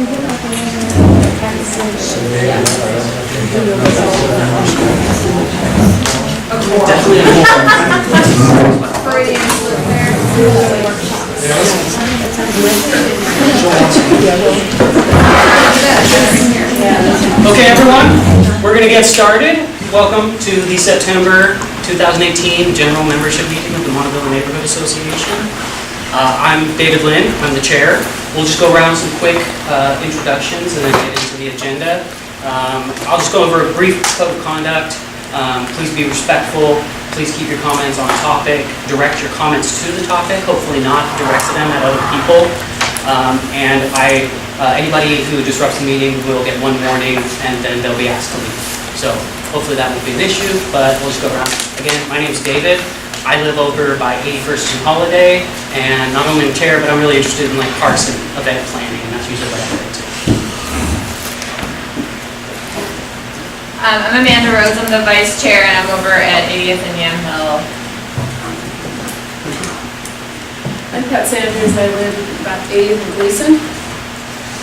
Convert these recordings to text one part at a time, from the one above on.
Okay, everyone, we're going to get started. Welcome to the September 2018 General Membership Meeting of the Monteville Neighborhood Association. I'm David Lynn, I'm the chair. We'll just go around some quick introductions and then get into the agenda. I'll just go over a brief code of conduct. Please be respectful. Please keep your comments on topic. Direct your comments to the topic, hopefully not direct them at other people. And anybody who disrupts the meeting will get one warning and then they'll be asked to leave. So hopefully that won't be an issue, but we'll just go around. Again, my name is David. I live over by 81st and Holiday, and not only the chair, but I'm really interested in like parks and event planning, and that's usually what I do too. I'm Amanda Rhodes, I'm the vice chair, and I'm over at 80th and Yamhill. I'm Pat Sanders, I live about 80th and Gleason.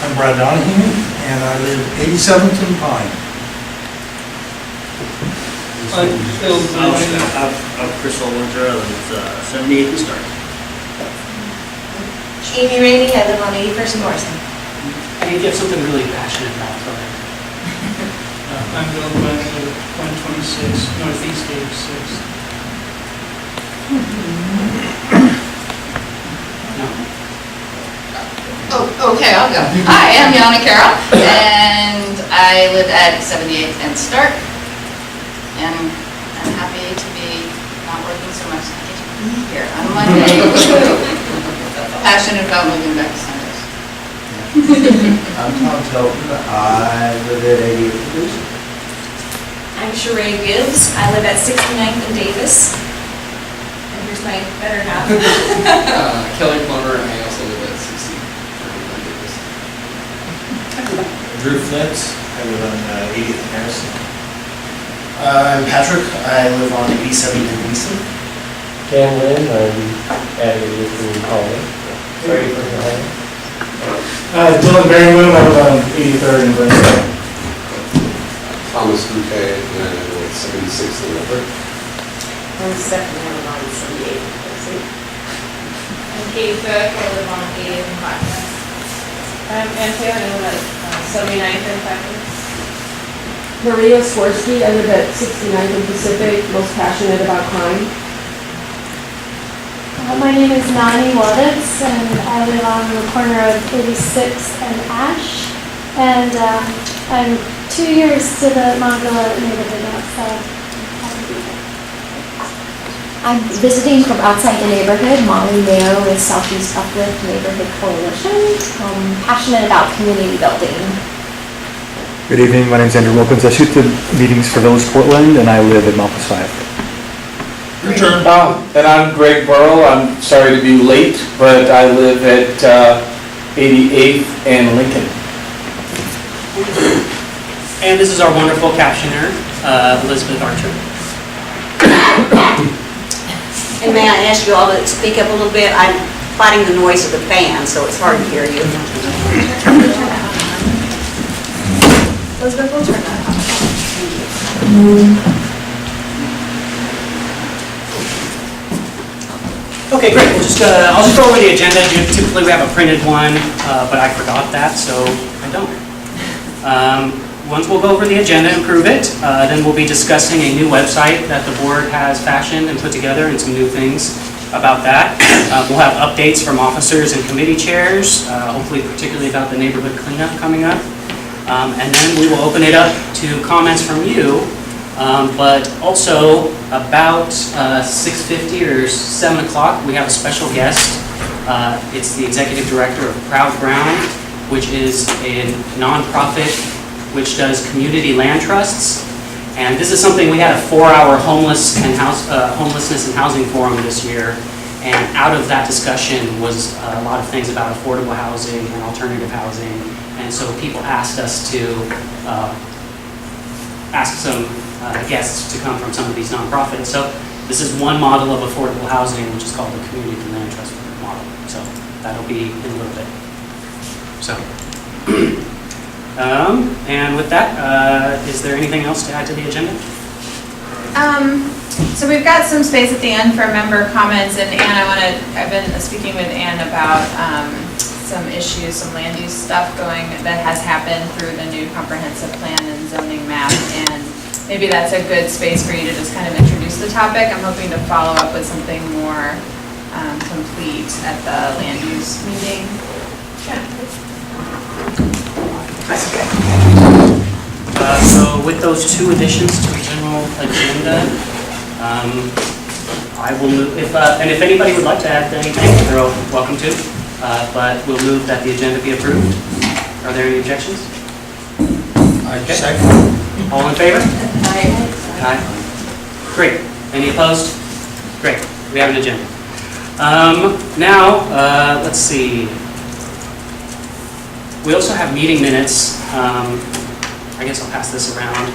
I'm Brad Donahue, and I live 87th and Pine. I'm Chris Ollinger, I live 78th and Stark. Amy Rainey, I live on 81st and Morrison. I need to get something really passionate about. Go ahead. I'm Bill Glenn, I live at 126 Northeast 86th. Oh, okay, I'll go. Hi, I'm Yana Carroll, and I live at 78th and Stark. And I'm happy to be not working so much here on Monday. Passionate about moving back to Sundays. I'm Tom Telton. I live at 88th and Gleason. I'm Sheree Gibbs. I live at 69th and Davis. And here's my better half. Kelly Plummer, and I also live at 60th and Davis. Drew Flintz, I live on 80th and Harrison. I'm Patrick. I live on 87th and Gleason. Dan Lynn, I'm at 80th and Holiday. Sorry for the holiday. Dylan Barrington, I live on 83rd and Gleason. Thomas Bouquet, and I live at 76th and Upper. I'm Stephanie, I live on 78th and Gleason. I'm Katie Cook, I live on 80th and Clackamas. I'm Anthea, I live at 79th and Clackamas. Maria Swirsky, I live at 69th and Pacific, most passionate about crime. My name is Nani Waditz, and I live on the corner of 86th and Ash. And I'm 2 years to the Mongala neighborhood now, so happy to be here. I'm visiting from outside the neighborhood, Molly Mayo with Southeast Uplift Neighborhood Coalition. I'm passionate about community building. Good evening, my name is Andrew Wilkins. I shoot the meetings for Village Portland, and I live at Malpas 5. Your turn. And I'm Greg Burrow. I'm sorry to be late, but I live at 88th and Lincoln. And this is our wonderful captioner, Elizabeth Archer. And may I ask you all to speak up a little bit? I'm fighting the noise of the fan, so it's hard to hear you. Elizabeth, we'll turn that off. Okay, great. I'll just go over the agenda. Typically we have a printed one, but I forgot that, so I don't. Once we'll go over the agenda and prove it, then we'll be discussing a new website that the board has fashioned and put together and some new things about that. We'll have updates from officers and committee chairs, hopefully particularly about the neighborhood cleanup coming up. And then we will open it up to comments from you, but also about 6:50 or 7 o'clock, we have a special guest. It's the executive director of Proud Ground, which is a nonprofit which does community land trusts. And this is something, we had a 4-hour homelessness and housing forum this year. And out of that discussion was a lot of things about affordable housing and alternative housing. And so people asked us to ask some guests to come from some of these nonprofits. So this is one model of affordable housing, which is called the community land trust model. So that'll be in a little bit. So And with that, is there anything else to add to the agenda? So we've got some space at the end for member comments, and Anne, I've been speaking with Anne about some issues, some land use stuff that has happened through the new comprehensive plan and zoning map, and maybe that's a good space for you to just kind of introduce the topic. I'm hoping to follow up with something more complete at the land use meeting. So with those two additions to the general agenda, I will move, and if anybody would like to add anything, they're all welcome to, but we'll move that the agenda be approved. Are there any objections? I second. All in favor? Aye. Aye. Great. Any opposed? Great. We have an agenda. Now, let's see. We also have meeting minutes. I guess I'll pass this around.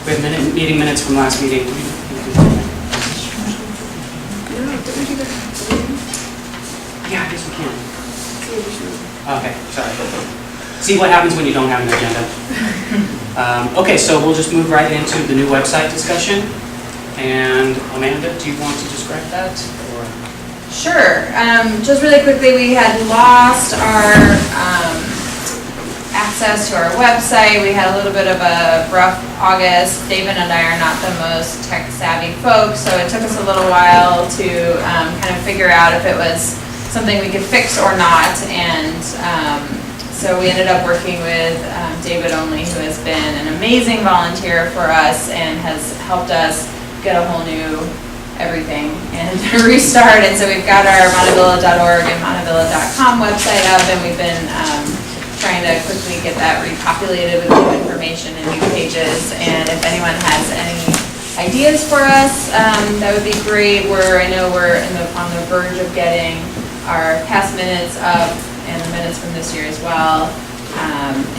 We have meeting minutes from last meeting. Yeah, I guess we can. Okay, sorry. See what happens when you don't have an agenda. Okay, so we'll just move right into the new website discussion. And Amanda, do you want to describe that? Or? Sure. Just really quickly, we had lost our access to our website. We had a little bit of a rough August. David and I are not the most tech savvy folks, so it took us a little while to kind of figure out if it was something we could fix or not. And so we ended up working with David Only, who has been an amazing volunteer for us and has helped us get a whole new everything and restart. And so we've got our montevilla.org and montevilla.com website up, and we've been trying to quickly get that repopulated with new information and new pages. And if anyone has any ideas for us, that would be great. I know we're on the verge of getting our past minutes up and the minutes from this year as well,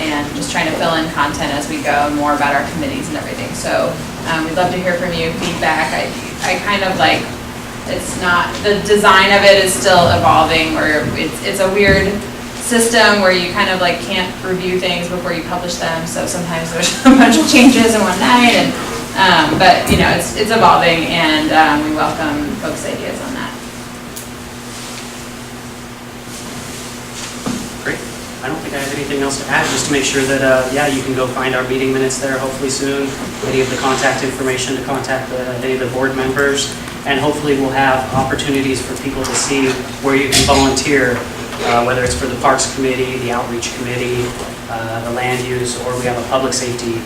and just trying to fill in content as we go, more about our committees and everything. So we'd love to hear from you, feedback. I kind of like, it's not, the design of it is still evolving, where it's a weird system where you kind of like can't review things before you publish them, so sometimes there's a bunch of changes in one night, and but you know, it's evolving, and we welcome folks' ideas on that. Great. I don't think I have anything else to add, just to make sure that, yeah, you can go find our meeting minutes there hopefully soon, any of the contact information to contact any of the board members, and hopefully we'll have opportunities for people to see where you can volunteer, whether it's for the Parks Committee, the Outreach Committee, the Land Use, or we have a Public Safety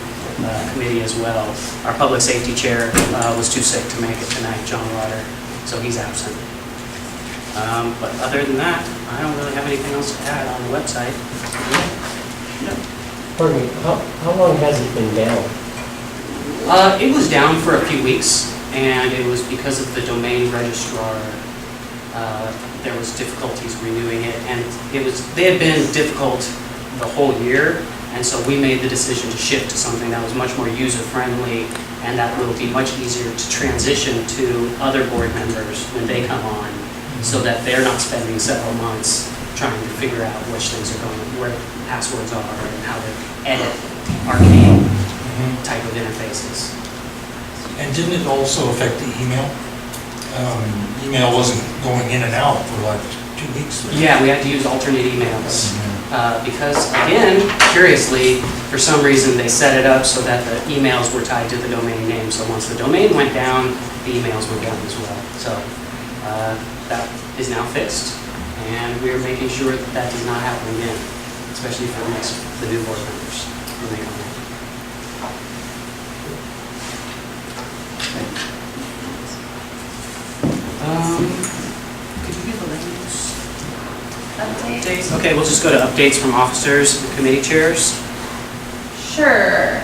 Committee as well. Our Public Safety Chair was too sick to make it tonight, John Rotter, so he's absent. But other than that, I don't really have anything else to add on the website. Pardon me, how long has it been down? It was down for a few weeks, and it was because of the domain registrar. There was difficulties renewing it, and they had been difficult the whole year, and so we made the decision to shift to something that was much more user-friendly, and that will be much easier to transition to other board members when they come on, so that they're not spending several months trying to figure out which things are going, where the passwords are, and how to edit arcane type of interfaces. And didn't it also affect the email? Email wasn't going in and out for like 2 weeks. Yeah, we had to use alternate emails. Because, again, curiously, for some reason they set it up so that the emails were tied to the domain name. So once the domain went down, the emails went down as well. So that is now fixed, and we're making sure that that does not happen again, especially for the new board members when they come in. Could you give the land use updates? Okay, we'll just go to updates from officers and committee chairs. Sure.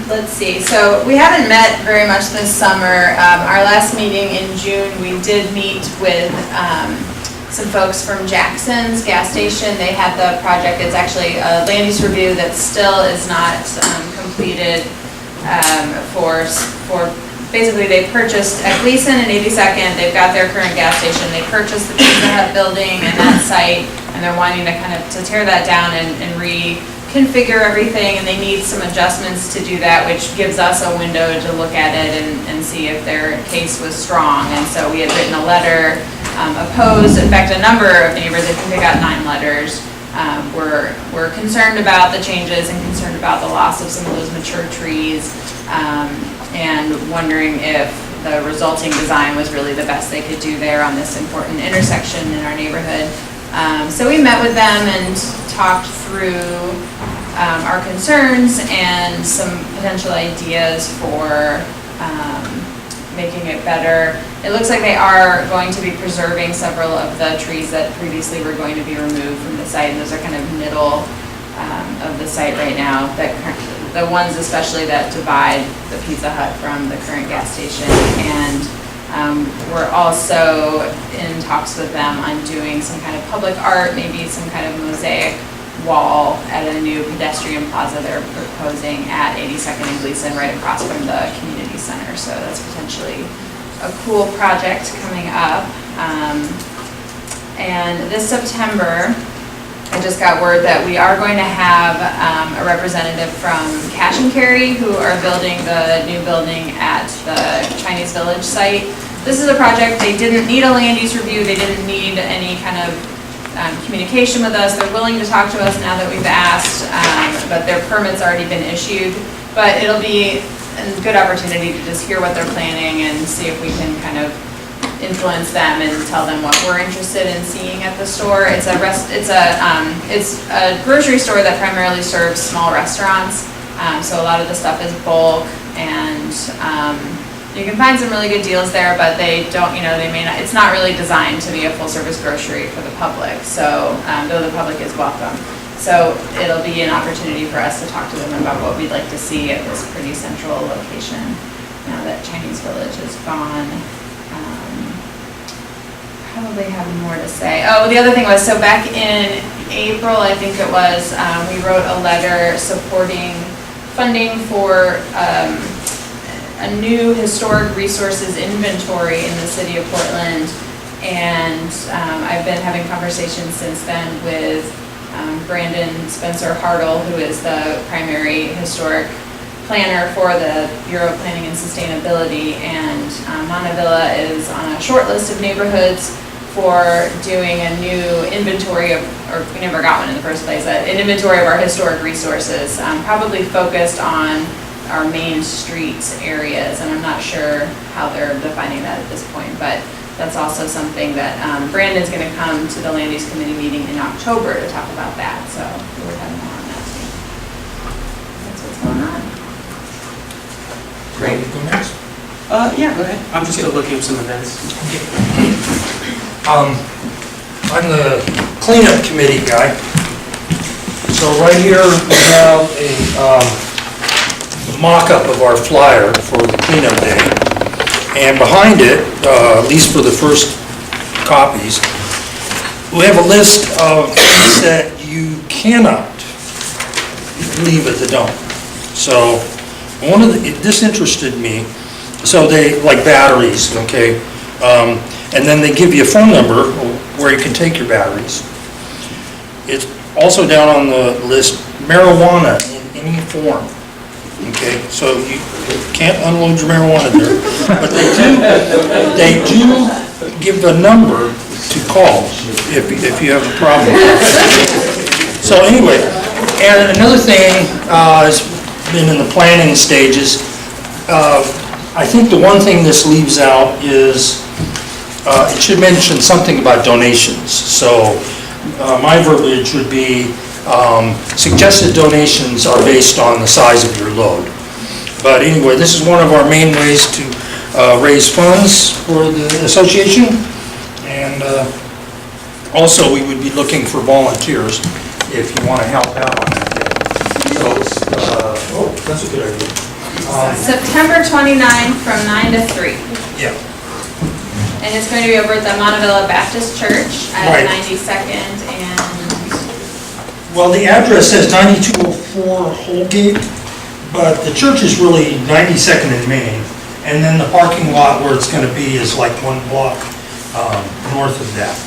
Let's see. So we haven't met very much this summer. Our last meeting in June, we did meet with some folks from Jackson's gas station. They had the project. It's actually a land use review that still is not completed for basically they purchased at Gleason and 82nd, they've got their current gas station, they purchased the Pizza Hut building and that site, and they're wanting to kind of to tear that down and reconfigure everything, and they need some adjustments to do that, which gives us a window to look at it and see if their case was strong. And so we had written a letter opposed. In fact, a number of neighbors, I think they got 9 letters, were concerned about the changes and concerned about the loss of some of those mature trees, and wondering if the resulting design was really the best they could do there on this important intersection in our neighborhood. So we met with them and talked through our concerns and some potential ideas for making it better. It looks like they are going to be preserving several of the trees that previously were going to be removed from the site, and those are kind of middle of the site right now, the ones especially that divide the Pizza Hut from the current gas station. And we're also in talks with them on doing some kind of public art, maybe some kind of mosaic wall at a new pedestrian plaza they're proposing at 82nd and Gleason, right across from the community center. So that's potentially a cool project coming up. And this September, I just got word that we are going to have a representative from Cash and Carry, who are building the new building at the Chinese Village site. This is a project, they didn't need a land use review, they didn't need any kind of communication with us. They're willing to talk to us now that we've asked, but their permit's already been issued. But it'll be a good opportunity to just hear what they're planning and see if we can kind of influence them and tell them what we're interested in seeing at the store. It's a grocery store that primarily serves small restaurants, so a lot of the stuff is bulk, and you can find some really good deals there, but they don't, they may not, it's not really designed to be a full service grocery for the public, so, though the public is welcome. So it'll be an opportunity for us to talk to them about what we'd like to see at this pretty central location now that Chinese Village is gone. Probably have more to say. Oh, the other thing was, so back in April, I think it was, we wrote a letter supporting funding for a new historic resources inventory in the city of Portland, and I've been having conversations since then with Brandon Spencer Hartle, who is the primary historic planner for the Bureau of Planning and Sustainability, and Montevilla is on a short list of neighborhoods for doing a new inventory of, or we never got one in the first place, an inventory of our historic resources, probably focused on our main street areas, and I'm not sure how they're defining that at this point, but that's also something that Brandon's going to come to the Land Use Committee meeting in October to talk about that, so we'll have more on that too. That's what's going on. Great. Go next. Yeah, go ahead. I'm just still looking at some events. I'm the cleanup committee guy. So right here we have a mock-up of our flyer for the cleanup day. And behind it, at least for the first copies, we have a list of things that you cannot leave at the dump. So this interested me. So they, like batteries, okay? And then they give you a phone number where you can take your batteries. It's also down on the list, marijuana in any form. Okay, so you can't unload your marijuana there, but they do give a number to call if you have a problem. So anyway, and another thing has been in the planning stages. I think the one thing this leaves out is it should mention something about donations. So my verbiage would be suggested donations are based on the size of your load. But anyway, this is one of our main ways to raise funds for the association. And also we would be looking for volunteers if you want to help out on that day. So, oh, that's a good idea. September 29th from 9 to 3. Yeah. And it's going to be over at the Montevilla Baptist Church at Right. 92nd and... Well, the address says 9204 Holgate, but the church is really 92nd and Main, And then the parking lot where it's gonna be is like 1 block north of that.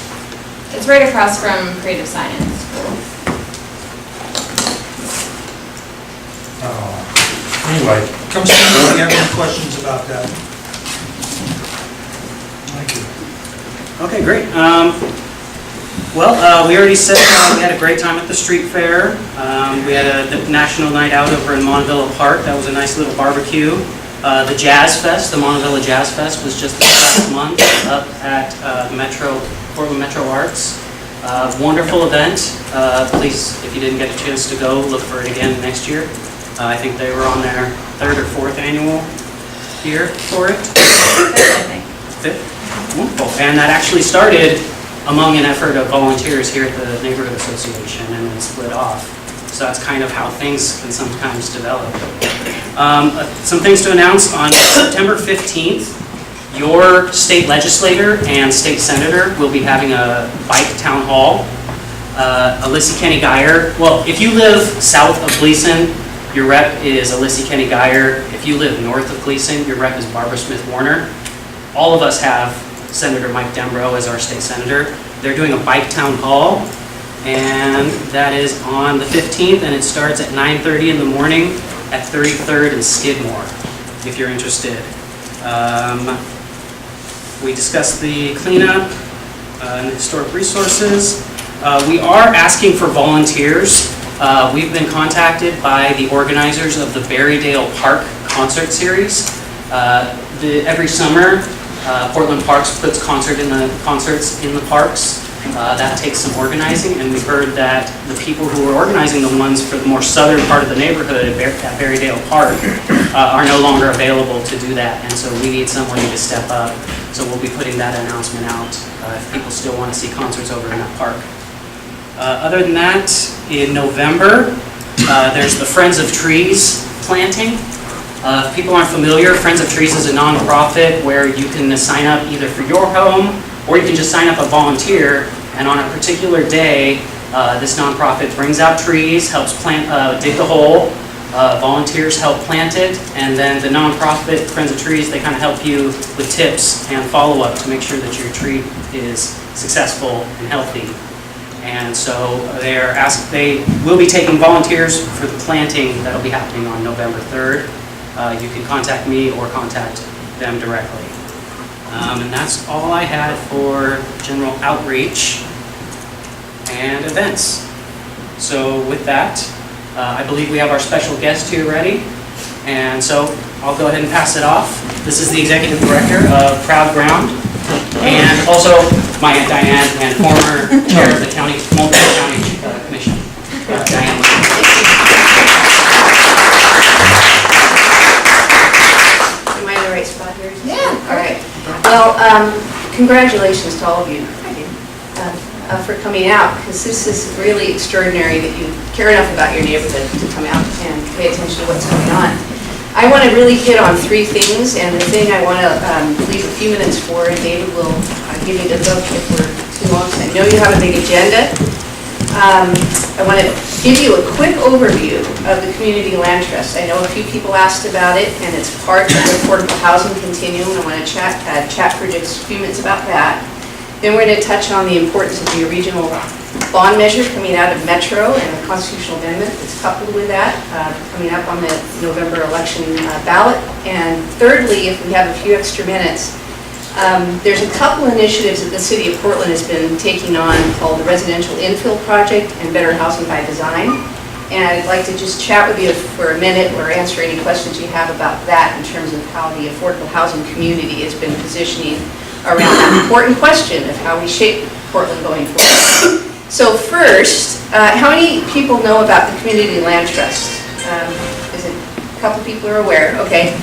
It's right across from Creative Science School. Anyway, come see me if you have any questions about that. Thank you. Okay, great. We already said we had a great time at the street fair. We had a national night out over in Montevilla Park. That was a nice little barbecue. The Jazz Fest, the Montevilla Jazz Fest, was just last month up at Portland Metro Arts. Wonderful event. Please, if you didn't get a chance to go, look for it again next year. I think they were on their 3rd or 4th annual year for it. Fifth. Wonderful. And that actually started among an effort of volunteers here at the Neighborhood Association and then split off. So that's kind of how things can sometimes develop. Some things to announce: on September 15th, your state legislator and state senator will be having a bike town hall. Alyssa Kenny Geyer, well, if you live south of Gleason, your rep is Alyssa Kenny Geyer. If you live north of Gleason, your rep is Barbara Smith Warner. All of us have Senator Mike Dembrow as our state senator. They're doing a bike town hall, and that is on the 15th, and it starts at 9:30 in the morning at 33rd and Skidmore, if you're interested. We discussed the cleanup and historic resources. We are asking for volunteers. We've been contacted by the organizers of the Berrydale Park concert series. Every summer, Portland Parks puts concerts in the parks. That takes some organizing, and we heard that the people who are organizing the ones for the more southern part of the neighborhood at Berrydale Park are no longer available to do that, and so we need somebody to step up. So we'll be putting that announcement out if people still want to see concerts over in that park. Other than that, in November, there's the Friends of Trees planting. If people aren't familiar, Friends of Trees is a nonprofit where you can sign up either for your home or you can just sign up a volunteer, and on a particular day, this nonprofit brings out trees, helps dig the hole, volunteers help plant it, and then the nonprofit, Friends of Trees, they kind of help you with tips and follow-up to make sure that your tree is successful and healthy. And so they will be taking volunteers for the planting that'll be happening on November 3rd. You can contact me or contact them directly. And that's all I had for general outreach and events. So with that, I believe we have our special guest here ready. And so I'll go ahead and pass it off. This is the Executive Director of Proud Ground, and also my Aunt Diane, and former Chair of the Multnomah County Commission. Diane. Am I in the right spot here? Yeah. All right. Well, congratulations to all of you for coming out, because this is really extraordinary that you care enough about your neighborhood to come out and pay attention to what's going on. I want to really hit on 3 things, and the thing I want to leave a few minutes for, and David will give me the book if we're too long. I know you have a big agenda. I want to give you a quick overview of the Community Land Trust. I know a few people asked about it, and it's part of the affordable housing continuum. I want to chat for just a few minutes about that. Then we're going to touch on the importance of the regional bond measure coming out of Metro and the constitutional amendment that's coupled with that, coming up on the November election ballot. And thirdly, if we have a few extra minutes, there's a couple initiatives that the City of Portland has been taking on called the Residential Infill Project and Better Housing by Design. And I'd like to just chat with you for a minute or answer any questions you have about that in terms of how the affordable housing community has been positioning around that important question of how we shape Portland going forward. So first, how many people know about the Community Land Trust? Is it a couple people are aware? Okay.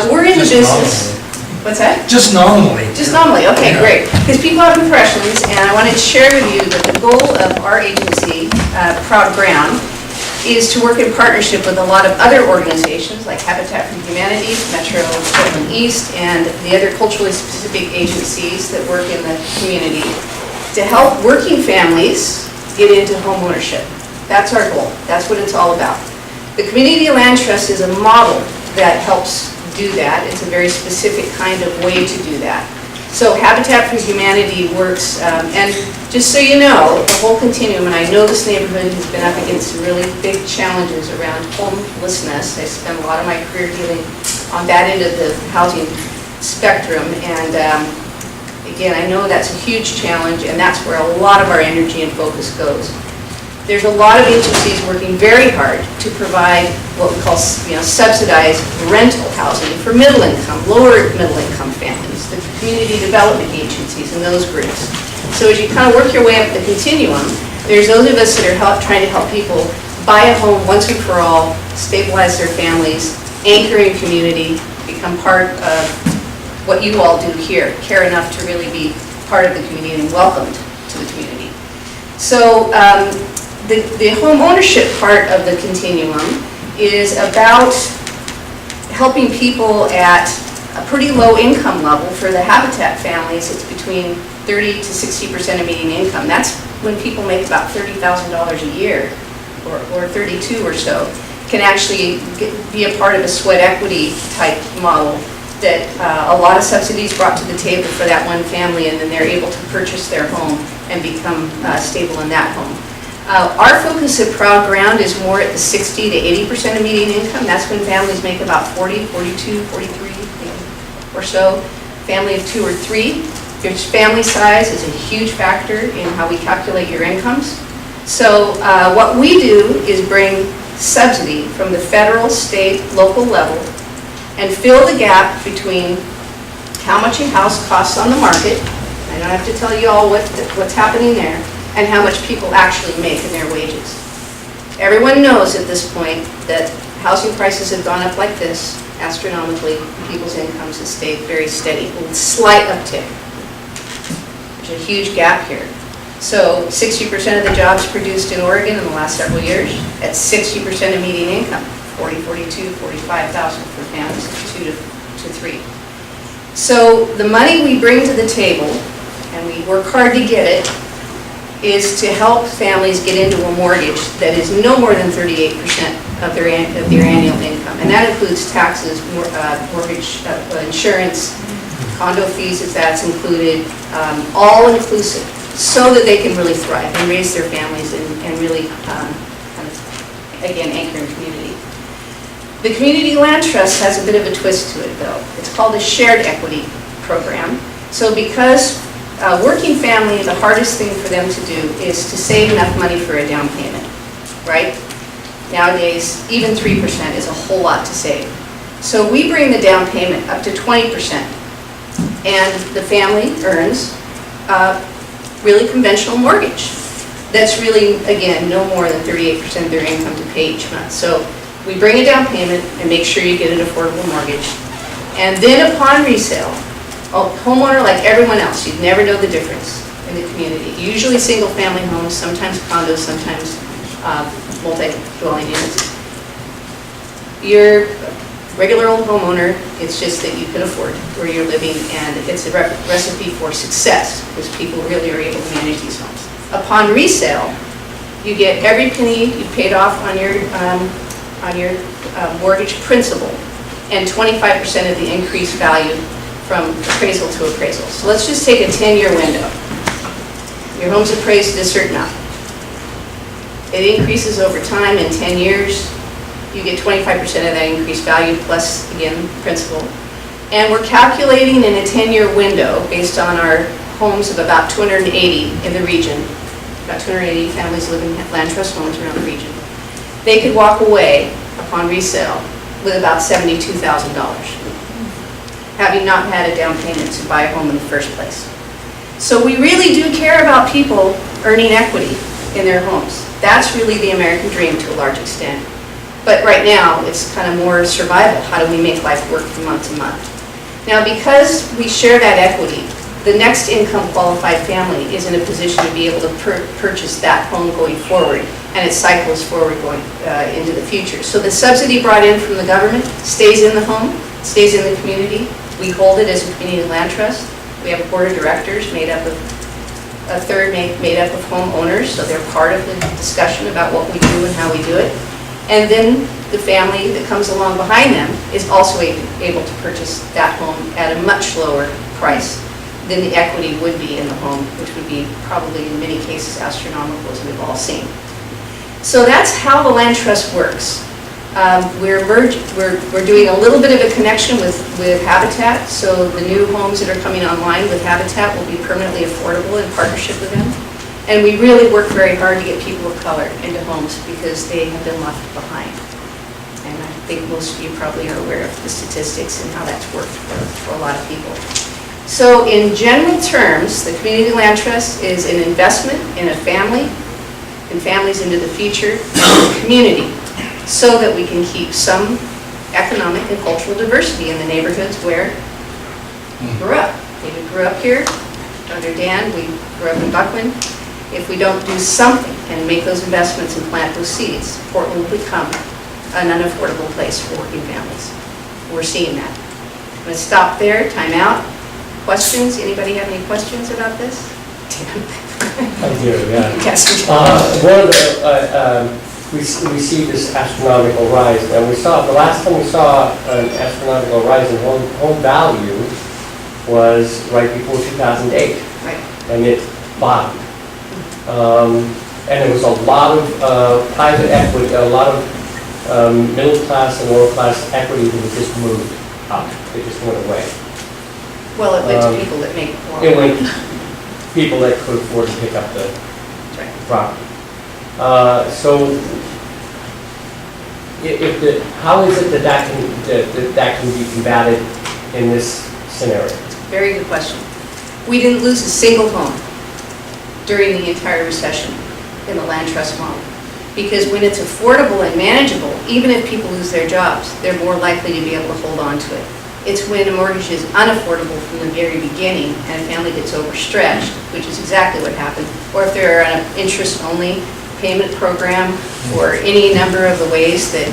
We're in the business. What's that? Just nominally. Just nominally, okay, great. Because people have impressions, and I wanted to share with you that the goal of our agency, Proud Ground, is to work in partnership with a lot of other organizations like Habitat for Humanity, Metro Portland East, and the other culturally specific agencies that work in the community to help working families get into home ownership. That's our goal. That's what it's all about. The Community Land Trust is a model that helps do that. It's a very specific kind of way to do that. So Habitat for Humanity works, and just so you know, the whole continuum, and I know this neighborhood has been up against some really big challenges around homelessness. I spent a lot of my career dealing on that end of the housing spectrum, and again, I know that's a huge challenge, and that's where a lot of our energy and focus goes. There's a lot of agencies working very hard to provide what we call, subsidized rental housing for middle income, lower middle income families, the community development agencies and those groups. So as you kind of work your way up the continuum, there's those of us that are trying to help people buy a home once and for all, stabilize their families, anchor in community, become part of what you all do here, care enough to really be part of the community and welcomed to the community. So the home ownership part of the continuum is about helping people at a pretty low income level. For the Habitat families, it's between 30 to 60% of median income. That's when people make about $30,000 a year, or 32 or so, can actually be a part of a sweat equity type model that a lot of subsidies brought to the table for that one family, and then they're able to purchase their home and become stable in that home. Our focus at Proud Ground is more at the 60 to 80% of median income. That's when families make about 40, 42, 43 or so. Family of 2 or 3. Your family size is a huge factor in how we calculate your incomes. So what we do is bring subsidy from the federal, state, local level and fill the gap between how much a house costs on the market. I don't have to tell you all what's happening there, and how much people actually make in their wages. Everyone knows at this point that housing prices have gone up like this, astronomically. People's incomes have stayed very steady, with slight uptick. There's a huge gap here. So 60% of the jobs produced in Oregon in the last several years, at 60% of median income, 40, 42, 45,000 for families of 2 to 3. So the money we bring to the table, and we work hard to get it, is to help families get into a mortgage that is no more than 38% of their annual income. And that includes taxes, mortgage, insurance, condo fees if that's included, all inclusive, so that they can really thrive and raise their families and really, kind of, again, anchor in community. The Community Land Trust has a bit of a twist to it, though. It's called a shared equity program. So because working family, the hardest thing for them to do is to save enough money for a down payment, right? Nowadays, even 3% is a whole lot to save. So we bring the down payment up to 20%, and the family earns a really conventional mortgage. That's really, again, no more than 38% of their income to pay each month. So we bring a down payment and make sure you get an affordable mortgage. And then upon resale, a homeowner like everyone else, you'd never know the difference in the community. Usually single-family homes, sometimes condos, sometimes multi-dwelling units. You're a regular old homeowner, it's just that you can afford where you're living, and it's a recipe for success because people really are able to manage these homes. Upon resale, you get every penny you paid off on your mortgage principal and 25% of the increased value from appraisal to appraisal. So let's just take a 10-year window. Your home's appraised at a certain amount. It increases over time. In 10 years, you get 25% of that increased value plus, again, principal. And we're calculating in a 10-year window based on our homes of about 280 in the region. About 280 families live in land trust homes around the region. They could walk away upon resale with about $72,000. Having not had a down payment to buy a home in the first place. So we really do care about people earning equity in their homes. That's really the American dream to a large extent. But right now, it's kind of more survival. How do we make life work from month to month? Now, because we share that equity, the next income qualified family is in a position to be able to purchase that home going forward, and it cycles forward going into the future. So the subsidy brought in from the government stays in the home, stays in the community. We hold it as a community land trust. We have a board of directors made up of a third made up of homeowners, so they're part of the discussion about what we do and how we do it. And then the family that comes along behind them is also able to purchase that home at a much lower price than the equity would be in the home, which would be probably in many cases astronomical, as we've all seen. So that's how the land trust works. We're doing a little bit of a connection with Habitat, so the new homes that are coming online with Habitat will be permanently affordable in partnership with them. And we really work very hard to get people of color into homes because they have been left behind. And I think most of you probably are aware of the statistics and how that's worked for a lot of people. So in general terms, the Community Land Trust is an investment in a family and families into the future of the community, so that we can keep some economic and cultural diversity in the neighborhoods where we grew up. David grew up here, under Dan, we grew up in Buckman. If we don't do something and make those investments and plant those seeds, Portland will become an unaffordable place for working families. We're seeing that. I'm going to stop there, time out. Questions? Anybody have any questions about this? I do, yeah. Yes. One of the, we see this astronomical rise, and the last time we saw an astronomical rise in home value was right before 2008. Right. And it bottomed. And there was a lot of private equity, a lot of middle class and lower class equity that just moved up. It just went away. Well, it went to people that make more. It went to people that could afford to pick up the property. So, how is it that can be combated in this scenario? Very good question. We didn't lose a single home during the entire recession in the land trust model. Because when it's affordable and manageable, even if people lose their jobs, they're more likely to be able to hold on to it. It's when a mortgage is unaffordable from the very beginning and a family gets overstretched, which is exactly what happened, or if they're on an interest-only payment program, or any number of the ways that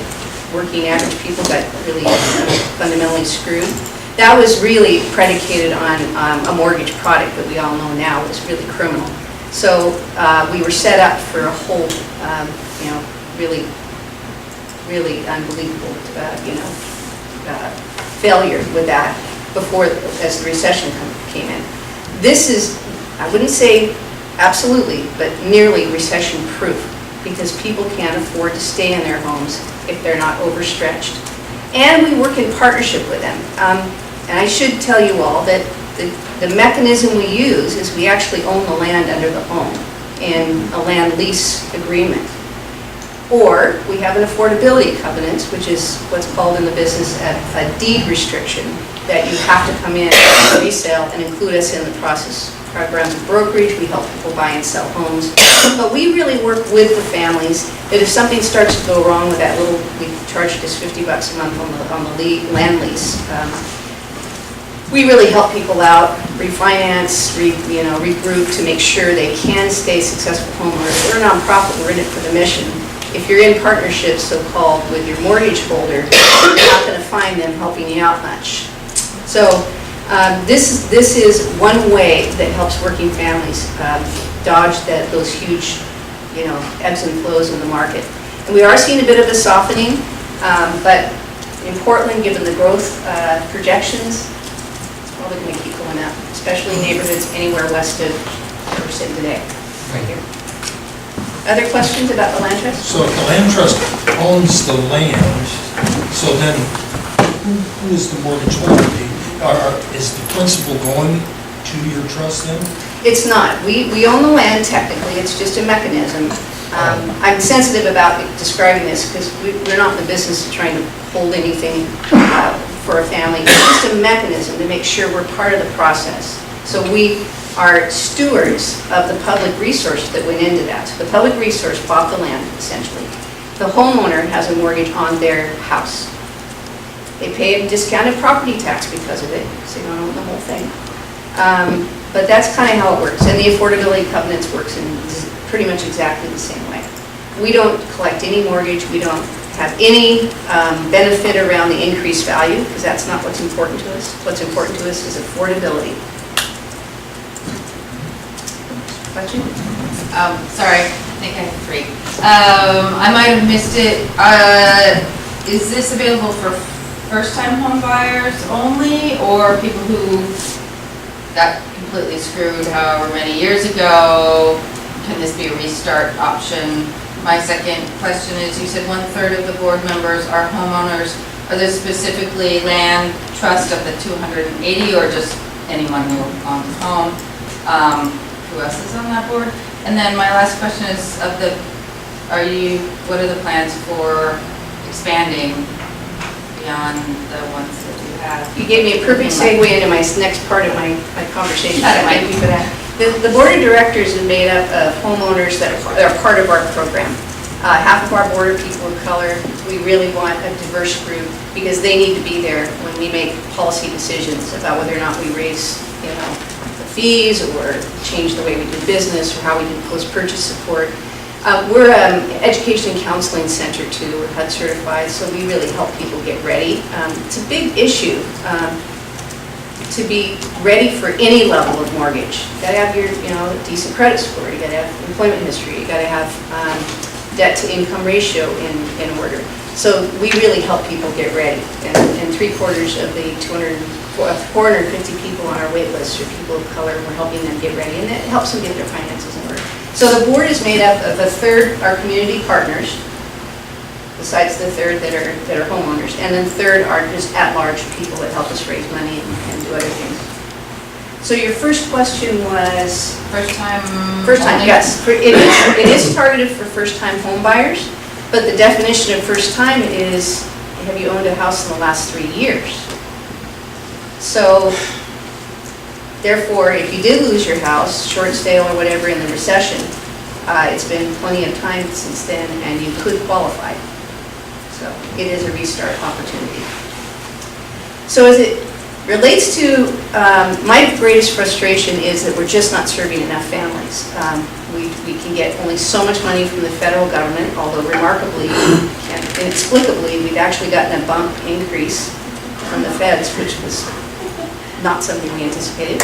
working average people got really fundamentally screwed. That was really predicated on a mortgage product that we all know now was really criminal. So we were set up for a whole, really, really unbelievable, failure with that before, as the recession came in. This is, I wouldn't say absolutely, but nearly recession-proof, because people can't afford to stay in their homes if they're not overstretched. And we work in partnership with them. And I should tell you all that the mechanism we use is we actually own the land under the home in a land lease agreement. Or we have an affordability covenant, which is what's called in the business a deed restriction, that you have to come in and resale and include us in the process. Programs of brokerage, we help people buy and sell homes. But we really work with the families that if something starts to go wrong with that little, we charge just $50 a month on the land lease. We really help people out, refinance, regroup to make sure they can stay successful homeowners. We're a nonprofit, we're in it for the mission. If you're in partnership, so-called, with your mortgage holder, you're not going to find them helping you out much. So this is one way that helps working families dodge those huge, ebbs and flows in the market. And we are seeing a bit of a softening, but in Portland, given the growth projections, it's probably going to keep going up, especially in neighborhoods anywhere west of where we're sitting today, right here. Other questions about the land trust? So if the land trust owns the land, so then who is the mortgage holder? Is the principal going to your trust then? It's not. We own the land technically. It's just a mechanism. I'm sensitive about describing this because we're not in the business of trying to hold anything for a family. It's just a mechanism to make sure we're part of the process. So we are stewards of the public resource that went into that. So the public resource bought the land, essentially. The homeowner has a mortgage on their house. They pay a discounted property tax because of it, so they don't own the whole thing. But that's kind of how it works. And the affordability covenants works in pretty much exactly the same way. We don't collect any mortgage. We don't have any benefit around the increased value, because that's not what's important to us. What's important to us is affordability. Question? Sorry, think I have 3. I might have missed it. Is this available for first-time home buyers only, or people who got completely screwed however many years ago? Can this be a restart option? My second question is, you said 1/3 of the board members are homeowners. Are there specifically land trust of the 280, or just anyone who owns a home? Who else is on that board? And then my last question is, what are the plans for expanding beyond the ones that you have? You gave me a perfect segue into my next part of my conversation. Thank you for that. The board of directors is made up of homeowners that are part of our program. Half of our board are people of color. We really want a diverse group because they need to be there when we make policy decisions about whether or not we raise, the fees or change the way we do business or how we do post-purchase support. We're an education and counseling center too. We're HUD certified, so we really help people get ready. It's a big issue to be ready for any level of mortgage. You gotta have your, decent credit score. You gotta have employment history. You gotta have debt to income ratio in order. So we really help people get ready. And 3/4 of the 450 people on our wait list are people of color, and we're helping them get ready. And it helps them get their finances in order. So the board is made up of 1/3 are community partners, besides the 1/3 that are homeowners, and then 1/3 are just at-large people that help us raise money and do other things. So your first question was? First time, yes. It is targeted for first-time home buyers, but the definition of first time is, have you owned a house in the last 3 years? So therefore, if you did lose your house, short sale or whatever in the recession, it's been plenty of time since then and you could qualify. So it is a restart opportunity. So as it relates to, my greatest frustration is that we're just not serving enough families. We can get only so much money from the federal government, although remarkably and inexplicably, we've actually gotten a bump increase from the feds, which was not something we anticipated.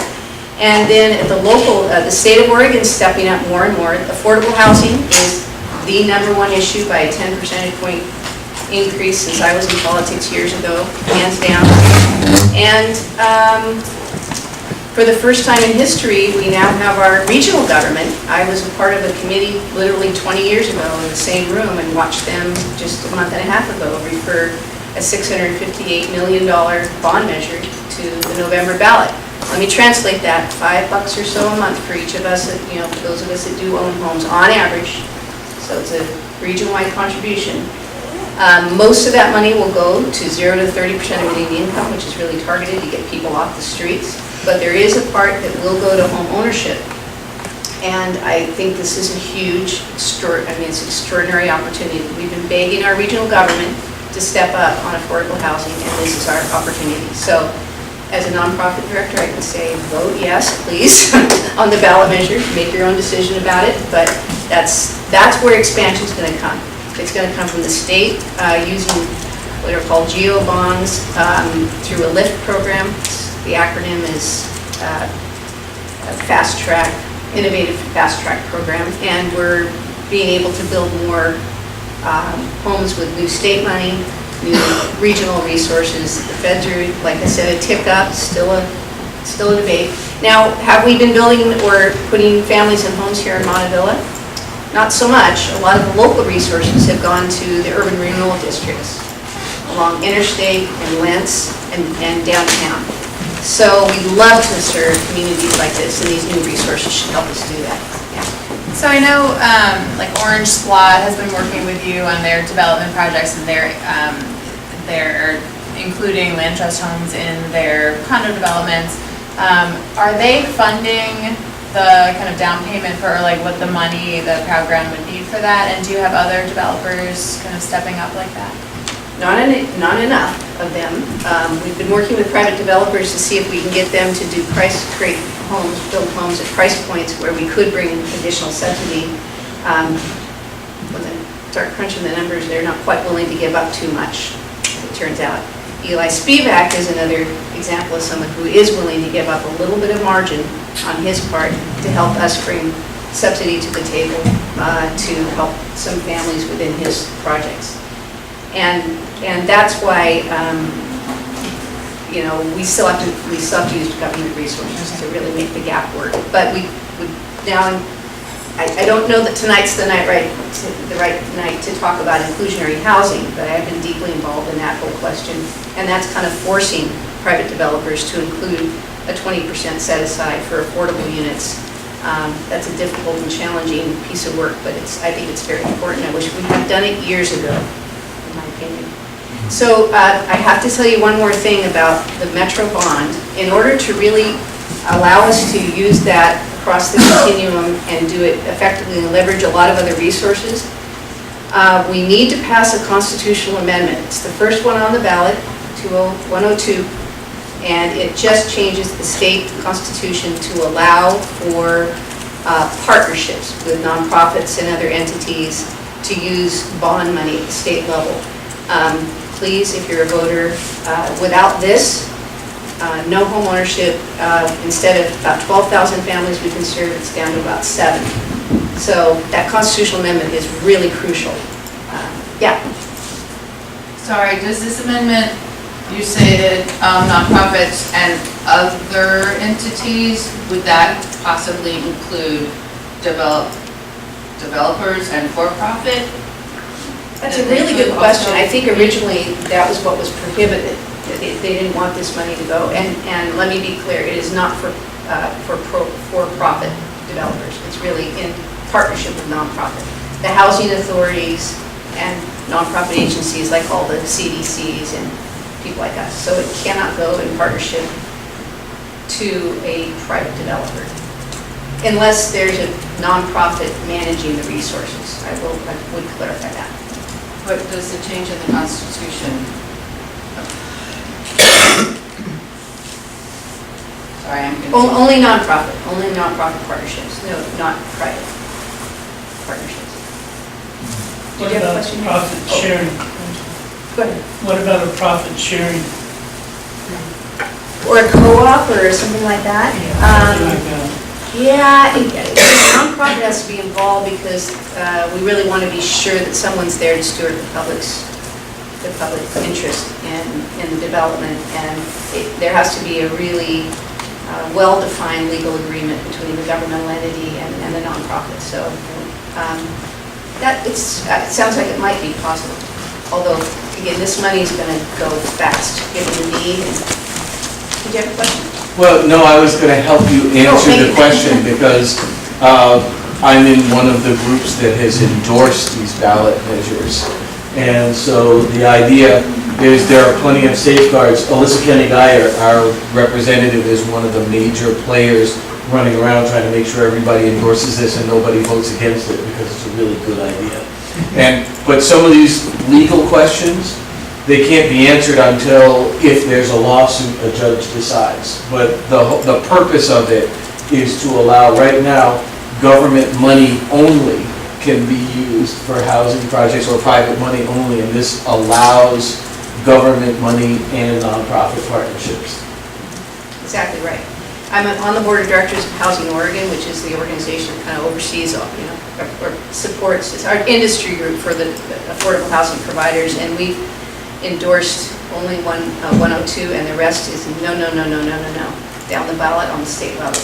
And then at the local, the state of Oregon is stepping up more and more. Affordable housing is the #1 issue by a 10 percentage point increase since I was in politics years ago, hands down. And for the first time in history, we now have our regional government. I was a part of a committee literally 20 years ago in the same room and watched them just a month and a half ago refer a $658 million bond measure to the November ballot. Let me translate that, $5 or so a month for each of us, for those of us that do own homes on average. So it's a region-wide contribution. Most of that money will go to 0 to 30% of median income, which is really targeted to get people off the streets. But there is a part that will go to home ownership. And I think this is a huge, it's an extraordinary opportunity. We've been begging our regional government to step up on affordable housing, and this is our opportunity. So as a nonprofit director, I can say, vote yes, please, on the ballot measure. Make your own decision about it, but that's where expansion is going to come. It's going to come from the state using what are called GEO bonds through a LIFT program. The acronym is a fast track, innovative fast track program, and we're being able to build more homes with new state money, new regional resources. The feds are, like I said, a tick up, still a debate. Now, have we been building or putting families in homes here in Montevilla? Not so much. A lot of the local resources have gone to the urban renewal districts along Interstate and Lentz and downtown. So we love to serve communities like this, and these new resources should help us do that. Yeah. So I know like Orange Squad has been working with you on their development projects, and they're including land trust homes in their condo developments. Are they funding the kind of down payment for like what the money the program would need for that? And do you have other developers kind of stepping up like that? Not enough of them. We've been working with private developers to see if we can get them to create homes, build homes at price points where we could bring additional subsidy. When they start crunching the numbers, they're not quite willing to give up too much, it turns out. Eli Spivak is another example of someone who is willing to give up a little bit of margin on his part to help us bring subsidy to the table to help some families within his projects. And that's why, you know, we still have to use government resources to really make the gap work. But we now, I don't know that tonight's the right night to talk about inclusionary housing, but I have been deeply involved in that whole question. And that's kind of forcing private developers to include a 20% set aside for affordable units. That's a difficult and challenging piece of work, but I think it's very important. I wish we had done it years ago, in my opinion. So I have to tell you one more thing about the Metro bond. In order to really allow us to use that across the continuum and do it effectively and leverage a lot of other resources, we need to pass a constitutional amendment. It's the first one on the ballot, 102, and it just changes the state constitution to allow for partnerships with nonprofits and other entities to use bond money at the state level. Please, if you're a voter, without this, no home ownership, instead of about 12,000 families we can serve, it's down to about 7. So that constitutional amendment is really crucial. Yeah. Sorry, does this amendment, you say that nonprofits and other entities, would that possibly include developers and for-profit? That's a really good question. I think originally that was what was prohibited. They didn't want this money to go. And let me be clear, it is not for-profit developers. It's really in partnership with nonprofit. The housing authorities and nonprofit agencies like all the CDCs and people like us. So it cannot go in partnership to a private developer unless there's a nonprofit managing the resources. I would clarify that. But does the change in the Constitution? Sorry, I'm confused. Only nonprofit partnerships. No, not private partnerships. What Did you have a about question? profit sharing? Go ahead. What about a profit sharing? Or a co-op or something like that? Something like that. Yeah, the nonprofit has to be involved because we really want to be sure that someone's there to steward the public interest in the development, and there has to be a really well-defined legal agreement between the governmental entity and the nonprofit. So it sounds like it might be possible. Although, again, this money is going to go fast given the need. Did you have a question? Well, no, I was going to help you answer the question because I'm in one of the groups that has endorsed these ballot measures. And so the idea is there are plenty of safeguards. Alyssa Kenny-Geyer, our representative, is one of the major players running around trying to make sure everybody endorses this and nobody votes against it because it's a really good idea. But some of these legal questions, they can't be answered until if there's a lawsuit, a judge decides. But the purpose of it is to allow, right now, government money only can be used for housing projects or private money only, and this allows government money and nonprofit partnerships. Exactly right. I'm on the board of directors of Housing Oregon, which is the organization that kind of oversees, or supports, it's our industry group for the affordable housing providers, and we've endorsed only 102, and the rest is no, down the ballot on the state level.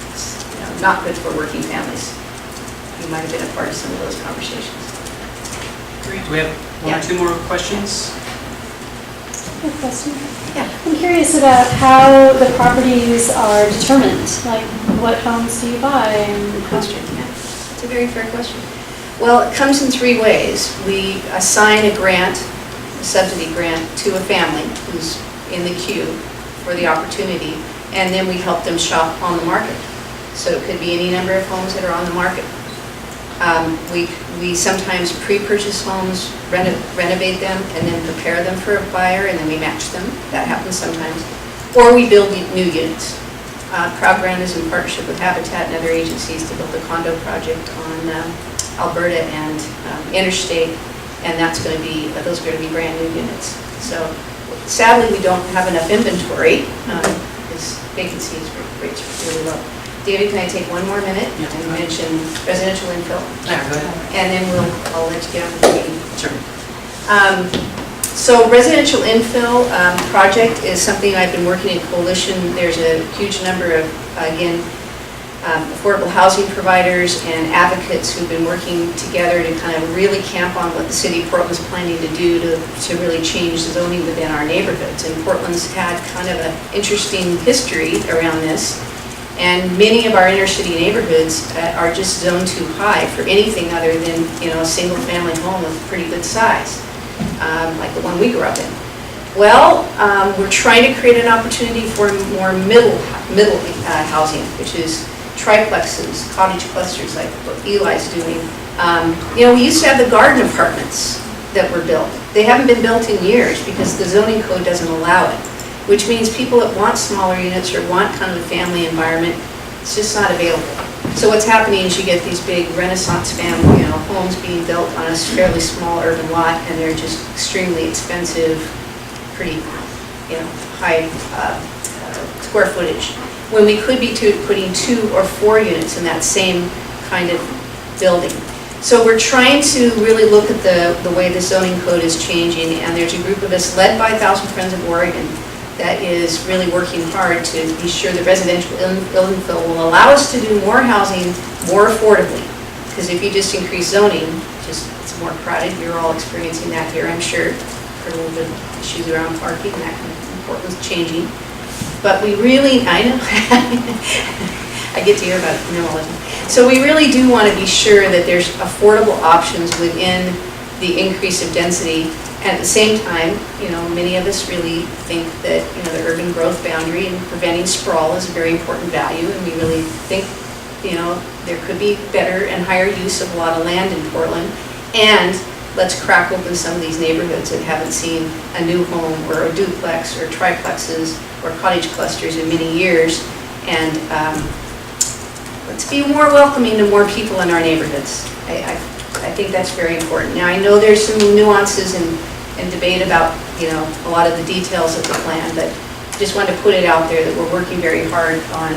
It's, not good for working families. You might have been a part of some of those conversations. Great. Do we have one or two more questions? Good question. Yeah. I'm curious about how the properties are determined. Like, what homes do you buy? And question. Yeah, it's a very fair question. Well, it comes in 3 ways. We assign a grant, a subsidy grant, to a family who's in the queue for the opportunity, and then we help them shop on the market. So it could be any number of homes that are on the market. We sometimes pre-purchase homes, renovate them, and then prepare them for a buyer, and then we match them. That happens sometimes. Or we build new units. Proud Grant is in partnership with Habitat and other agencies to build a condo project on Alberta and Interstate, and those are going to be brand new units. So sadly, we don't have enough inventory because vacancy rates are really low. David, can I take one more minute and mention residential infill? Yeah, go ahead. And then I'll let you get on with the meeting. Sure. So residential infill project is something I've been working in coalition. There's a huge number of, again, affordable housing providers and advocates who've been working together to kind of really camp on what the city of Portland's planning to do to really change the zoning within our neighborhoods. And Portland's had kind of an interesting history around this. And many of our inner city neighborhoods are just zoned too high for anything other than, a single family home of pretty good size, like the one we grew up in. Well, we're trying to create an opportunity for more middle housing, which is triplexes, cottage clusters like what Eli's doing. We used to have the garden apartments that were built. They haven't been built in years because the zoning code doesn't allow it, which means people that want smaller units or want kind of a family environment, it's just not available. So what's happening is you get these big Renaissance family, homes being built on a fairly small urban lot, and they're just extremely expensive, pretty, high square footage, when we could be putting 2 or 4 units in that same kind of building. So we're trying to really look at the way the zoning code is changing, and there's a group of us led by 1,000 Friends of Oregon that is really working hard to be sure the residential infill will allow us to do more housing more affordably. Because if you just increase zoning, it's more crowded. You're all experiencing that here, I'm sure, for a little bit of issues around parking and that kind of importance changing. But we really, I know, I get to hear about it all the time. So we really do want to be sure that there's affordable options within the increase of density. And at the same time, many of us really think that, the urban growth boundary and preventing sprawl is a very important value, and we really think, there could be better and higher use of a lot of land in Portland. And let's crack open some of these neighborhoods that haven't seen a new home or a duplex or triplexes or cottage clusters in many years. And let's be more welcoming to more people in our neighborhoods. I think that's very important. Now, I know there's some nuances and debate about, a lot of the details of the plan, but just wanted to put it out there that we're working very hard on,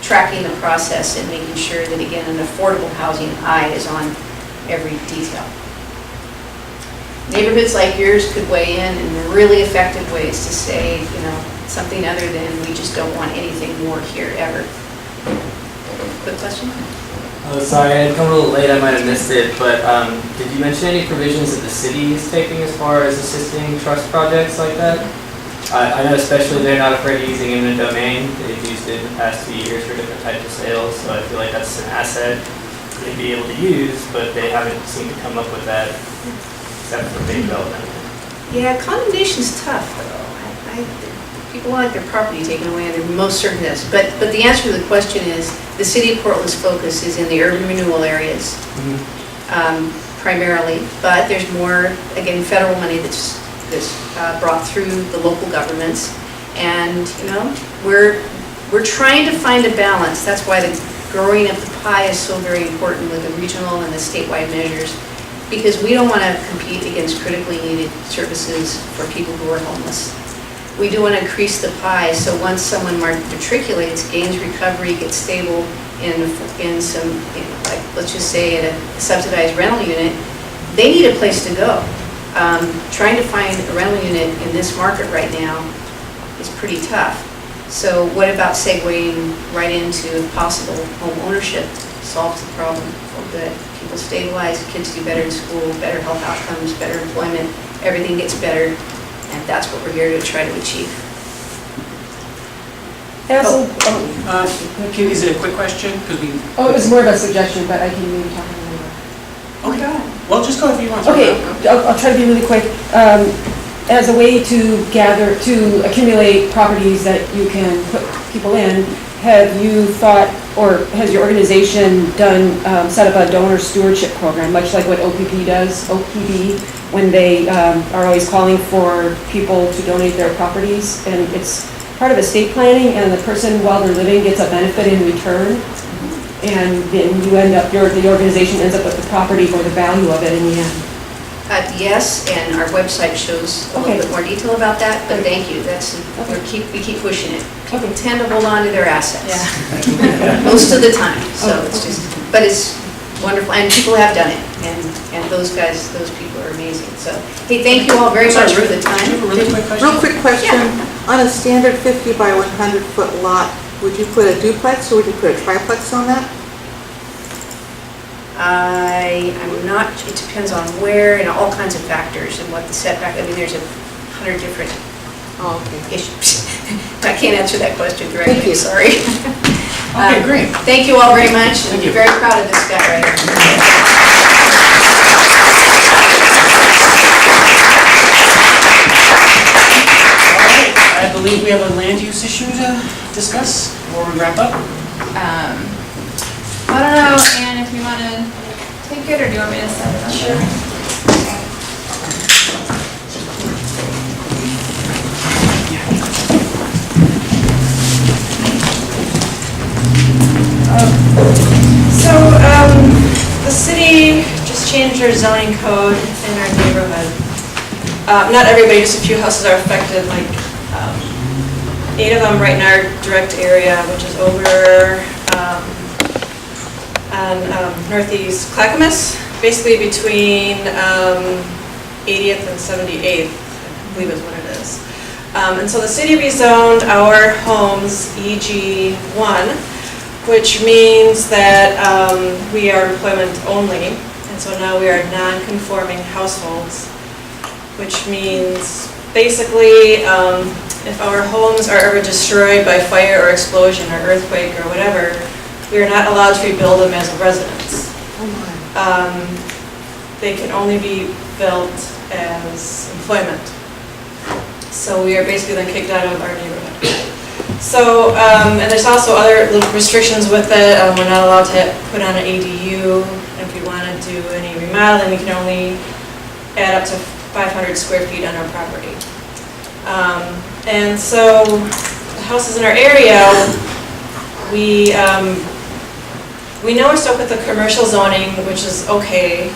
tracking the process and making sure that, again, an affordable housing eye is on every detail. Neighborhoods like yours could weigh in really effective ways to say, something other than we just don't want anything more here ever. Quick question? Oh, sorry, I had come a little late, I might have missed it, but did you mention any provisions that the city is taking as far as assisting trust projects like that? I know especially they're not afraid of using eminent domain. They've used it in the past few years for different types of sales, so I feel like that's an asset they'd be able to use, but they haven't seemed to come up with that except for big development. Yeah, condemnation's tough, though. People want their property taken away, and they're most certain this. But the answer to the question is, the city of Portland's focus is in the urban renewal areas, primarily. But there's more, again, federal money that's brought through the local governments. And, we're trying to find a balance. That's why the growing of the pie is so very important with the regional and the statewide measures, because we don't want to compete against critically needed services for people who are homeless. We do want to increase the pie, so once someone matriculates, gains recovery, gets stable in some, like, let's just say at a subsidized rental unit, they need a place to go. Trying to find a rental unit in this market right now is pretty tough. So what about segueing right into, if possible, home ownership solves the problem for good. People stabilize, kids do better in school, better health outcomes, better employment, everything gets better. And that's what we're here to try to achieve. Is it a quick question? It was more of a suggestion, but I can maybe talk a little more. Okay. Well, just go if you want to. Okay, I'll try to be really quick. As a way to accumulate properties that you can put people in, have you thought, or has your organization set up a donor stewardship program, much like what OPP does, when they are always calling for people to donate their properties, and it's part of estate planning, and the person while they're living gets a benefit in return, and then you end up, the organization ends up with the property for the value of it in the end. Yes, and our website shows a little Okay. bit more detail about that, but thank you, we keep pushing it. People tend to hold on to their assets. Most of the time, so it's just, but it's wonderful, and people have done it, and those guys, those people are amazing, so. Hey, thank you all very much for the time. Real quick question, on a standard 50 by 100 foot lot, would you put a duplex or would you put a triplex on that? I'm not, it depends on where and all kinds of factors and what the setback, I mean, there's 100 different issues. I can't answer that question directly, Thank you. sorry. Okay, great. Thank you all very much. Thank you. I'm very proud of this guy right here. I believe we have a land use issue to discuss before we wrap up. I don't know, Ann, if you want to take it, or do you want me to set it up? Sure. So, the city just changed their zoning code in our neighborhood. Not everybody, just a few houses are affected, like 8 of them right in our direct area, which is over on northeast Clackamas, basically between 80th and 78th, I believe is what it is. And so the city rezoned our homes EG1, which means that we are employment only, and so now we are non-conforming households, which means basically if our homes are ever destroyed by fire or explosion or earthquake or whatever, we are not allowed to rebuild them as a residence. They can only be built as employment. So we are basically then kicked out of our neighborhood. So, and there's also other little restrictions with it. We're not allowed to put on an ADU. If we want to do any remodeling, we can only add up to 500 square feet on our property. And so the houses in our area, we know we're stuck with the commercial zoning, which is okay.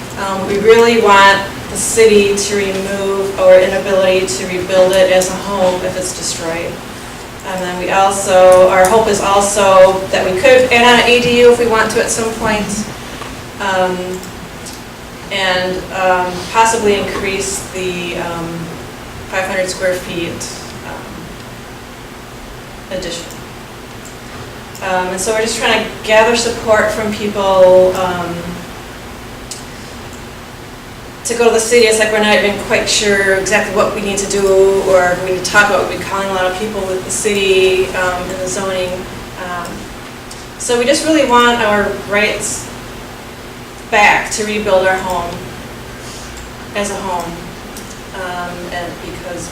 We really want the city to remove our inability to rebuild it as a home if it's destroyed. And then we also, our hope is also that we could add on an ADU if we want to at some point, and possibly increase the 500 square feet addition. And so we're just trying to gather support from people to go to the city. It's like we're not even quite sure exactly what we need to do, or we need to talk about. We've been calling a lot of people with the city and the zoning. So we just really want our rights back to rebuild our home as a home, and because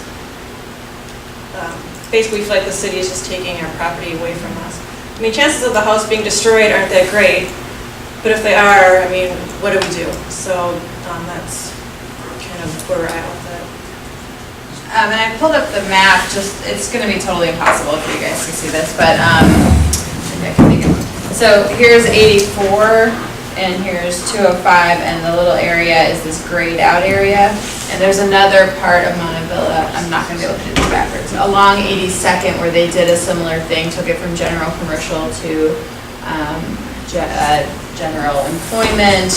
basically we feel like the city is just taking our property away from us. I mean, chances of the house being destroyed aren't that great, but if they are, I mean, what do we do? So that's kind of where we're at with it. And I pulled up the map, it's going to be totally impossible for you guys to see this, but maybe I can make it. So here's 84, and here's 205, and the little area is this grayed out area. And there's another part of Montevilla, I'm not going to be able to do this backwards, along 82nd where they did a similar thing, took it from general commercial to general employment,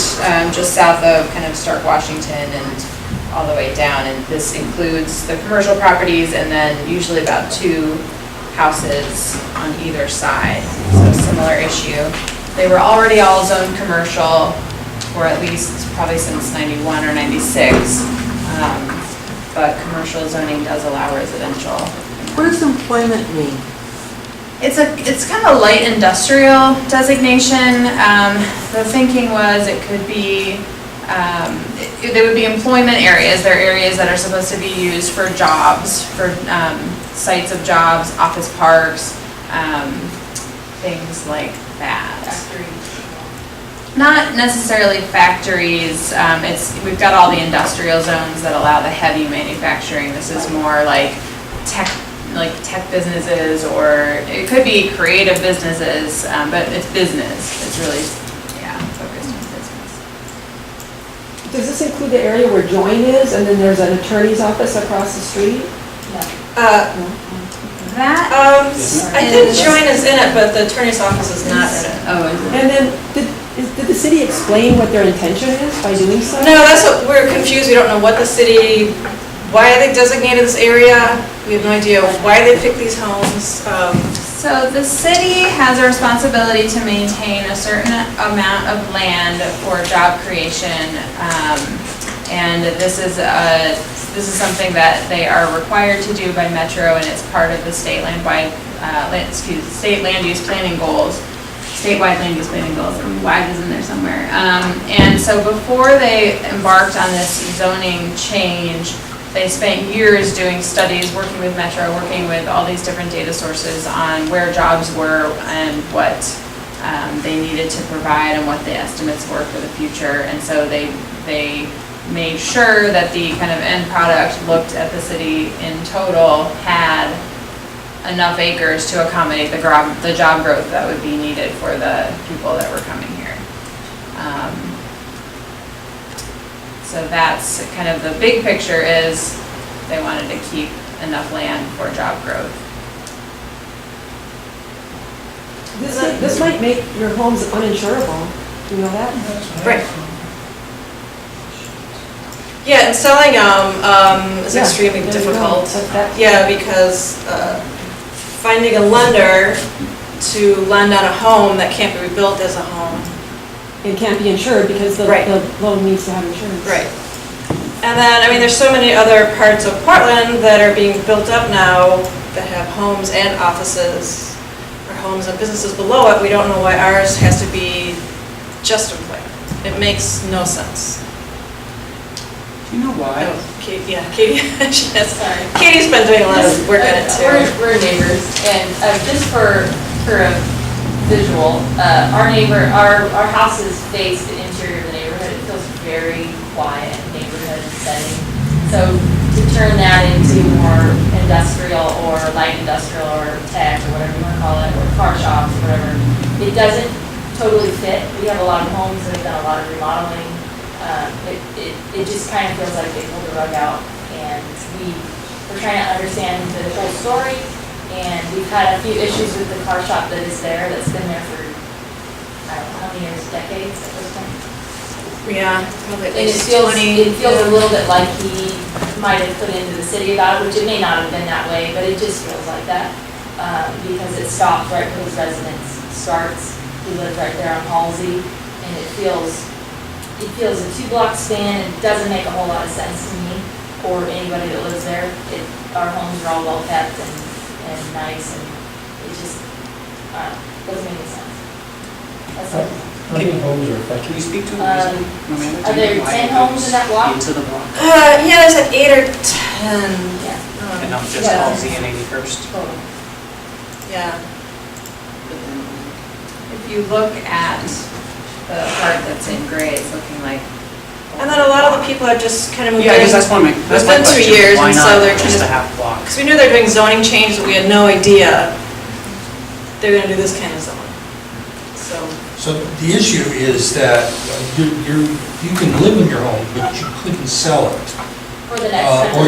just south of kind of Stark, Washington, and all the way down. And this includes the commercial properties and then usually about 2 houses on either side. So similar issue. They were already all zoned commercial, or at least probably since 91 or 96. But commercial zoning does allow residential. What does employment mean? It's kind of a light industrial designation. The thinking was it could be, there would be employment areas. They're areas that are supposed to be used for jobs, for sites of jobs, office parks, things like that. Not necessarily factories. We've got all the industrial zones that allow the heavy manufacturing. This is more like tech businesses, or it could be creative businesses, but it's business. It's really, focused on business. Does this include the area where Join is, and then there's an attorney's office across the street? That I think Join is in it, but the attorney's office is not in it. Oh, is it? And then, did the city explain what their intention is by doing so? No, that's what, we're confused, we don't know what the city, why they designated this area, we have no idea why they picked these homes. So the city has a responsibility to maintain a certain amount of land for job creation. And this is something that they are required to do by Metro, and it's part of the state state land use planning goals. Statewide land use planning goals, or WIDE is in there somewhere. And so before they embarked on this zoning change, they spent years doing studies, working with Metro, working with all these different data sources on where jobs were and what they needed to provide and what the estimates were for the future. And so they made sure that the kind of end product looked at the city in total had enough acres to accommodate the job growth that would be needed for the people that were coming here. So that's kind of the big picture, is they wanted to keep enough land for job growth. This might make your homes uninsurable, do you know that? Right. Yeah, and selling is extremely difficult. Yeah, because finding a lender to lend on a home that can't be rebuilt as a home. It can't be insured because the loan needs to have insurance. Right. And then, I mean, there's so many other parts of Portland that are being built up now that have homes and offices, or homes and businesses below it. We don't know why ours has to be just a plan. It makes no sense. Do you know why? Katie, Katie's been doing a lot of work on it too. We're neighbors, and just for a visual, our house is faced the interior of the neighborhood. It feels very quiet neighborhood setting. So to turn that into more industrial or light industrial or tech or whatever you want to call it, or car shops or whatever, it doesn't totally fit. We have a lot of homes that have done a lot of remodeling. It just kind of feels like they pulled the rug out, and we're trying to understand the whole story, and we've had a few issues with the car shop that is there, that's been there for, I don't know how many years, decades at this point. Yeah, probably at And least it feels a little bit like he might have put into the city about it, which it may not have been that way, but it just feels like that, because it stops right where his residence starts. He lives right there on Halsey, and it feels a 2-block span. It doesn't make a whole lot of sense to me or anybody that lives there. Our homes are all well kept and nice, and it just doesn't make any sense. That's all. How many homes are affected? Can you speak to Are there 10 homes in that block? Into the block? Yeah, there's like 8 or 10. Yeah. And not just Halsey and 81st? Yeah. If you look at the part that's in gray, it's looking like. And then a lot of the people are just kind of moving. Yeah, because that's my It's been 2 question. years, Why and not so they're just a kind of, half block? because we knew they're doing zoning changes, but we had no idea they're gonna do this kind of zoning. So the issue is that you can live in your home, but you couldn't sell it. For the next Or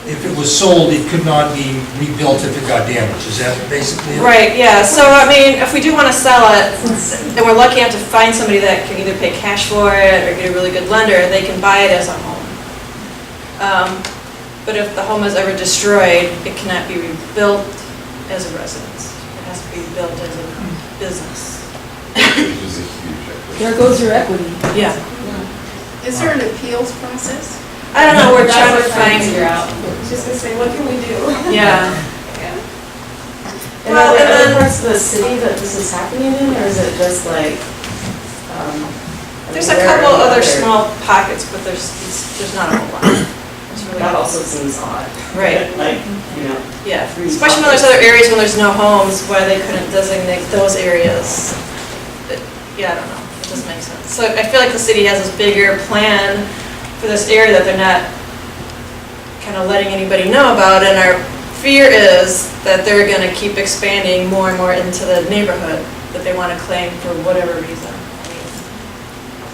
if it was sold, it could not be rebuilt if it got damaged. Is that basically it? Right, yeah, so I mean, if we do want to sell it, and we're lucky enough to find somebody that can either pay cash for it or get a really good lender, they can buy it as a home. But if the home is ever destroyed, it cannot be rebuilt as a residence. It has to be built as a business. There goes your equity. Yeah. Is there an appeals process? I don't know, we're trying to find. Just gonna say, what can we do? Yeah. And Well, are there and other then- parts of the city that this is happening in, or is it just like? There's a couple other small pockets, but there's not a whole lot. It's really- That also seems odd. Right. Like, you know. Yeah, especially when there's other areas when there's no homes, why they couldn't designate those areas. Yeah, I don't know, it doesn't make sense. So I feel like the city has this bigger plan for this area that they're not kind of letting anybody know about, and our fear is that they're gonna keep expanding more and more into the neighborhood that they want to claim for whatever reason.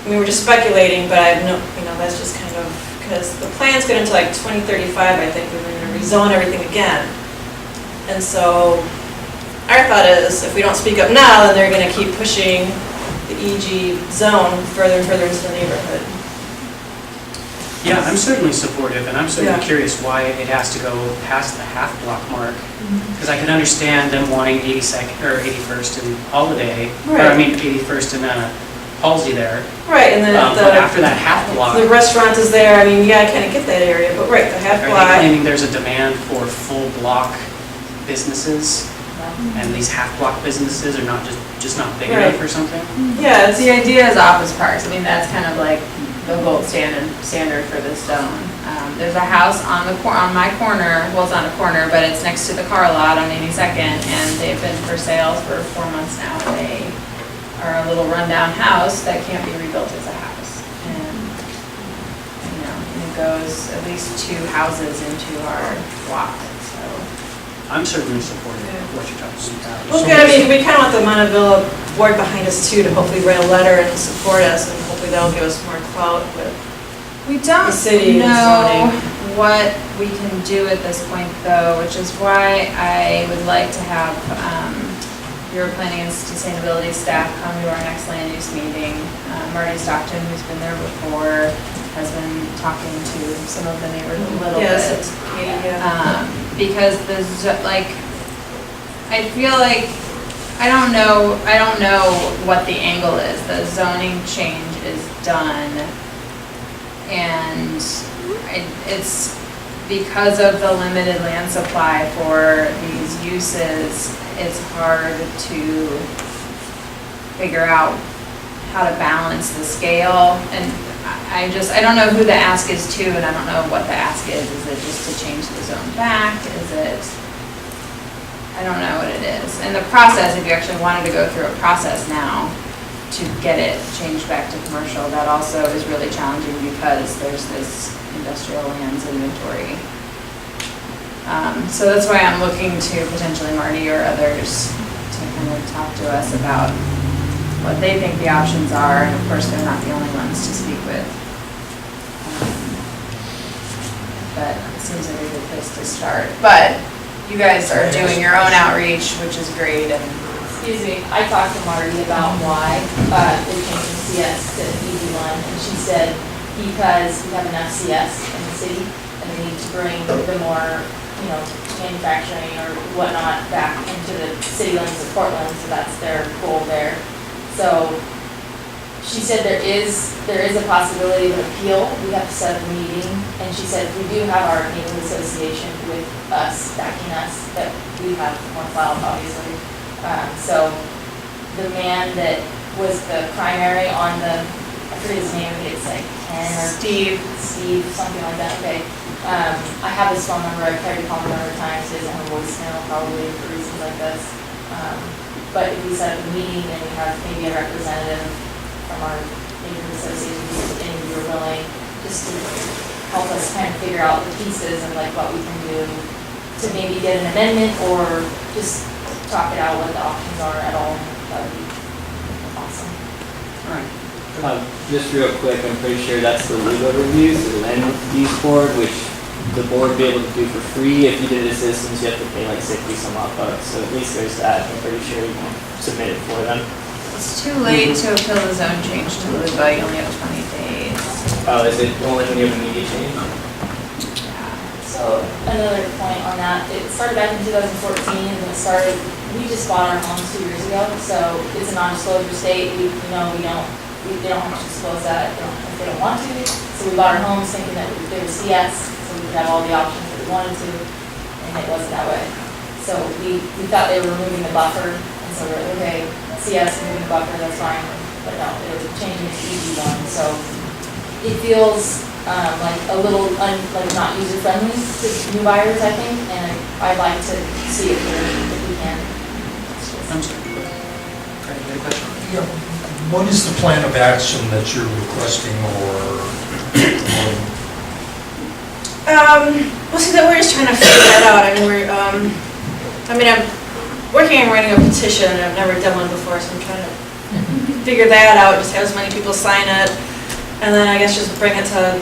I mean, we're just speculating, but I have no, that's just kind of, because the plan's good until like 2035, I think, we're going to rezone everything again. And so, our thought is, if we don't speak up now, then they're going to keep pushing the EG zone further and further into the neighborhood. Yeah, I'm certainly supportive, and I'm certainly Yeah. curious why it has to go past the half-block mark. Because I can understand them wanting 82nd, or 81st and Holiday, or I Right. mean 81st and Halsey there. Right, and But after that half-block, the restaurant is there, I mean, yeah, I kind of get that area, but right, the half are they block. claiming there's a demand for full-block businesses? And these half-block businesses are not just not big Right. enough or something? Yeah, it's, The idea is office parks. I mean, that's kind of like the gold standard for this zone. There's a house on my corner, well, it's not a corner, but it's next to the car lot on 82nd, and they've been for sale for 4 months now. They are a little rundown house that can't be rebuilt as a house. And, and it goes at least 2 houses into our block, so. I'm certainly supportive of what you're talking about. well, good, I mean, we kind of want the Montevilla board behind us too, to hopefully write a letter and support us, and hopefully that'll give us more clout with We don't the city and know zoning. what we can do at this point, though, which is why I would like to have your planning and sustainability staff come to our next land use meeting. Marty Stockton, who's been there before, has been talking to some of the neighbors a little Yes, bit. it's Katie, yeah. Because I feel like, I don't know what the angle is. The zoning change is done. And it's because of the limited land supply for these uses, it's hard to figure out how to balance the scale. And I don't know who the ask is to, and I don't know what the ask is. Is it just to change the zone back? Is it, I don't know what it is. And the process, if you actually wanted to go through a process now to get it changed back to commercial, that also is really challenging because there's this industrial lands inventory. So that's why I'm looking to potentially Marty or others to kind of talk to us about what they think the options are, and of course, they're not the only ones to speak with. But it seems like a good place to start. But you guys are doing your own outreach, which is great, and Excuse me, I talked to Marty about why they're changing CS to ED1, and she said because we have enough CS in the city, and they need to bring the more, manufacturing or whatnot back into the city limits of Portland, so that's their goal there. So she said there is a possibility of an appeal. We have to set up a meeting, and she said if we do have our neighborhood association with us, backing us, that we have more clout, obviously. So the man that was the primary on the, I forget his name, it's like Ken or Steve, something like that, okay. I have his phone number, I've tried to call him a number of times, he doesn't have a voicemail probably for reasons like this. But if we set up a meeting and we have maybe a representative from our neighborhood association, and we were willing, just to help us kind of figure out the pieces of like what we can do to maybe get an amendment or just talk it out what the options are at all, that would be awesome. All right. Just real quick, I'm pretty sure that's the legal review, so the land use board, which the board would be able to do for free. If you did assistance, you have to pay like 60 some odd bucks, so at least there's that. I'm pretty sure you can submit it for them. it's too late to appeal the zone change to LUBA. You only have 20 days. Oh, is it only when you have immediate change? So another point on that, it started back in 2014, and we just bought our home 2 years ago, so it's a non-disclosure state. They don't have to disclose that if they don't want to. So we bought our homes thinking that they were CS, so we could have all the options that we wanted to, and it wasn't that way. So we thought they were removing the buffer, and so we're like, okay, CS removing the buffer, that's fine. But no, they were changing it to ED1, so it feels like a little like not user friendly to new buyers, I think, and I'd like to see it here if we can. I'm sorry. Fred, you had a question? Yeah. What is the plan of action that you're requesting or Well, see, that we're just trying to figure that out. I mean, I'm working on writing a petition, and I've never done one before, so I'm trying to figure that out, just have as many people sign it, and then I guess just bring it to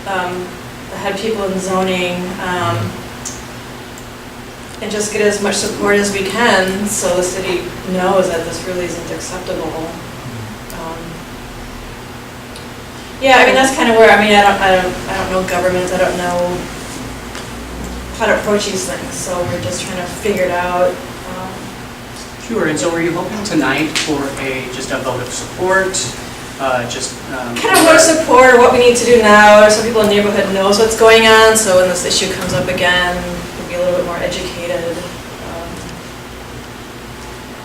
the head people in zoning, and just get as much support as we can, so the city knows that this really isn't acceptable. Yeah, I mean, that's kind of where, I mean, I don't know government, I don't know how to approach these things, so we're just trying to figure it out. Sure, and so were you hoping tonight for just a vote of support, Kind of what support, or what we need to do now, or so people in the neighborhood knows what's going on, so when this issue comes up again, we'll be a little bit more educated.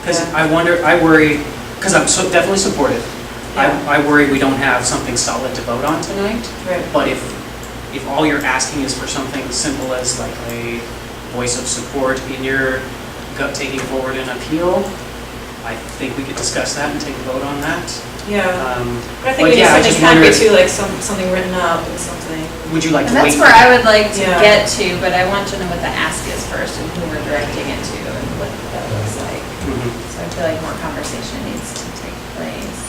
Because I worry, because I'm definitely supportive. I worry we don't have something solid to vote on tonight. Right. But if all you're asking is for something simple as like a voice of support in your gut taking forward an appeal, I think we could discuss that and take a vote on that. Yeah. But I think we need something concrete too, like something written up and something. Would you like to And wait? that's where I would like to Yeah. get to, but I want to know what the ask is first and who we're directing it to and what that looks like. So I feel like more conversation needs to take place.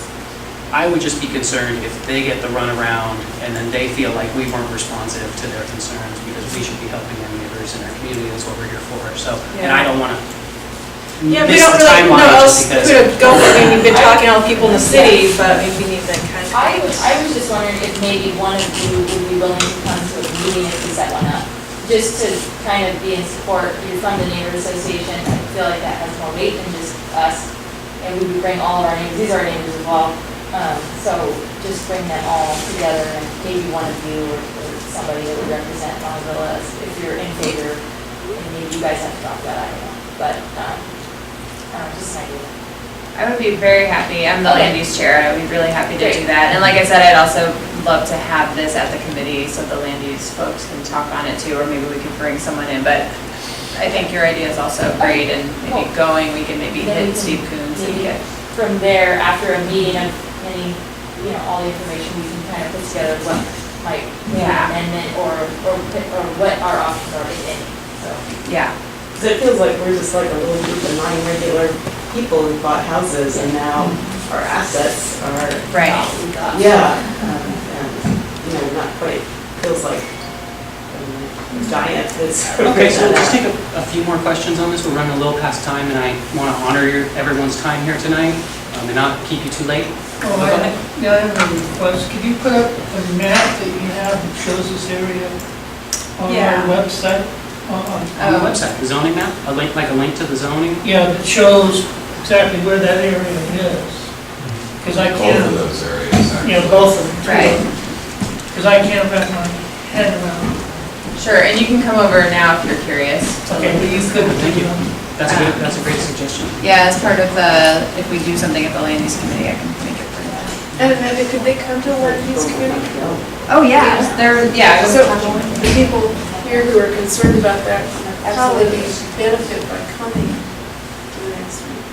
I would just be concerned if they get the runaround and then they feel like we weren't responsive to their concerns because we should be helping our neighbors in our community. That's what we're here for. So, and I don't want to Yeah, we miss don't the really know timeline else just because. who to go for. I mean, we've been talking to all the people in the city, but maybe we need that kind of. I was just wondering if maybe one of you would be willing to come to a meeting if we set one up, just to kind of be in support. You're from the neighborhood association, I feel like that has more weight than just us. And we would bring all of our neighbors, these are our neighbors as well. So just bring them all together and maybe one of you or somebody that would represent Montville if you're in favor. And maybe you guys have to talk about that, I don't know. But just an idea. I would be very happy. I'm the land use chair. I would be really happy to do that. And like I said, I'd also love to have this at the committee so the land use folks can talk on it too, or maybe we can bring someone in. But I think your idea is also great, and maybe we can maybe hit Steve Coons and get. From there, after a meeting of any, all the information, we can kind of put together what might be an amendment or what our options are, if any, so. Yeah. Because it feels like we're just like a little group of non-regular people who bought houses and now our assets are. Right. Yeah, and, not quite, feels like giant is. Okay, so we'll just take a few more questions on this. We're running a little past time, and I want to honor everyone's time here tonight and not keep you too late. Oh, I have a request. Could you put up a map that you have that shows this area on our website? On the website, the zoning map? A link, like a link to the zoning? Yeah, that shows exactly where that area is. Because I can't. Both of those areas, actually. Yeah, both of them. Right. Because I can't wrap my head around. Sure, and you can come over now if you're curious. Okay, but you could. Thank you. That's good. That's a great suggestion. Yeah, as part of if we do something at the land use committee, I can make it for you. And Amanda, could they come to land use committee? Oh, yeah, So the people here who are concerned about that, how would they benefit by coming to the next meeting?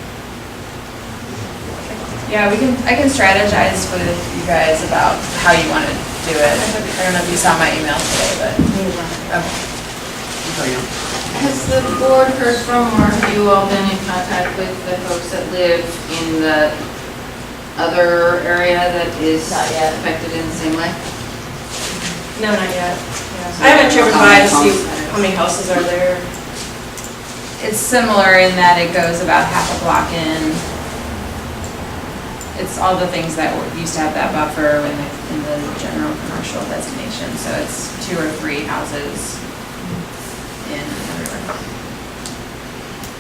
Yeah, I can strategize with you guys about how you want to do it. I don't know if you saw my email today, but. Okay. Has the board heard from, or have you all been in contact with the folks that live in the other area that is affected in the same way? No, not yet. I haven't driven by to see how many houses are there. It's similar in that it goes about half a block in. It's all the things that used to have that buffer in the general commercial designation. So it's 2 or 3 houses in everywhere.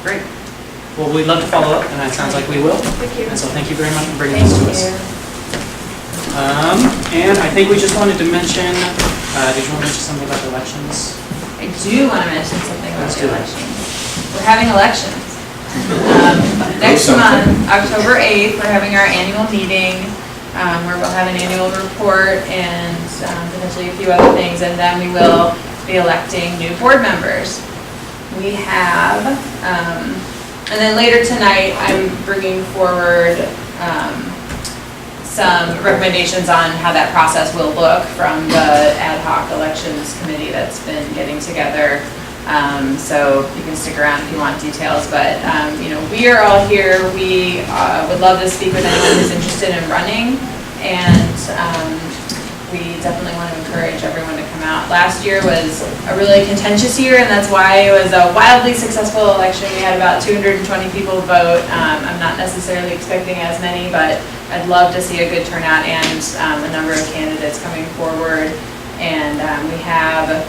Great. Well, we'd love to follow up, and it sounds like we will. Thank you. And so thank you very much for bringing this to us. And I think we just wanted to mention, did you want to mention something about the elections? I do want to mention something about Let's the do it. elections. We're having elections. Next month, October 8th, we're having our annual meeting where we'll have an annual report and potentially a few other things, and then we will be electing new board members. We have, and then later tonight, I'm bringing forward some recommendations on how that process will look from the ad hoc elections committee that's been getting together. So you can stick around if you want details, but, we are all here. We would love to speak with anyone who's interested in running, and we definitely want to encourage everyone to come out. Last year was a really contentious year, and that's why it was a wildly successful election. We had about 220 people vote. I'm not necessarily expecting as many, but I'd love to see a good turnout and a number of candidates coming forward. And we have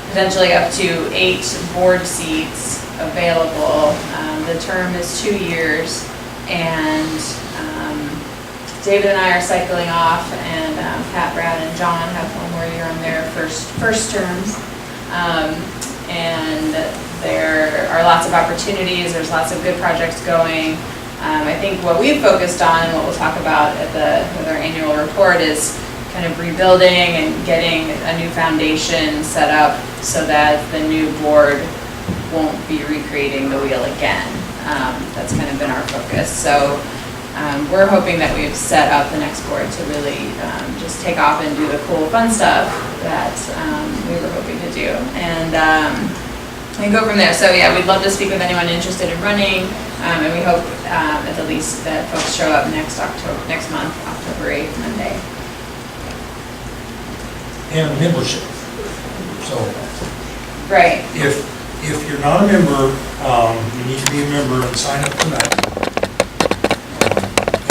potentially up to 8 board seats available. The term is 2 years, and David and I are cycling off, and Pat, Brad, and John have 1 more year on their first terms. And there are lots of opportunities. There's lots of good projects going. I think what we've focused on, and what we'll talk about with our annual report, is kind of rebuilding and getting a new foundation set up so that the new board won't be recreating the wheel again. That's kind of been our focus. So we're hoping that we've set up the next board to really just take off and do the cool, fun stuff that we were hoping to do. And go from there. So yeah, we'd love to speak with anyone interested in running, and we hope at the least that folks show up next month, October 8th, Monday. And membership. So Right. if you're not a member, you need to be a member and sign up tonight.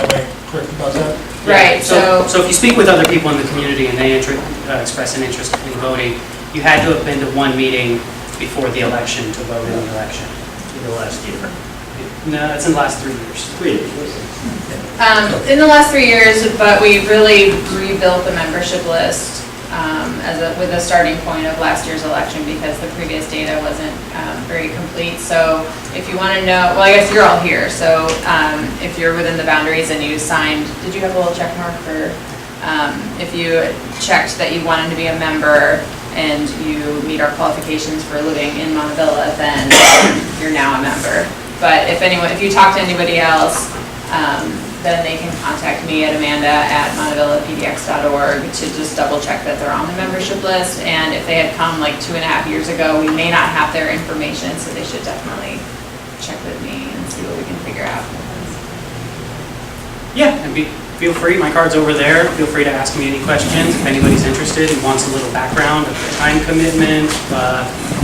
Am I correct about that? Right. So if you speak with other people in the community and they express an interest in voting, you had to have been to 1 meeting before the election to vote in the election. In the last year. No, it's in the last 3 years. 3 years. In the last 3 years, but we really rebuilt the membership list with a starting point of last year's election, because the previous data wasn't very complete. So if you want to know, well, I guess you're all here, so if you're within the boundaries and you signed, did you have a little check mark for, if you checked that you wanted to be a member and you meet our qualifications for living in Montevilla, then you're now a member. But if you talk to anybody else, then they can contact me at amanda@montevillapdx.org to just double check that they're on the membership list. And if they had come like 2.5 years ago, we may not have their information, so they should definitely check with me and see what we can figure out. Yeah, and feel free, my card's over there. Feel free to ask me any questions. If anybody's interested and wants a little background of the time commitment,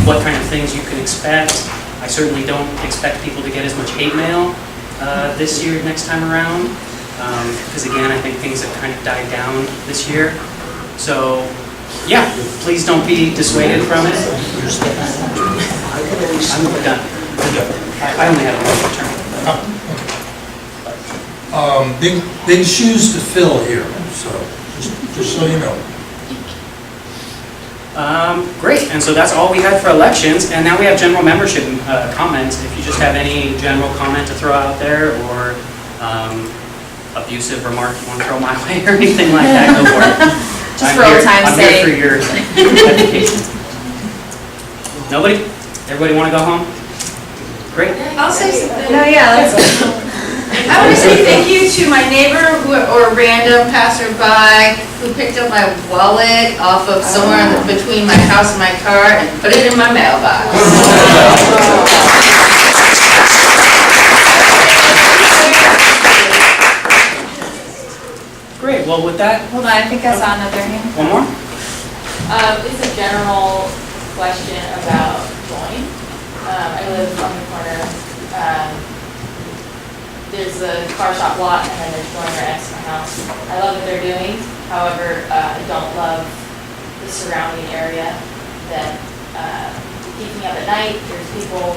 what kind of things you can expect. I certainly don't expect people to get as much hate mail this year, next time around, because again, I think things have kind of died down this year. So, yeah, please don't be dissuaded from it. I'm done. I only have 1 turn. Big shoes to fill here, so just so you know. Great, and so that's all we had for elections, and now we have general membership comments. If you just have any general comment to throw out there, or abusive remark you want to throw my way, or anything like that, go for it. Just for old time's sake. I'm here for your education. Nobody? Everybody want to go home? Great. I'll say something. No, yeah, let's I want to say thank you to my neighbor or random passerby who picked up my wallet off of somewhere between my house and my car and put it in my mailbox. Great, well with that. Hold on, I think I saw another hand. One more? It's a general question about join. I live on the corner. There's a car shop lot, and then there's Join right next to my house. I love what they're doing. However, I don't love the surrounding area that keeps me up at night. There's people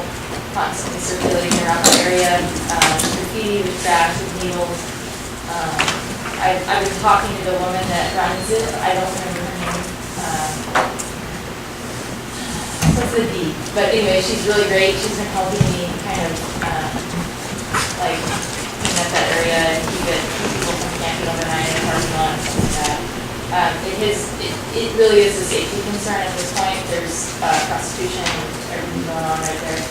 constantly circulating around the area. Graffiti, there's trash, there's needles. I've been talking to the woman that runs it. I don't remember her name. What's the D? But anyway, she's really great. She's been helping me kind of like clean up that area and keep people from camping overnight in the parking lot and stuff like that. It really is a safety concern at this point. There's prostitution and everything going on right there.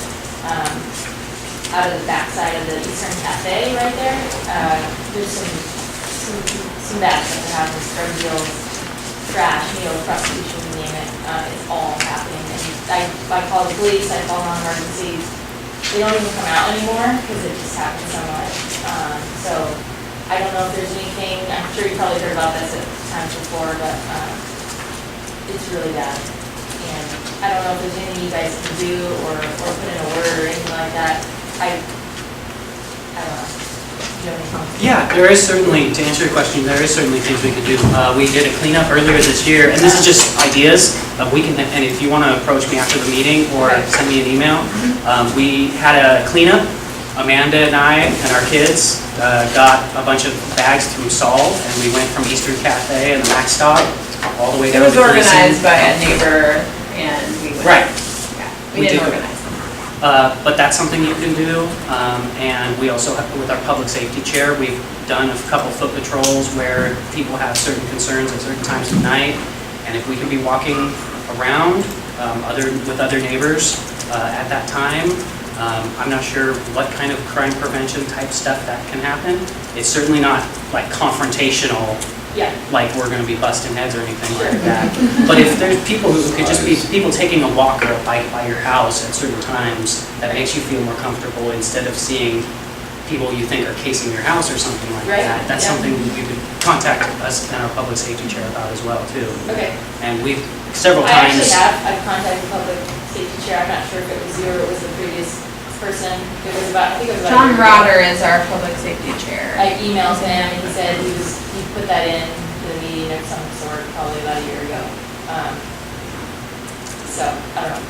Out of the backside of the Eastern Cafe right there, there's some bad stuff that happens, drug deals, trash, prostitution, you name it. It's all happening. And I call the police, I call non-emergency. They don't even come out anymore because it just happens so much. So I don't know if there's anything, I'm sure you probably heard about this at times before, but it's really bad. And I don't know if there's anything you guys can do or put in a word or anything like that. I don't know. Do you have any comments? Yeah, there is certainly, to answer your question, there is certainly things we could do. We did a cleanup earlier this year, and this is just ideas. And if you want to approach me after the meeting or send me an email, we had a cleanup. Amanda and I and our kids got a bunch of bags through Solve, and we went from Eastern Cafe and the Mac Stop all the way It down to was Gleason. organized by a neighbor and we went. Right. Yeah, We we didn't did. organize them. But that's something you can do, and we also, with our public safety chair, we've done a couple foot patrols where people have certain concerns at certain times of night, and if we can be walking around with other neighbors at that time, I'm not sure what kind of crime prevention type stuff that can happen. It's certainly not like confrontational, Yeah. like we're going to be busting heads or anything like that. But if there's people who could just be people taking a walk or a bike by your house at certain times, that makes you feel more comfortable instead of seeing people you think are casing your house or something like Right, that. That's yeah. something you could contact us and our public safety chair about as well too. Okay. And we've several I actually times. I've contacted the public safety chair. I'm not sure if it was you or it was the previous person. It was about, I think it was about. John Rotter is our public safety chair. I emailed him and he said he put that in the meeting of some sort probably about a year ago. So, I don't know.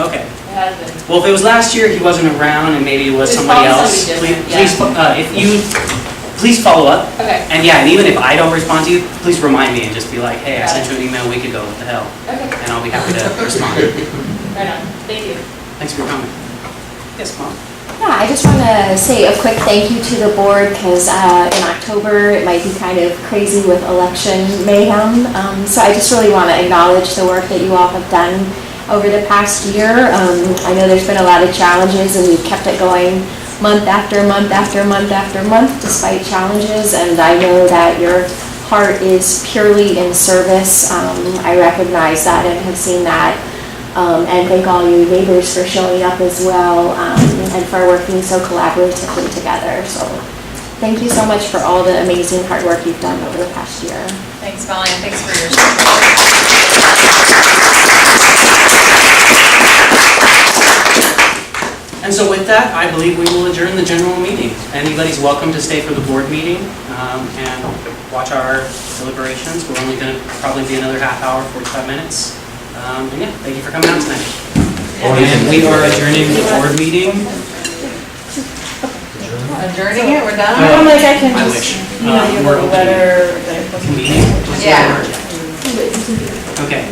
Okay. It has been. Well, if it was last year, he wasn't around, and maybe it was It's somebody probably else. somebody Please, different, please follow up. Okay. And yeah, and even if I don't respond to you, please remind me and just be like, hey, I Got sent you an email a week ago. What the hell? Okay. And I'll be happy to respond. Right on. Thank you. Thanks for coming. Yes, Mom. Yeah, I just want to say a quick thank you to the board because in October it might be kind of crazy with election mayhem. So I just really want to acknowledge the work that you all have done over the past year. I know there's been a lot of challenges and we've kept it going month after month after month after month despite challenges, and I know that your heart is purely in service. I recognize that and have seen that. And thank all you neighbors for showing up as well, and for working so collaboratively together. So thank you so much for all the amazing hard work you've done over the past year. Thanks, Molly, and thanks for your support. And so with that, I believe we will adjourn the general meeting. Anybody's welcome to stay for the board meeting and watch our deliberations. We're only going to probably be another half hour, 45 minutes. And yeah, thank you for coming out tonight. And we are adjourning the board meeting. Adjourning it, we're done? I'm like, I can I just, wish. you know, you We're have a opening letter. Convening? Yeah. Okay.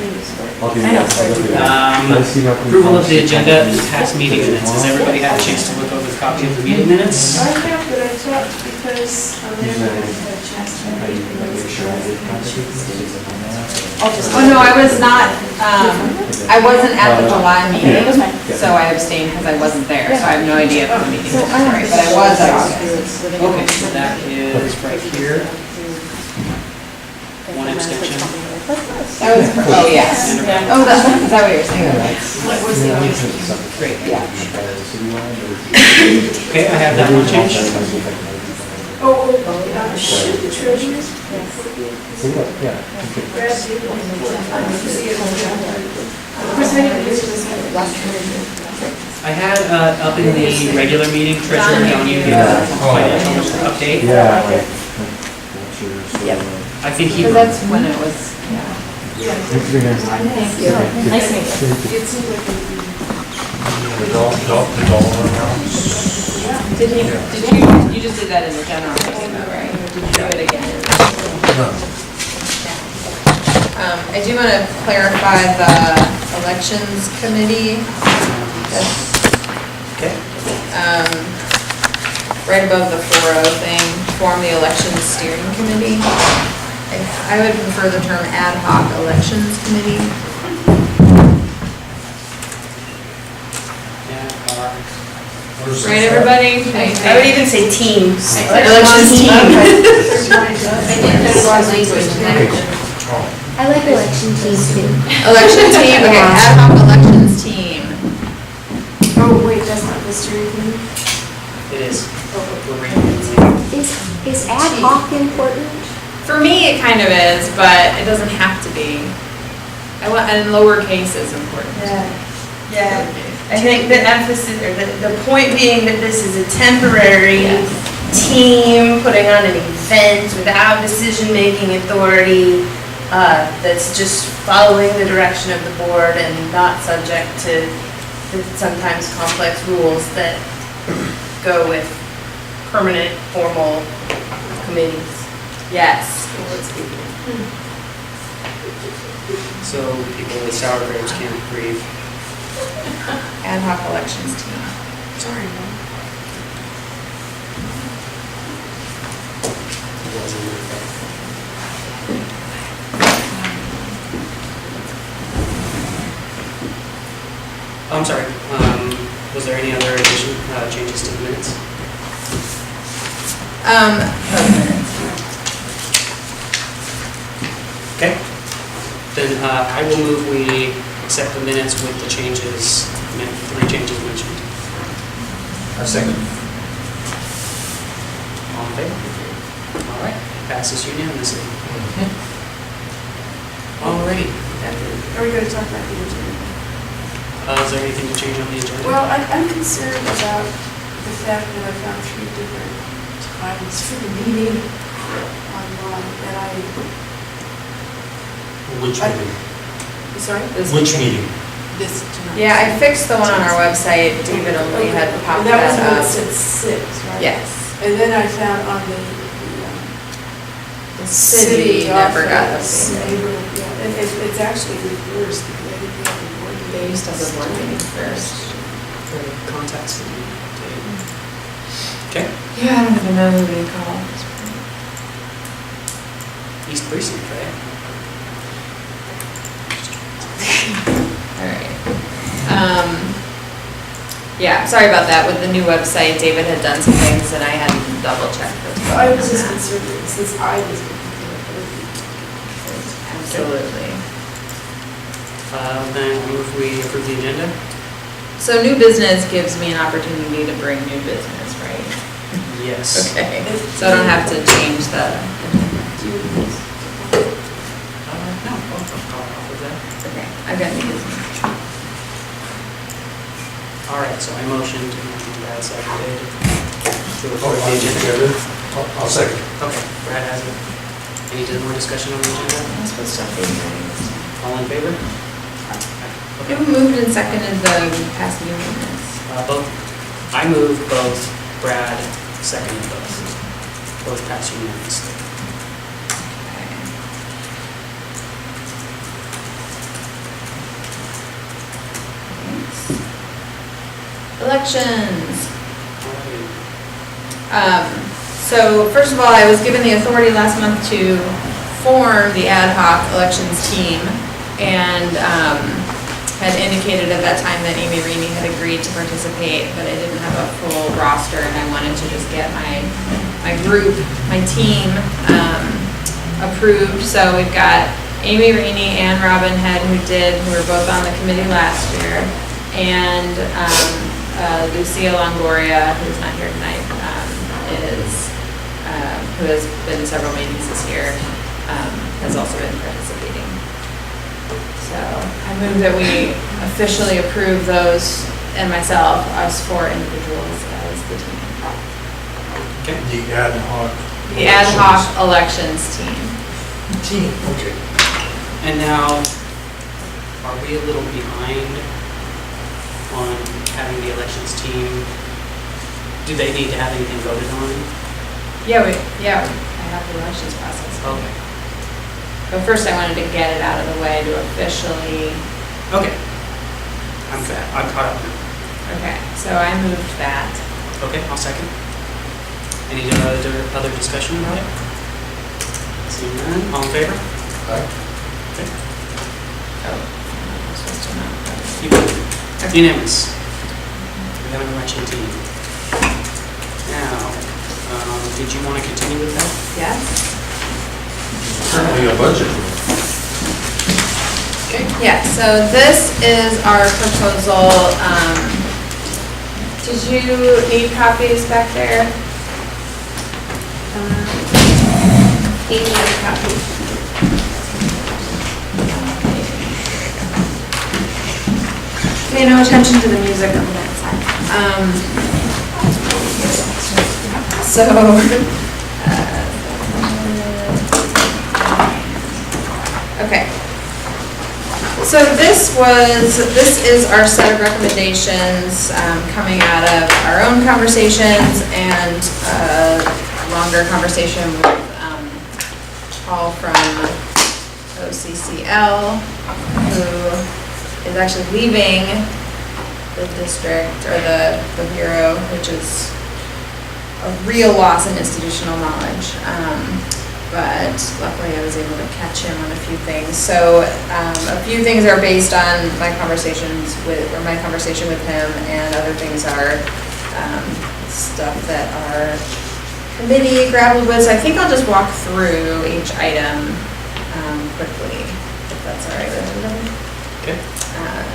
I'll do that. Approval of the agenda and past meeting minutes. Has everybody had a chance to look over the copy of the meeting minutes? I have, but I thought because Amanda hadn't had a chance to read Oh, no, I was not, I wasn't at the July meeting, so I abstained because I wasn't there, so I have no idea if the meeting was right, but I was at August. Okay, so that is right here. One abstention. That was, oh, yes. Oh, is that what you're saying? What was the Great. Okay, I have that one changed. the treasurers? Yeah. I had up in the regular meeting, Treasurer John, you gave a financial update. Yeah. I think he. Because that's when it was, yeah. Thank you. Nice to meet you. It seemed like You just did that in the general meeting though, right? Did you do it again? I do want to clarify the elections committee. Okay. Right above the 4-0 thing, form the elections steering committee. I would prefer the term ad hoc elections committee. Right, everybody? I would even say team. Elections team. I think that's language. I like election teams too. Election team, okay, ad hoc elections team. Oh, wait, that's not Mr. Evening? It is. We're reading it. Is ad hoc important? For me, it kind of is, but it doesn't have to be. And lowercase is important. Yeah, I think the emphasis, or the point being that this is a temporary team putting on an event without decision-making authority, that's just following the direction of the board and not subject to the sometimes complex rules that go with permanent, formal committees. Yes. So people with sour grapes can't breathe. Ad hoc elections team. Sorry, no. I'm sorry, was there any other addition, changes to the minutes? Okay, then I will move we accept the minutes with the changes, 3 changes mentioned. A second. All in favor? All right, passes unanimously. Alrighty. Are we going to talk about the agenda? Is there anything to change on the agenda? Well, I'm concerned about the fact that I found 3 different times for the meeting online, and Which meeting? sorry? Which meeting? This tonight. Yeah, I fixed the one on our website. David only had popped And that was that when it up. said 6, right? Yes. And then I found on the The city never got office updated. neighborhood, yeah, and it's actually reversed, because I didn't have the board meeting. They used to have the board meeting first. For contacts. Okay, Yeah, I don't even know who to call. East Precinct, right? Alright. Yeah, sorry about that. With the new website, David had done some things and I hadn't double checked those. So I was just concerned, that since I was looking for the Absolutely. Then move we approve the agenda. So new business gives me an opportunity to bring new business, right? Yes. Okay, so I don't have to change the. No, I'll call off of that. Okay, I've got new business. All right, so I motioned, and Brad seconded to Oh, approve the I agenda. I'll second. Okay, Brad has it. Any more discussion on the agenda? I'm supposed to update mine. All in favor? Okay. Who moved and seconded the past meeting minutes? Both, I moved both, Brad seconded both. Both passed unanimously. Elections. So first of all, I was given the authority last month to form the ad hoc elections team and had indicated at that time that Amy Reaney had agreed to participate, but I didn't have a full roster and I wanted to just get my group, my team approved. So we've got Amy Reaney and Robin Head who were both on the committee last year, and Lucia Longoria, who's not here tonight, who has been in several meetings this year, has also been participating. So I move that we officially approve those and myself, us 4 individuals as the team. Okay. The ad hoc. The ad hoc elections team. Team, okay. And now, are we a little behind on having the elections team? Do they need to have anything voted on? Yeah, I have the elections process. Okay. But first I wanted to get it out of the way to officially. Okay. I'm good. I'm caught up now. Okay, so I moved that. Okay, I'll second. Any other discussion about it? Seeing none, all in favor? Aye. Okay. Oh, I'm supposed to not. You vote. Unanimous. We have an election team. Now, did you want to continue with that? Yes. Currently a budget. Yeah, so this is our proposal. Did you need copies back there? 89 copies. Pay no attention to the music on that side. Okay. So this is our set of recommendations coming out of our own conversations and a longer conversation with Paul from OCCL, who is actually leaving the district or the bureau, which is a real loss in institutional knowledge. But luckily I was able to catch him on a few things. So a few things are based on my conversation with him, and other things are stuff that our committee grappled with. So I think I'll just walk through each item quickly, if that's all right with everybody. Okay.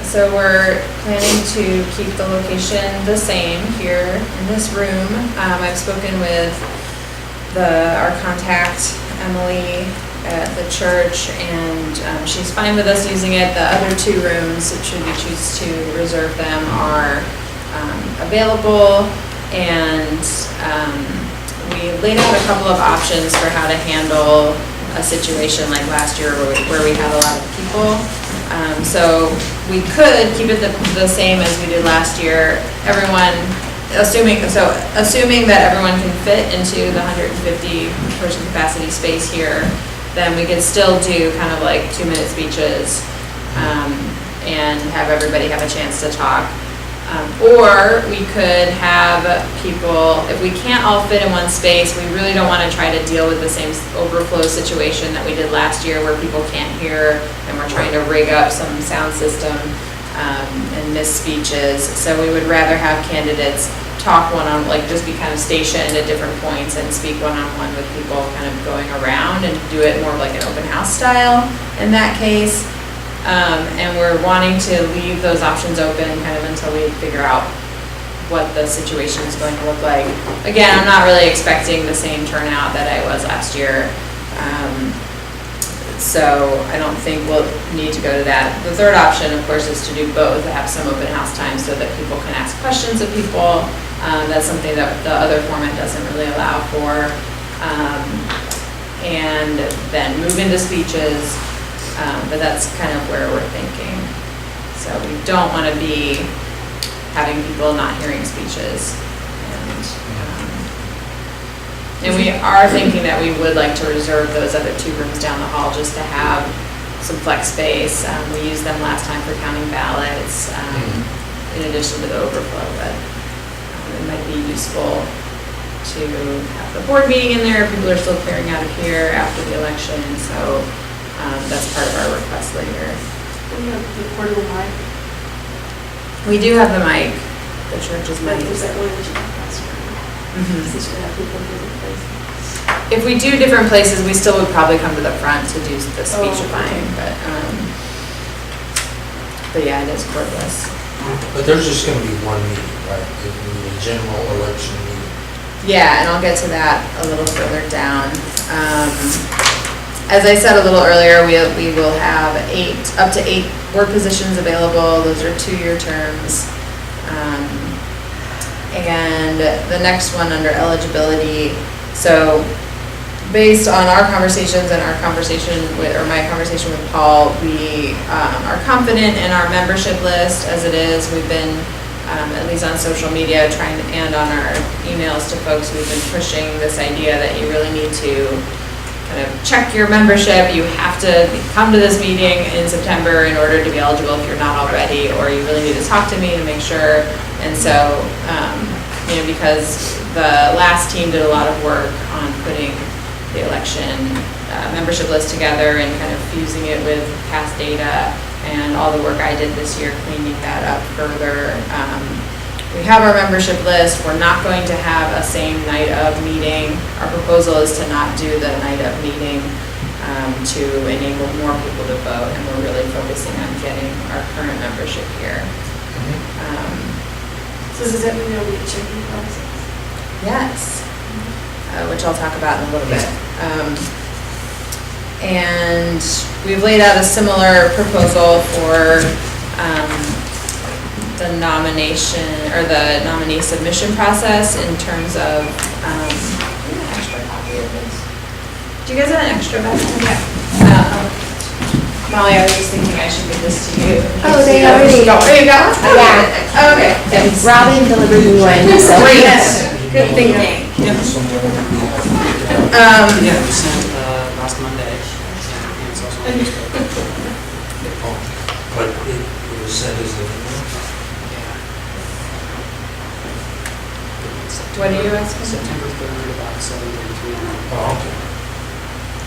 So we're planning to keep the location the same here in this room. I've spoken with our contact, Emily, at the church, and she's fine with us using it. The other two rooms, should we choose to reserve them, are available, and we laid out a couple of options for how to handle a situation like last year where we had a lot of people. So we could keep it the same as we did last year. Assuming that everyone can fit into the 150 person capacity space here, then we could still do kind of like 2-minute speeches and have everybody have a chance to talk. Or we could have people, if we can't all fit in one space, we really don't want to try to deal with the same overflow situation that we did last year where people can't hear and we're trying to rig up some sound system and miss speeches. So we would rather have candidates talk just be kind of stationed at different points and speak one-on-one with people kind of going around, and do it more like an open house style in that case. And we're wanting to leave those options open kind of until we figure out what the situation is going to look like. Again, I'm not really expecting the same turnout that I was last year. So I don't think we'll need to go to that. The third option, of course, is to do both, have some open house time so that people can ask questions of people. That's something that the other format doesn't really allow for. And then move into speeches. But that's kind of where we're thinking. So we don't want to be having people not hearing speeches. And we are thinking that we would like to reserve those other two rooms down the hall just to have some flex space. We used them last time for counting ballots, in addition to the overflow, but it might be useful to have the board meeting in there. People are still clearing out of here after the election, so that's part of our request later. Do you have the portable mic? We do have the mic, the church's mic. Is that one that you have last year? Since you have people in different places. If we do different places, we still would probably come to the front to do the speechifying, but yeah, it is cordless. But there's just going to be one meeting, right? It will be a general election meeting. Yeah, and I'll get to that a little further down. As I said a little earlier, we will have up to 8 board positions available. Those are 2-year terms. And the next one under eligibility, so based on our conversations and my conversation with Paul, we are confident in our membership list as it is. We've been, at least on social media, and on our emails to folks, we've been pushing this idea that you really need to kind of check your membership. You have to come to this meeting in September in order to be eligible if you're not already, or you really need to talk to me to make sure. And so, because the last team did a lot of work on putting the election membership list together and kind of fusing it with past data, and all the work I did this year cleaning that up further, we have our membership list, we're not going to have a same night of meeting. Our proposal is to not do the night of meeting to enable more people to vote, and we're really focusing on getting our current membership here. So does that mean there'll be a checking process? Yes, which I'll talk about in a little bit. And we've laid out a similar proposal for the nomination, or the nominee submission process in terms of, do you guys have an extra back? Yeah. Molly, I was just thinking I should give this to you. Oh, they already. Oh, you got one? Yeah. Oh, okay. Robin delivered me one, so. Great. Good thinking. Yeah, we sent last Monday. And it's also on Facebook. But it was sent as a... What do you ask? September 3rd, about 7:33. Oh, okay.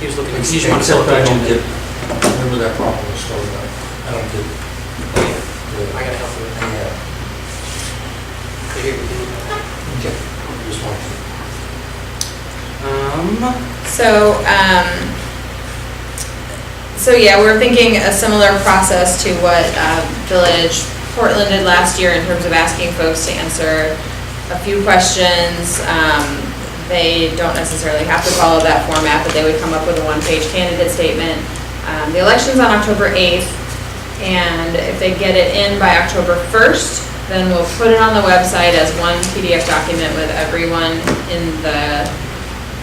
He was looking, Except he just wanted to I don't get. remember that problem was started out. I don't get... Oh, yeah. I gotta help you with that. Yeah. Here, we can look at that. Okay. Just wanted to... So yeah, we're thinking a similar process to what Village Portland did last year in terms of asking folks to answer a few questions. They don't necessarily have to follow that format, but they would come up with a one-page candidate statement. The election's on October 8th, and if they get it in by October 1st, then we'll put it on the website as one PDF document with everyone in the,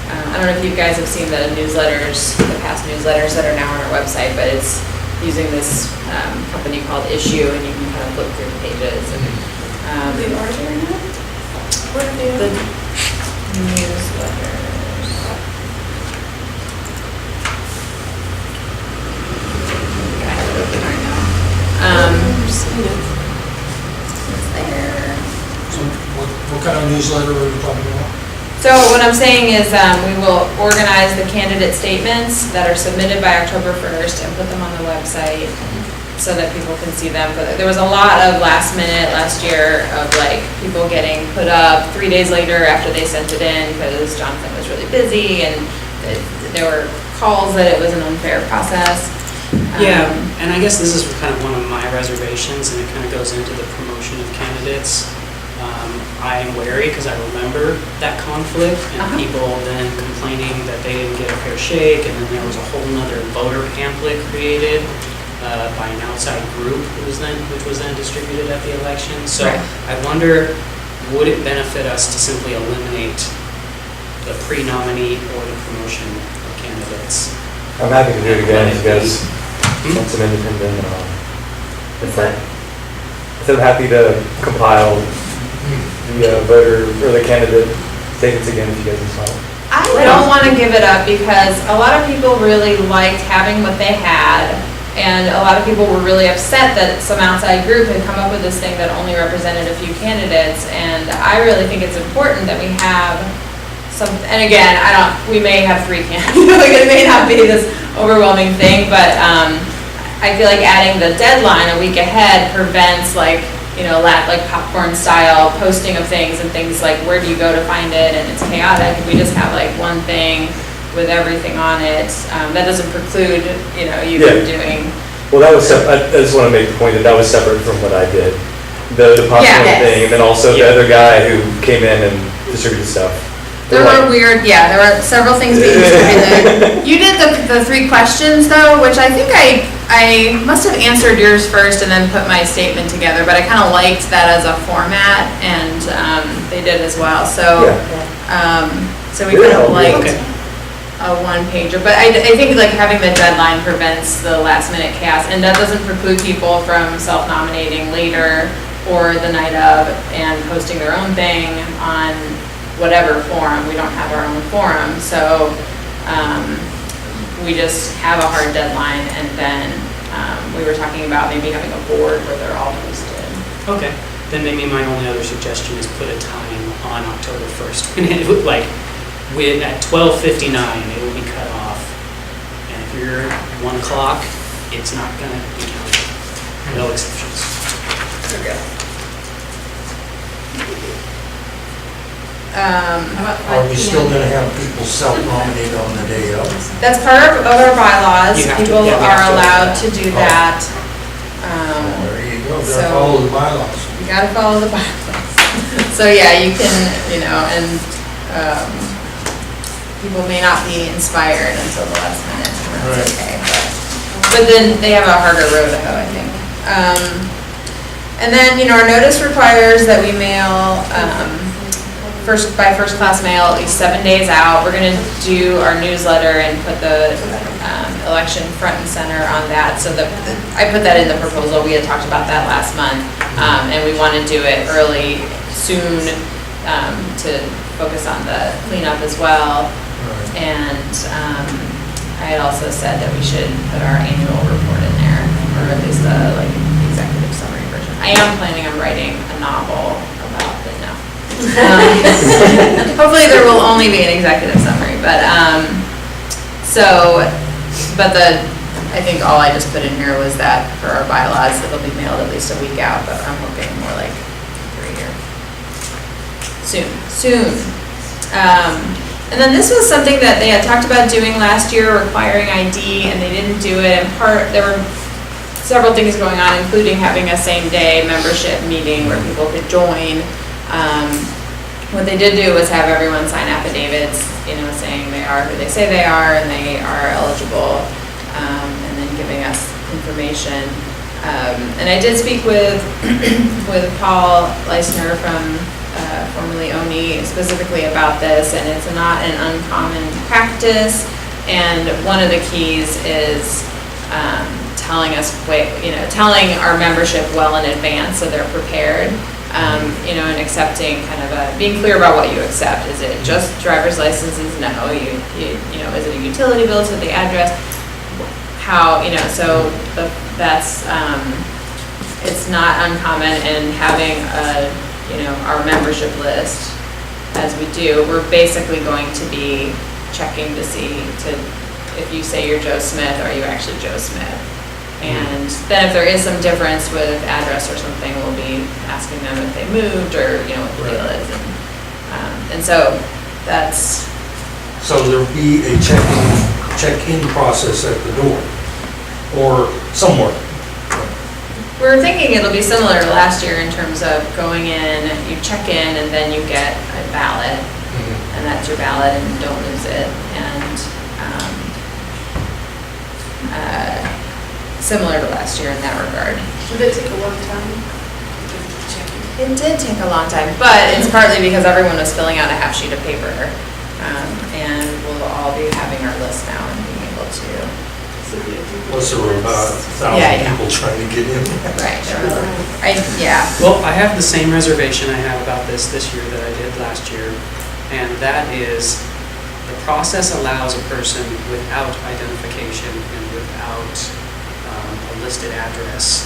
I don't know if you guys have seen the newsletters, the past newsletters that are now on our website, but it's using this company called Issue, and you can kind of flip through the pages. And, They are doing that? What are they the doing? newsletters. I have it open right now. It's there. So what kind of newsletter are you talking about? So what I'm saying is we will organize the candidate statements that are submitted by October 1st and put them on the website so that people can see them. But there was a lot of last year of like people getting put up 3 days later after they sent it in because Jonathan was really busy, and there were calls that it was an unfair process. Yeah, and I guess this is kind of one of my reservations, and it kind of goes into the promotion of candidates. I am wary because I remember that conflict and people then complaining that they didn't get a fair shake, and then there was a whole nother voter pamphlet created by an outside group which was then distributed at the election. So I wonder, would it benefit us to simply eliminate the pre-nominee or the promotion of candidates? I'm happy to do it again if you guys want some independent, I'm happy to compile the voter or the candidate statements again if you guys install it. I don't want to give it up because a lot of people really liked having what they had, and a lot of people were really upset that some outside group had come up with this thing that only represented a few candidates, and I really think it's important that we have some, and again, we may have 3 candidates, like it may not be this overwhelming thing, but I feel like adding the deadline a week ahead prevents like popcorn style posting of things and things like where do you go to find it, and it's chaotic. If we just have like one thing with everything on it, that doesn't preclude, you from doing. Well, that was, I just want to make the point that was separate from what I did. The popcorn thing, and then also the other guy who came in and distributed stuff. There were there were several things being distributed. You did the 3 questions though, which I think I must have answered yours first and then put my statement together, but I kind of liked that as a format, and they did as well. So, so we kind of liked a one-pager. But I think like having the deadline prevents the last-minute chaos, and that doesn't preclude people from self-nominating later or the night of and posting their own thing on whatever forum. We don't have our own forum, so we just have a hard deadline, and then we were talking about maybe having a board where they're all posted. Okay, then maybe my only other suggestion is put a time on October 1st. And it would at 12:59, it will be cut off. And if you're 1 o'clock, it's not gonna be counted. No exceptions. Okay. Are we still gonna have people self-nominate on the day of? That's part of our bylaws. You have to- People yeah, we are have to. allowed to do Oh. that. There you go, so- gotta follow the bylaws. You gotta follow the bylaws. So yeah, you can, and people may not be inspired until the last minute, and that's okay. But then they have a harder road to hoe, I think. And then, our notice requires that we mail, by first class mail at least 7 days out. We're gonna do our newsletter and put the election front and center on that. So I put that in the proposal. We had talked about that last month. And we want to do it early, soon, to focus on the cleanup as well. And I had also said that we should put our annual report in there, or at least the executive summary version. I am planning on writing a novel about it now. Hopefully there will only be an executive summary, but I think all I just put in here was that for our bylaws, it'll be mailed at least a week out, but I'm hoping more like 3 years. Soon. And then this was something that they had talked about doing last year, requiring ID, and they didn't do it. There were several things going on, including having a same-day membership meeting where people could join. What they did do was have everyone sign affidavits, saying they are who they say they are and they are eligible, and then giving us information. And I did speak with Paul Leisner from formerly ONI specifically about this, and it's not an uncommon practice. And one of the keys is telling our membership well in advance so they're prepared. And accepting being clear about what you accept. Is it just driver's licenses? No. Is it a utility bill to the address? How, that's, it's not uncommon in having our membership list as we do. We're basically going to be checking to see if you say you're Joe Smith, are you actually Joe Smith? And then if there is some difference with address or something, we'll be asking them if they moved or, what the deal is. And so that's... So there'll be a check-in process at the door or somewhere? We're thinking it'll be similar to last year in terms of going in, you check in, and then you get a ballot. And that's your ballot, and you don't lose it. And similar to last year in that regard. Did it take a long time? It did take a long time, but it's partly because everyone was filling out a half sheet of paper. And we'll all be having our list now and being able to. Plus there were about 1,000 people trying to get in. Right. Yeah. Well, I have the same reservation I have about this year that I did last year, and that is the process allows a person without identification and without a listed address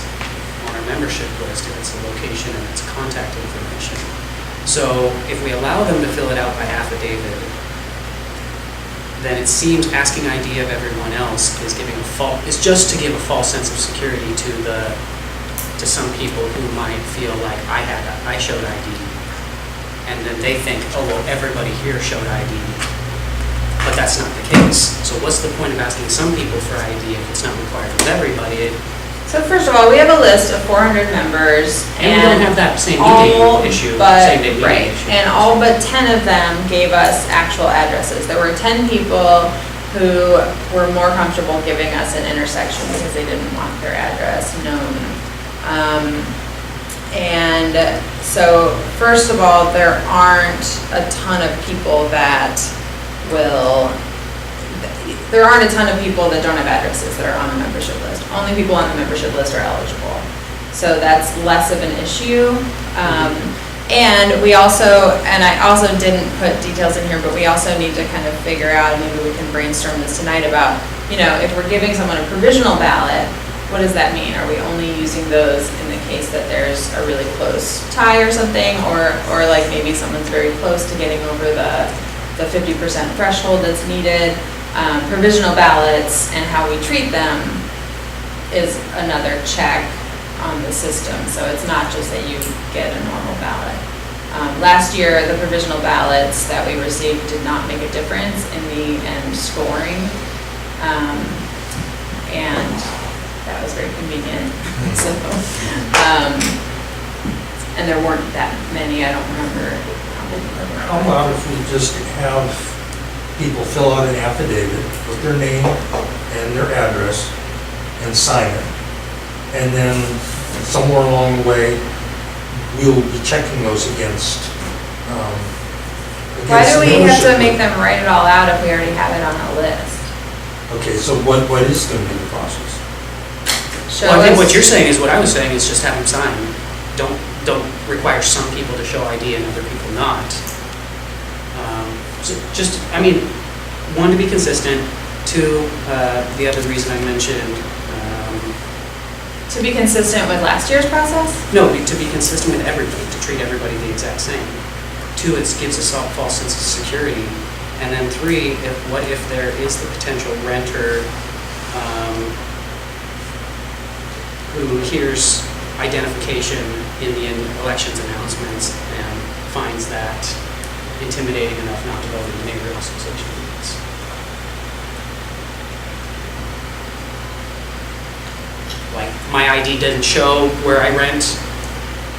on our membership list, if it's a location and it's contact information. So if we allow them to fill it out by affidavit, then it seems asking ID of everyone else is just to give a false sense of security to some people who might feel like I showed ID, and then they think, oh well, everybody here showed ID, but that's not the case. So what's the point of asking some people for ID if it's not required of everybody? So first of all, we have a list of 400 members, And we don't have that same meeting issue, same day meeting issue. And all but 10 of them gave us actual addresses. There were 10 people who were more comfortable giving us an intersection because they didn't want their address known. And so first of all, there aren't a ton of people that don't have addresses that are on the membership list. Only people on the membership list are eligible. So that's less of an issue. And we also, and I also didn't put details in here, but we also need to kind of figure out, maybe we can brainstorm this tonight about, if we're giving someone a provisional ballot, what does that mean? Are we only using those in the case that there's a really close tie or something, or like maybe someone's very close to getting over the 50% threshold that's needed? Provisional ballots and how we treat them is another check on the system. So it's not just that you get a normal ballot. Last year, the provisional ballots that we received did not make a difference in the end scoring. And that was very convenient. So, and there weren't that many, I don't remember. How about if we just have people fill out an affidavit with their name and their address and sign it? And then somewhere along the way, we'll be checking those against Why do we have to membership. make them write it all out if we already have it on a list? Okay, so what is going to be the process? Well, I think what you're saying is what I was saying, is just have them sign. Don't require some people to show ID and other people not. So just, I mean, one, to be consistent, two, the other reason I mentioned, To be consistent with last year's process? no, to be consistent with everybody, to treat everybody the exact same. Two, it gives us a false sense of security. And then three, what if there is the potential renter who hears identification in the elections announcements and finds that intimidating enough not to vote in the neighborhood association meetings. Like, my ID doesn't show where I rent,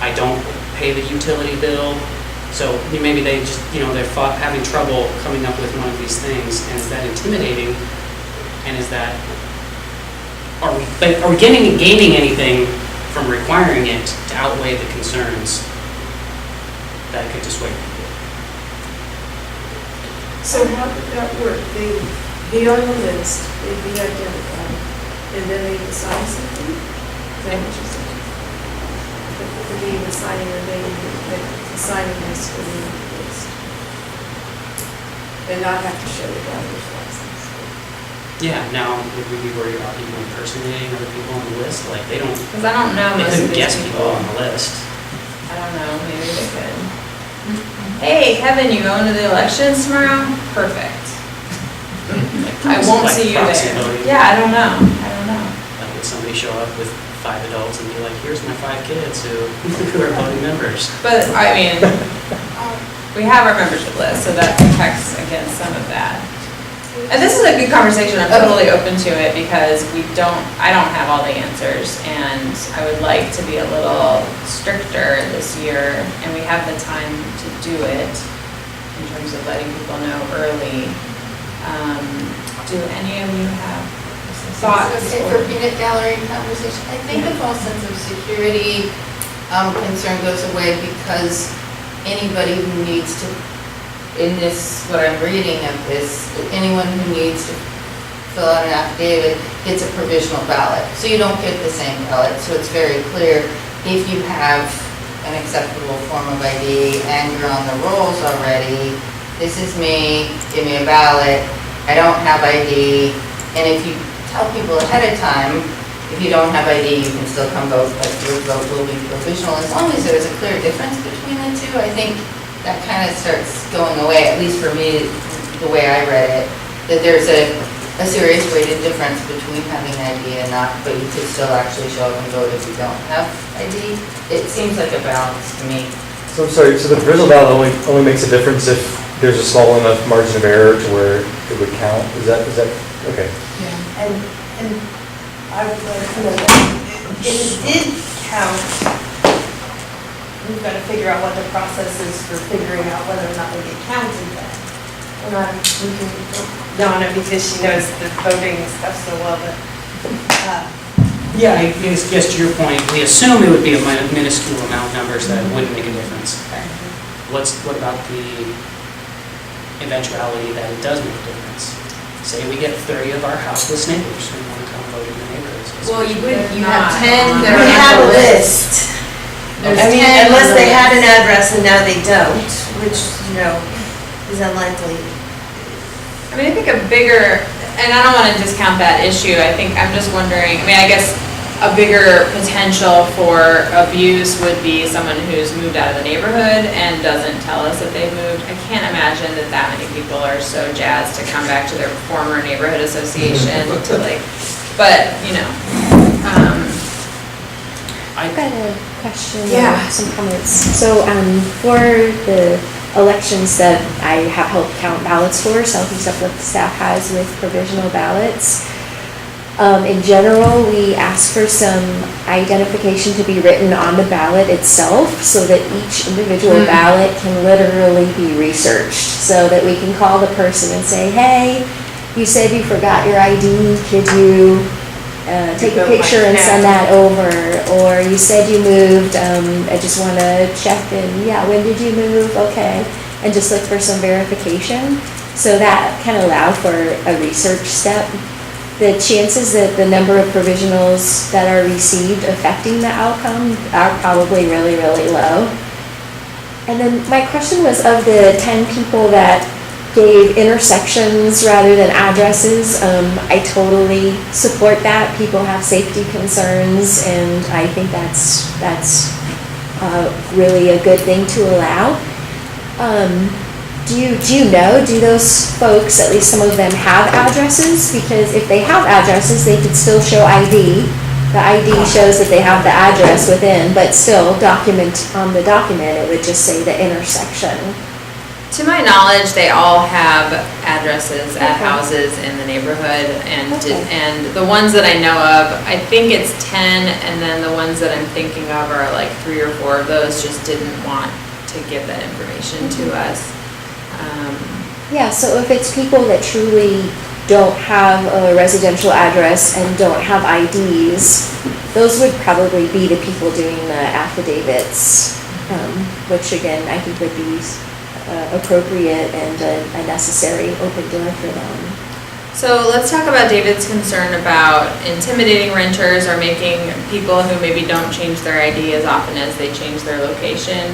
I don't pay the utility bill, so maybe they just, they're having trouble coming up with one of these things, and is that intimidating? And is that, are we gaining anything from requiring it to outweigh the concerns that could dissuade people? So how did that work? They be on the list, they'd be identified, and then they decide something? Is that what you're saying? For being the signing or the signing this for the list. And not have to show the driver's license. Yeah, now, would we be worried about people impersonating other people on the list? Like, they don't. Because I don't know They most of couldn't these guess people on the list. I don't know, maybe they could. Hey, Kevin, you going to the elections tomorrow? Perfect. I won't Like see you proxy there. voting. Yeah, I don't know. Like, would somebody show up with 5 adults and be like, here's my 5 kids who are voting members? But, I mean, we have our membership list, so that protects against some of that. And this is a good conversation, I'm totally open to it, because I don't have all the answers, and I would like to be a little stricter this year, and we have the time to do it, in terms of letting people know early. Do any of you have thoughts? Okay, for peanut gallery conversation, I think the false sense of security concern goes away because anybody who needs to, in this, what I'm reading of this, anyone who needs to fill out an affidavit gets a provisional ballot. So you don't get the same ballot, so it's very clear if you have an acceptable form of ID and you're on the rolls already, this is me, give me a ballot, I don't have ID, and if you tell people ahead of time, if you don't have ID, you can still come vote, but your vote will be provisional. As long as there's a clear difference between the two, I think that kind of starts going away, at least for me, the way I read it, that there's a serious weighted difference between having ID and not, but you could still actually show up and vote if you don't have ID. It seems like a balance to me. So I'm sorry, so the provisional ballot only makes a difference if there's a small enough margin of error to where it would count? Is that, okay. Yeah, and I would like to know, if it did count, we've got to figure out what the process is for figuring out whether or not they get counted then. We can, Donna, because she knows the voting stuff so well, but, Yeah, I guess to your point, we assume it would be a minuscule amount of numbers that wouldn't make a difference. What about the eventuality that it does make a difference? Say we get 30 of our houseless neighbors who want to come vote in the neighborhoods. Well, you have 10 that we are have on a the list. There's I mean, 10 unless on the they had an list. address and now they don't, which, is unlikely. I mean, I think a bigger, and I don't want to discount that issue, I'm just wondering, I guess a bigger potential for abuse would be someone who's moved out of the neighborhood and doesn't tell us that they moved. I can't imagine that many people are so jazzed to come back to their former neighborhood association to but, I've got a question, Yeah. some comments. So, for the elections that I have helped count ballots for, Southeast Uplift staff has with provisional ballots, in general, we ask for some identification to be written on the ballot itself so that each individual ballot can literally be researched, so that we can call the person and say, hey, you said you forgot your ID, could you take a picture and send that over? Or you said you moved, I just want to check and, yeah, when did you move? Okay. And just look for some verification. So that can allow for a research step. The chances that the number of provisionals that are received affecting the outcome are probably really, really low. And then my question was, of the 10 people that gave intersections rather than addresses, I totally support that. People have safety concerns, and I think that's really a good thing to allow. Do you know, do those folks, at least some of them, have addresses? Because if they have addresses, they could still show ID. The ID shows that they have the address within, but still document on the document, it would just say the intersection. To my knowledge, they all have addresses at houses in the neighborhood, and the ones that I know of, I think it's 10, and then the ones that I'm thinking of are like 3 or 4 of those just didn't want to give that information to us. Yeah, so if it's people that truly don't have a residential address and don't have IDs, those would probably be the people doing the affidavits, which again, I think would be appropriate and a necessary open door for them. So let's talk about David's concern about intimidating renters or making people who maybe don't change their ID as often as they change their location.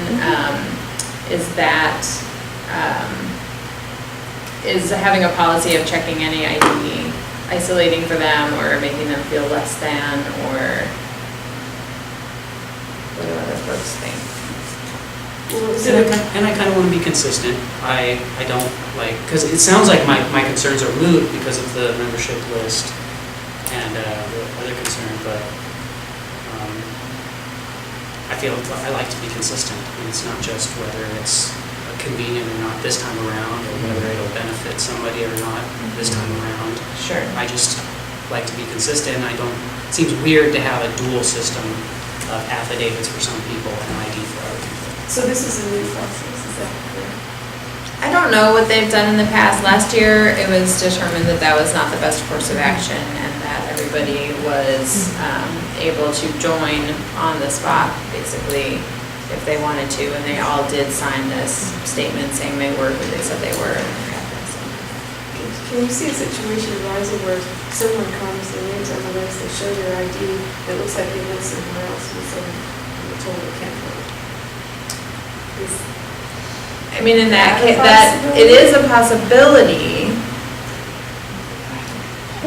Is having a policy of checking any ID, isolating for them, or making them feel less than, or what do other folks think? And I kind of want to be consistent. I don't like, because it sounds like my concerns are moot because of the membership list and the other concern, but I feel I like to be consistent. And it's not just whether it's convenient or not this time around, or whether it'll benefit somebody or not this time around. Sure. I just like to be consistent. It seems weird to have a dual system of affidavits for some people and ID for other people. So this is a new process, is that correct? I don't know what they've done in the past. Last year, it was determined that that was not the best course of action, and that everybody was able to join on the spot, basically, if they wanted to, and they all did sign this statement saying they were who they said they were. Can you see a situation arising where someone comes, their name's on the list, they show their ID, it looks like they live somewhere else, and so they're told they can't vote? I mean, in that case, that it is a possibility.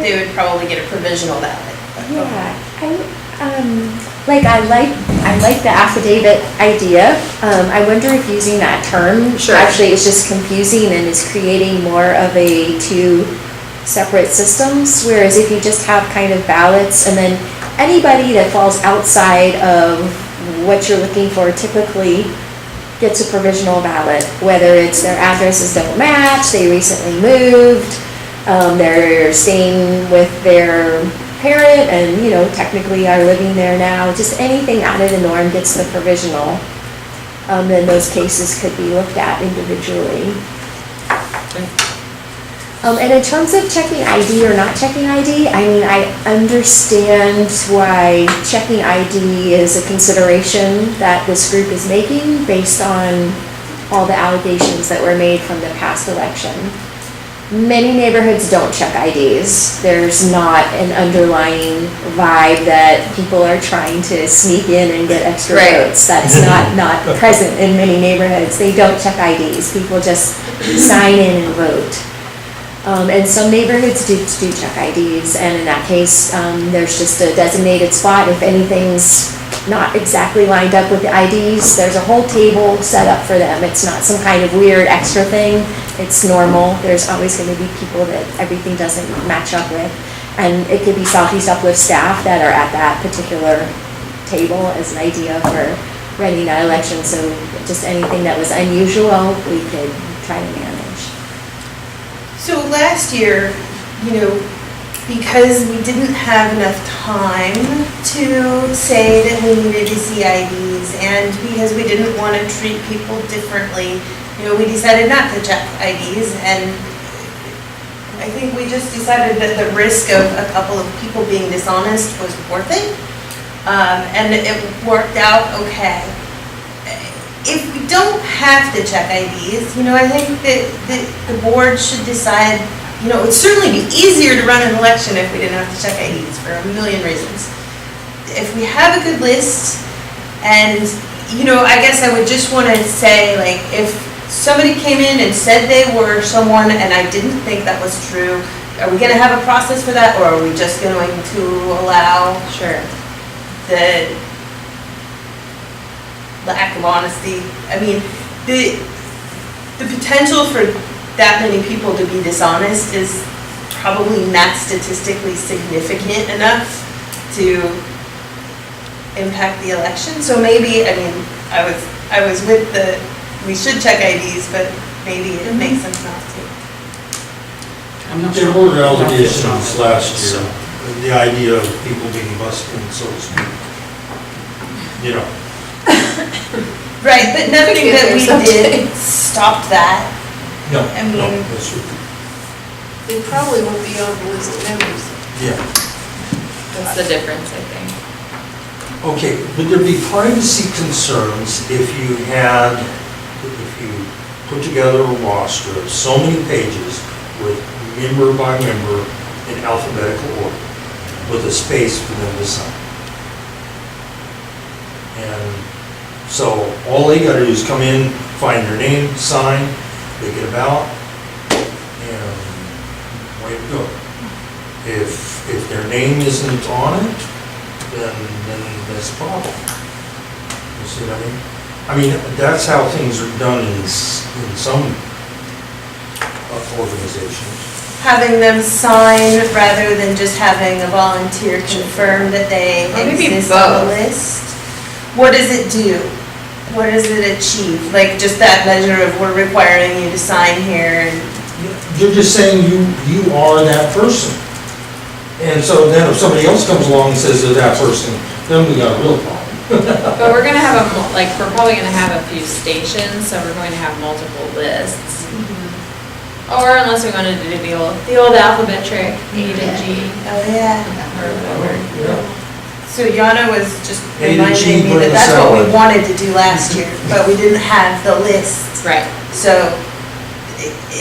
They would probably get a provisional ballot. Yeah, I like the affidavit idea. I wonder if using that term actually is just confusing and is creating more of a 2 separate systems, whereas if you just have kind of ballots, and then anybody that falls outside of what you're looking for typically gets a provisional ballot, whether it's their addresses don't match, they recently moved, they're staying with their parent and, technically are living there now, just anything out of the norm gets the provisional. Then those cases could be looked at individually. And in terms of checking ID or not checking ID, I mean, I understand why checking ID is a consideration that this group is making based on all the allegations that were made from the past election. Many neighborhoods don't check IDs. There's not an underlying vibe that people are trying to sneak in and get extra votes. That's not present in many neighborhoods. They don't check IDs. People just sign in and vote. And some neighborhoods do check IDs, and in that case, there's just a designated spot. If anything's not exactly lined up with the IDs, there's a whole table set up for them. It's not some kind of weird extra thing. It's normal. There's always going to be people that everything doesn't match up with. And it could be Southeast Uplift staff that are at that particular table as an idea for running that election. So just anything that was unusual, we could try to manage. So last year, because we didn't have enough time to say that we needed to see IDs, and because we didn't want to treat people differently, we decided not to check IDs, and I think we just decided that the risk of a couple of people being dishonest was worth it, and it worked out okay. If we don't have to check IDs, I think that the board should decide. It would certainly be easier to run an election if we didn't have to check IDs for a million reasons. If we have a good list, and, I guess I would just want to say, like, if somebody came in and said they were someone and I didn't think that was true, are we going to have a process for that, or are we just going to allow the lack of honesty? I mean, the potential for that many people to be dishonest is probably not statistically significant enough to impact the election. So maybe, I was with we should check IDs, but maybe it makes sense not to. There were allegations last year, the idea of people being busted, so to speak. Right, but nothing that we did stopped that. No, I mean, no, that's true. They probably won't be on the list of members. Yeah. That's the difference, I think. Okay, would there be privacy concerns if you put together a roster of so many pages with member by member in alphabetical order, with a space for them to sign? And so all they gotta do is come in, find their name, sign, they get a ballot, and away to go. If their name isn't on it, then that's a problem. You see what I mean? That's how things are done in some organizations. having them sign rather than just having a volunteer confirm that they exist on the list? What does it do? What does it achieve? Like just that measure of we're requiring you to sign here and... You're just saying you are that person. And so then if somebody else comes along and says they're that person, then we got a real problem. But we're gonna have we're probably gonna have a few stations, so we're going to have multiple lists. Or unless we wanted to do the old alphabet trick, A to G. Oh, yeah. Or whatever. So Yana was just A to G, reminding me bring that the that's what we salad. wanted to do last year, but we didn't have the list. Right. So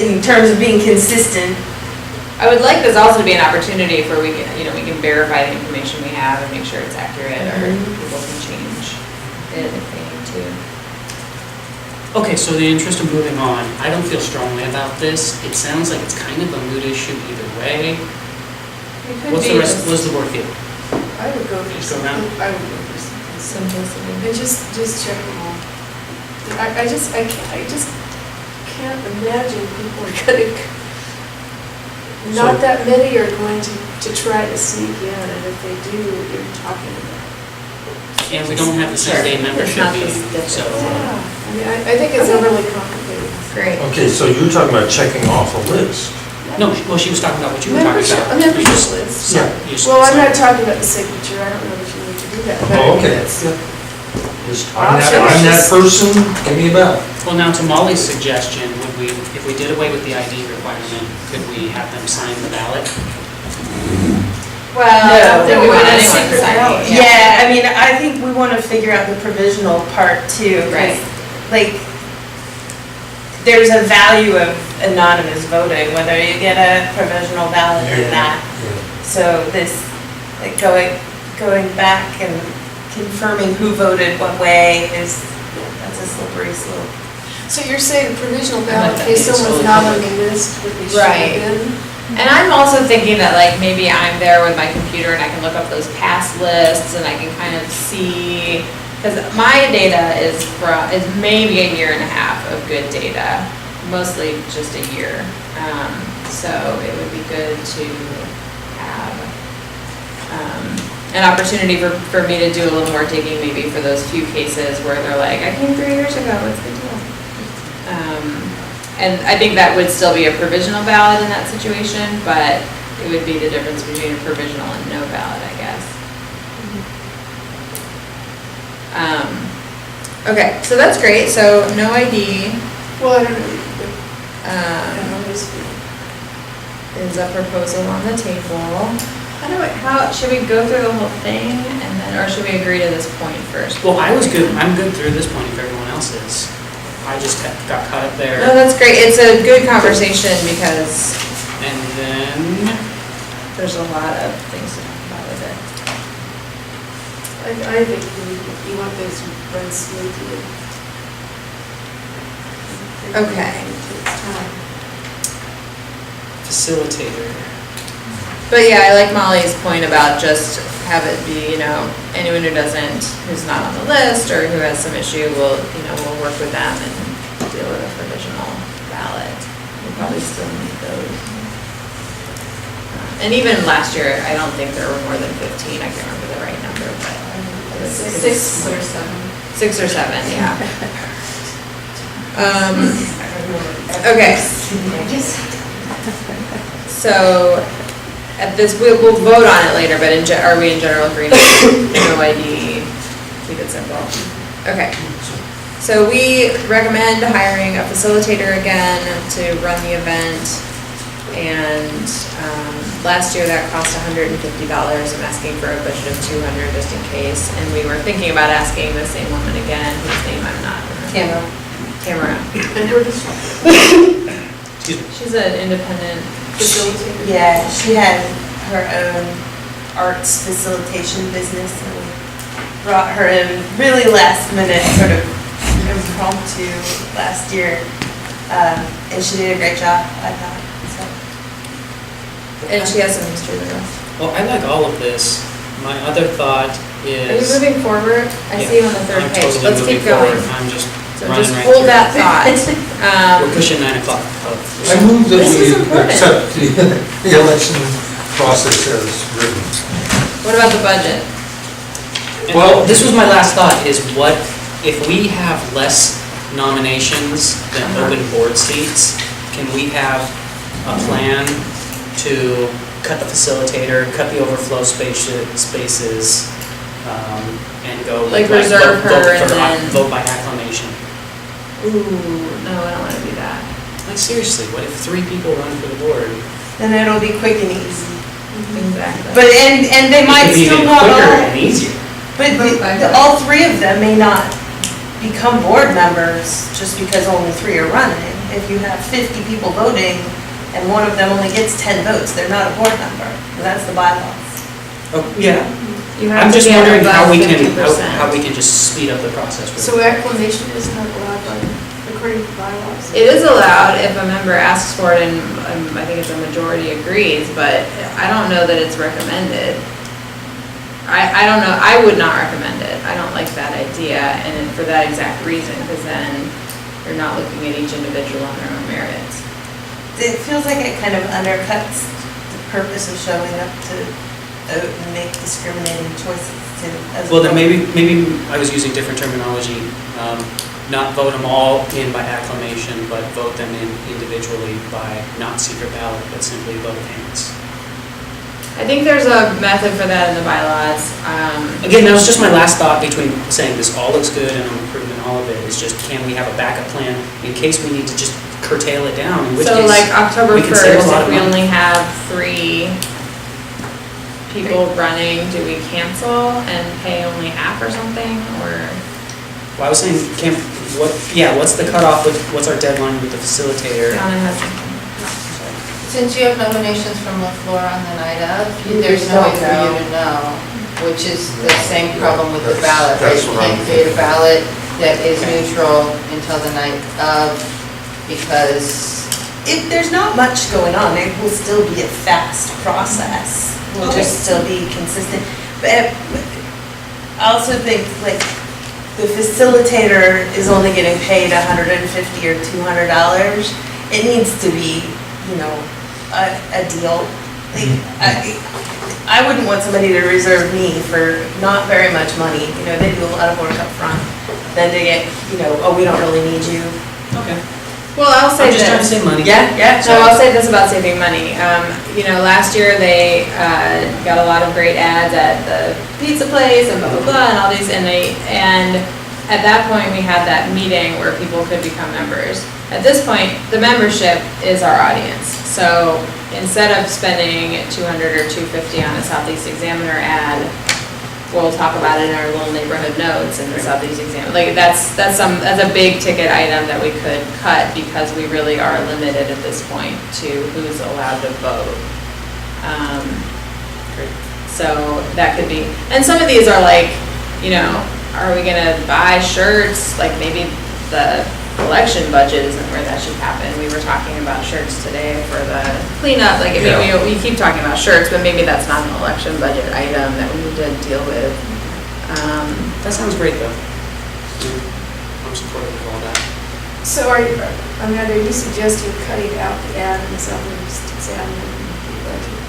in terms of being consistent, I would like this also to be an opportunity for we can verify the information we have and make sure it's accurate, or people can change it if they need to. Okay, so the interest of moving on, I don't feel strongly about this. It sounds like it's kind of a moot issue either way. What's the board feel? I would go for Just go something. around? I would go for something. Simplicity. And just check them all. I just can't imagine people are gonna, not that many are going to try to sneak in, and if they do, you're talking about. And we don't have the same day membership either, so. Yeah, I think it's overly complicated. Great. Okay, so you're talking about checking off a list. No, well, she was talking about what you were talking Membership, about. a membership list. Yeah. Well, I'm not talking about the signature, I don't know if you need to do that. but Oh, okay. it's- I'm that person, give me a bell. Well, now to Molly's suggestion, if we did away with the ID requirement, could we have them sign the ballot? Well, I don't think we want No, anyone secret ballot. signing. yeah, I mean, I think we want to figure out the provisional part too. 'cause, Right. Like, there's a value of anonymous voting, whether you get a provisional ballot or not. So this, like going back and confirming who voted what way that's a slippery slope. So you're saying provisional I ballot, like that. in case It's someone's really not on good. the list, but they should have Right. been? And I'm also thinking that maybe I'm there with my computer and I can look up those past lists and I can kind of see, because my data is maybe a year and a half of good data, mostly just a year. So it would be good to have an opportunity for me to do a little more digging maybe for those few cases where they're like, I came 3 years ago, what's the deal? And I think that would still be a provisional ballot in that situation, but it would be the difference between a provisional and no ballot, I guess. Okay, so that's great, so no ID. Well, I don't know. Is a proposal on the table. How, should we go through the whole thing and then, or should we agree to this point first? Well, I'm good through this point if everyone else is. I just got caught up there. No, that's great, it's a good conversation because. And then. There's a lot of things to talk about with it. I think you want things to run smoothly. Okay. It takes time. Facilitator. But yeah, I like Molly's point about just have it be, anyone who's not on the list or who has some issue, we'll work with them and deal with a provisional ballot. We'll probably still need those. And even last year, I don't think there were more than 15, I can't remember the right number, but. 6 or 7. 6 or 7, yeah. Okay. So, at this, we'll vote on it later, but are we in general agreement? No ID, keep it simple. Okay. So we recommend hiring a facilitator again to run the event. And last year that cost $150. I'm asking for a budget of $200 just in case. And we were thinking about asking the same woman again, whose name I'm not remembering. Tamara. And where does She's an independent facilitator? Yeah, she had her own arts facilitation business, and we brought her in really last minute, sort of impromptu last year, and she did a great job, I thought. So. And she has some history with us. Well, I like all of this. My other thought Are you is. moving forward? I see you on the third I'm page. totally Let's moving keep going. forward. I'm just So running just right hold through. that thought. We're pushing 9 o'clock. I move that This is we important. accept the election process as written. What about the budget? Well, this was my last thought, is what, if we have less nominations than open board seats, can we have a plan to cut the facilitator, cut the overflow spaces, and go. Like reserve her and then. Vote by acclamation. Ooh, no, I don't want to do that. Like seriously, what if 3 people run for the board? Then it'll be quick and easy. Exactly. But, and they might It could be still even not quicker all, and easier. but all 3 of them may not become board members just because only 3 are running. If you have 50 people voting and one of them only gets 10 votes, they're not a board member. That's the bylaws. Oh, yeah. You have I'm to just get wondering how above we can, 50%. how we can just speed up the process. So acclamation is not allowed according to bylaws? It is allowed if a member asks for it and I think it's a majority agrees, but I don't know that it's recommended. I don't know, I would not recommend it. I don't like that idea, and for that exact reason, because then you're not looking at each individual on their own merits. It feels like it kind of undercuts the purpose of showing up to vote and make discriminating choices to. Well, then maybe I was using different terminology. Not vote them all in by acclamation, but vote them in individually by not secret ballot, but simply vote hands. I think there's a method for that in the bylaws. Again, that was just my last thought between saying this all looks good and I'm approving all of it. Is just, can we have a backup plan in case we need to just curtail it down? In which So case, like October we can save 1st, a lot if of we money. only have 3 people running, do we cancel and pay only half or something, or? Well, I was saying, what's the cutoff with, what's our deadline with the facilitator? Donna has something. Since you have nominations from the floor on the night of, You there's just no way don't for you know. to know, which is the same problem with the ballot, right? That's You what I'm can't create a ballot that is neutral until the night of, because If there's not much going on, it will still be a fast process. We'll just still be consistent. But I also think like the facilitator is only getting paid $150 or $200. It needs to be, a deal. Like, I wouldn't want somebody to reserve me for not very much money, you know, they do a lot of work up front. Then they get, you know, oh, we don't really need you. Okay. Well, I'll say I'm just trying to this. save money. Yeah. So I'll say this about saving money. You know, last year they got a lot of great ads at the pizza place and blah, blah, blah, and all these, and at that point, we had that meeting where people could become members. At this point, the membership is our audience. So instead of spending $200 or $250 on a Southeast Examiner ad, we'll talk about it in our little neighborhood notes in the Southeast Examiner. Like that's a big ticket item that we could cut because we really are limited at this point to who's allowed to vote. So that could be, and some of these are like, you know, are we gonna buy shirts? Like maybe the election budget isn't where that should happen. We were talking about shirts today for the cleanup. Like, I mean, we keep talking about shirts, but maybe that's not an election budget item that we need to deal with. That sounds great, though. I'm supportive of all that. So are you suggesting cutting out the ad in the Southeast Examiner budget?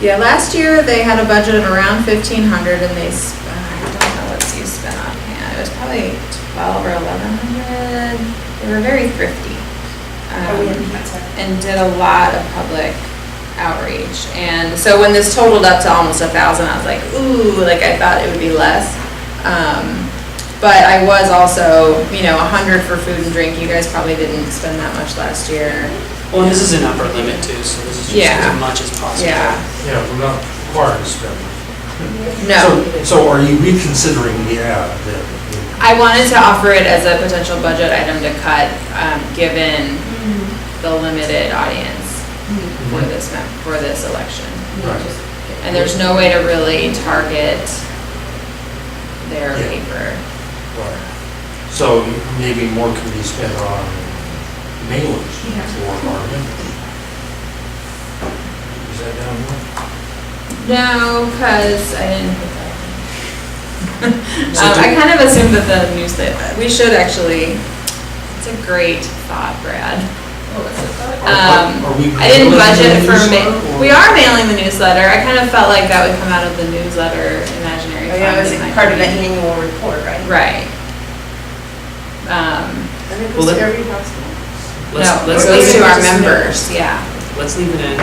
Yeah, last year they had a budget of around $1,500 and they, I don't know what you spent on hand. It was probably $1,200 or $1,100. They were very thrifty. And did a lot of public outreach. And so when this totaled up to almost 1,000, I was like, ooh, like I thought it would be less. But I was also, you know, 100 for food and drink. You guys probably didn't spend that much last year. Well, and this is an upper limit too, so this is just as much as possible. Yeah. Yeah, we're not required to spend. No. So are you reconsidering the ad then? I wanted to offer it as a potential budget item to cut, given the limited audience for this election. Right. And there's no way to really target their Yeah. paper. Right. So maybe more can be spent on mailers for our members. Is that down here? No, because I didn't put that in. I kind of assumed that the newsletter, we should actually, it's a great thought, Brad. I didn't budget for, we are mailing the newsletter. I kind of felt like that would come out of the newsletter imaginary fund. Yeah, it was part of the annual report, right? Right. And it goes to every hospital. No, it goes to our members, yeah. Let's leave it in.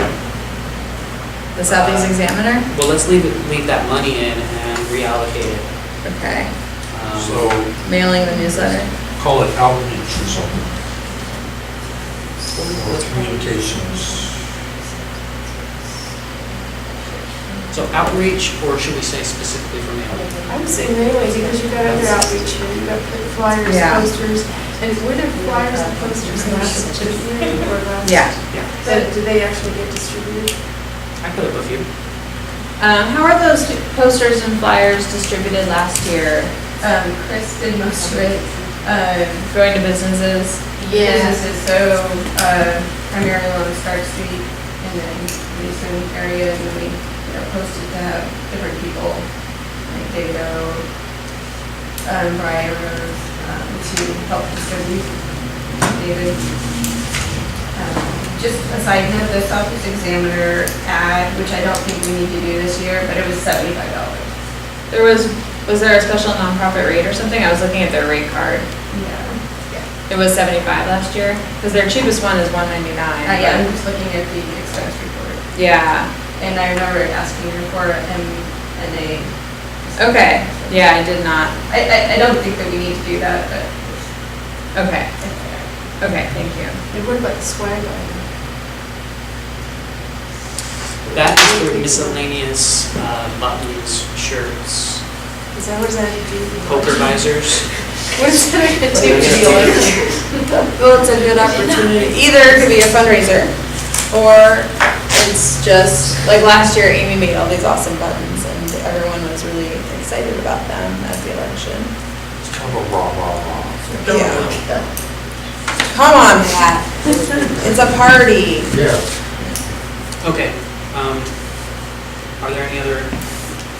The Southeast Examiner? Well, let's leave that money in and reallocate it. Okay. So Mailing the newsletter? call it outreach or something. Or communications. So outreach, or should we say specifically for mailing? I would say mailing, because you've got other outreach here, you've got flyers, Yeah. posters, and were there flyers and posters last year or last? Yeah. But do they actually get distributed? I put up a few. How are those posters and flyers distributed last year? Chris did most of it. Going to businesses? Businesses, so primarily on Stark Street and then Mason area, and we posted to have different people, like David O, Brian Rose, to help distribute. David. Just a side note, the Southeast Examiner ad, which I don't think we need to do this year, but it was $75. Was there a special nonprofit rate or something? I was looking at their rate card. Yeah. It was 75 last year? Because their cheapest one is 199. Yeah, I'm just looking at the expense report. Yeah. And I remember asking her for an MNA. Okay. Yeah, I did not. I don't think that we need to do that, but. Okay. Okay, thank you. And what about the swag item? That is for miscellaneous buttons, shirts, Is that what that to do? poker visors. What is that going to do to the election? Well, it's a good opportunity. Either it could be a fundraiser, or it's just, like last year, Amy made all these awesome buttons, and everyone was really excited about them at the election. It's kind of a rah. Yeah. Come on, Pat. It's a party. Yeah. Okay. Are there any other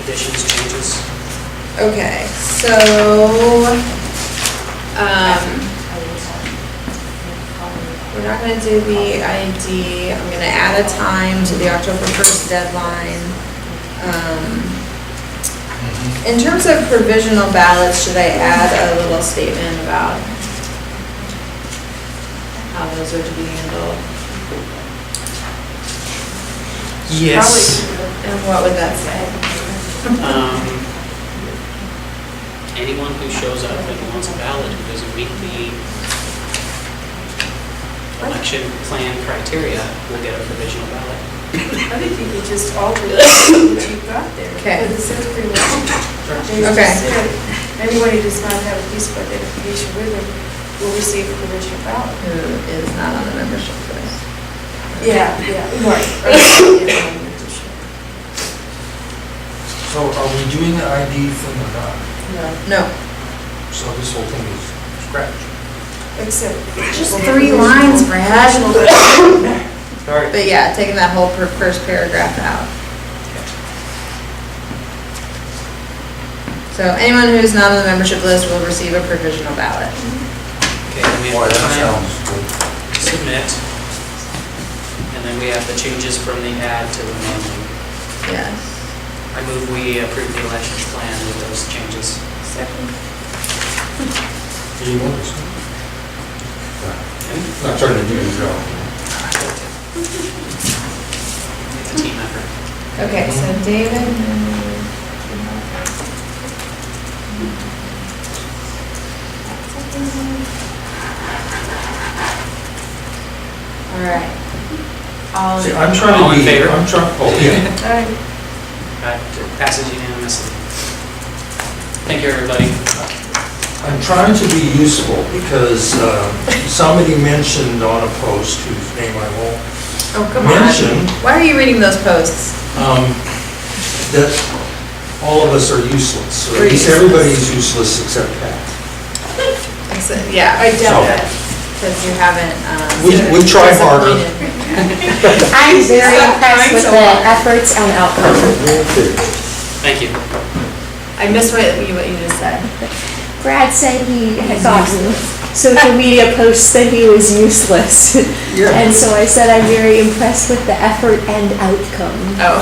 additions, changes? Okay, so, we're not gonna do the ID. I'm gonna add a time to the October 1st deadline. In terms of provisional ballots, should I add a little statement about how those are to be handled? Yes. And what would that say? Anyone who shows up and wants a ballot who doesn't meet the election plan criteria will get a provisional ballot. I think you could just alter what you've got there. Okay. Because it says pretty much. They just Okay. said, anyone who does not have a piece of identification with them will receive a provisional ballot. Who is not on the membership list? Yeah, right. So are we doing the ID thing or not? No. So this whole thing is scratch. Except. Just 3 lines, Brad. Sorry. But yeah, taking that whole first paragraph out. So anyone who is not on the membership list will receive a provisional ballot. Okay, then we Boy, have that time sounds good. to submit. And then we have the changes from the ad to the mailing. Yes. I move we approve the elections plan with those changes. Second. Do you want this? Not trying to do your job. It's a team effort. Okay, so David. All right. All See, I'm trying All to in be, favor? I'm trying, oh, yeah. It passes unanimously. Thank you, everybody. I'm trying to be useful because somebody mentioned on a post whose name I won't Oh, come mention, on. Why are you reading those posts? that all of us are useless, or We're at least useless. everybody's useless except Pat. Yeah, I doubt So- that, because you haven't. We try harder. disappointed. I'm very Stop impressed trying with so the hard. efforts and outcomes. Thank you. I missed what you just said. Brad said he had gotten social media posts that he was useless. Yeah. And so I said I'm very impressed with the effort and outcome. Oh.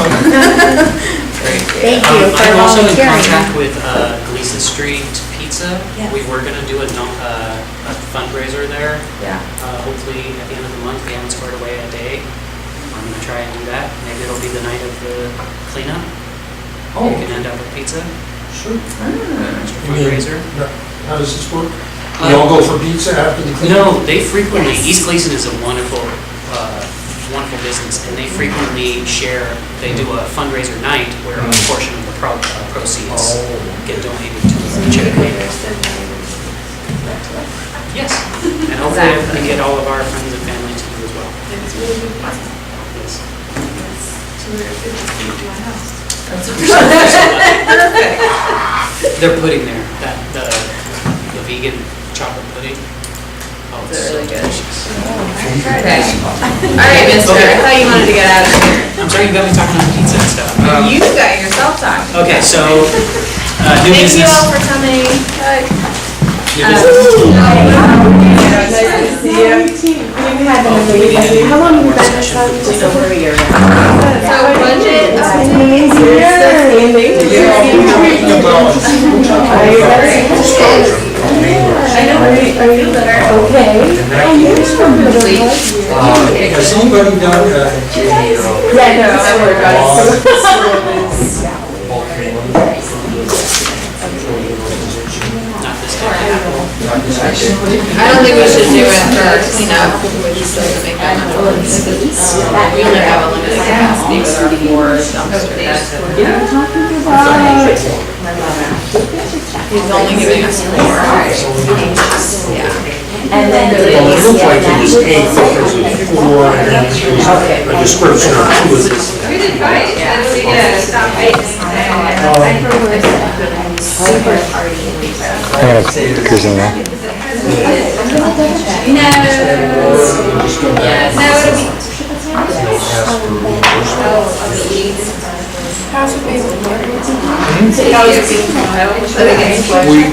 Great. Thank you for I'm also in volunteering. contact with Gleason Street Pizza. Yes. We were going to do a fundraiser there. Yeah. Hopefully at the end of the month, we haven't squared away a day. I'm going to try and do that. Maybe it'll be the night of the cleanup. Oh. We can end up with pizza. Sure. Extra You mean, fundraiser. how does this work? We all go for pizza after the cleanup? No, they frequently, Yes. East Gleason is a wonderful, wonderful business, and they frequently share, they do a fundraiser night where a portion of the proceeds get donated to the charity. Yes, and hopefully we get all of our friends and family to do as well. It's really good pizza. Yes. It's 250 feet to my house. Perfect. They're putting there, the vegan chocolate pudding. Oh, it's Is it so really good? delicious. Okay. All right, mister, I thought you wanted to get out of here. I'm sorry, you got me talking about pizza and stuff. You got yourself talking. Okay, so, new Thank you business. all for coming. New business. How long have you been at this? Just over a year. So budget. Has anybody done Not this time. I don't think we should do it for our cleanup, which doesn't make that much sense. We only have a limited capacity with our 4 dumpsters. He's only giving us 4. Yeah. And then Well, it looked like it was 8 because it was 4 and then there was a description of 2 of this. We did fine, yeah, we did, stop fighting. Super party.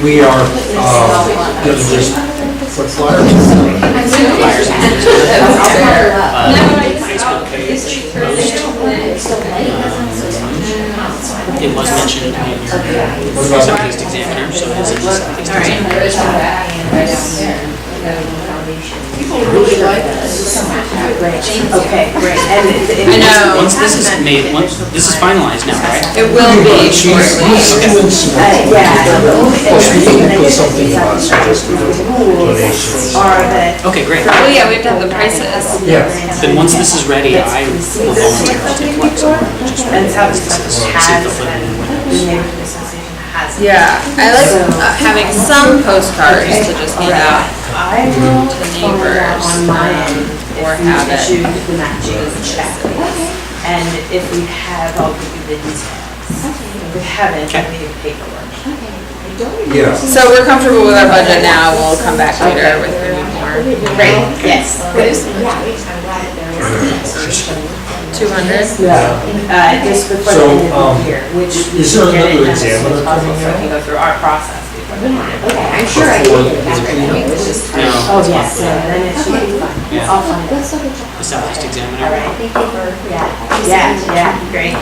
We are getting this, what flyers? Facebook page, post, It was mentioned in your Southeast Examiner, so it is in the Southeast Examiner. People really like this. Okay, great. And I know. Once this is made, this is finalized now, right? It will be shortly. Okay, great. Well, yeah, we have to have the prices. Yeah. Then once this is ready, I will volunteer to take flex on it, just see if the footing and windows. Yeah, I like having some postcards to just hand out to the neighbors, or have it. And if we have, I'll give you the details. If we haven't, then we need paperwork. Yeah. So we're comfortable with our budget now, we'll come back later with maybe more. Great, yes. 200? Just before So, the end of the year, which. is there another examiner coming So we can go through our process before the end of the year. I'm sure I Before- did that. It was just. No. Oh, yes, then it should be fine. Yeah. I'll find it. The Southeast Examiner. All right, thank you for, yeah, great.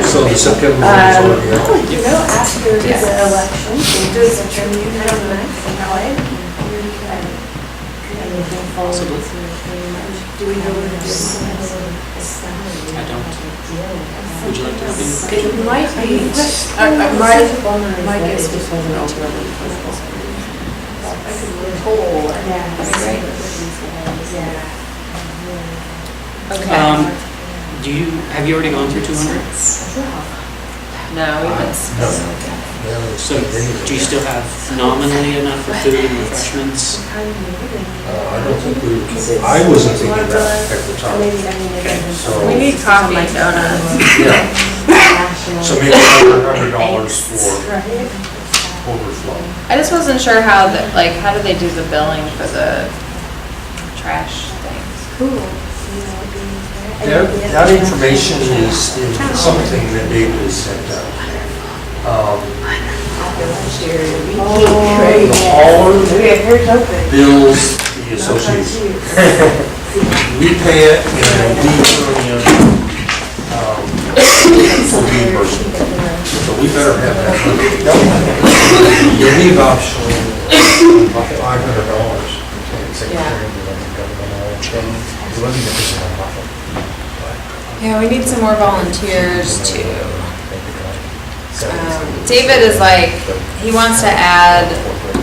So the September one is already out. You know, after the election, does the tribune come next in LA? Possibly. Do we know what it is? I don't. Would you like to have it? It might be, my guess was one of the I could look whole. Okay. Have you already gone through 200? No, we haven't. So do you still have nominally enough for food and refreshments? I don't think I wasn't thinking that at the time. So, We need coffee and donuts. yeah. So maybe $100 for overflow. I just wasn't sure how how do they do the billing for the trash things? That information is in something that David has sent out. The hauler bills the association. We pay it and then we turn in reimbursement. So we better have that money. You leave about $500. Yeah, we need some more volunteers too. David is he wants to add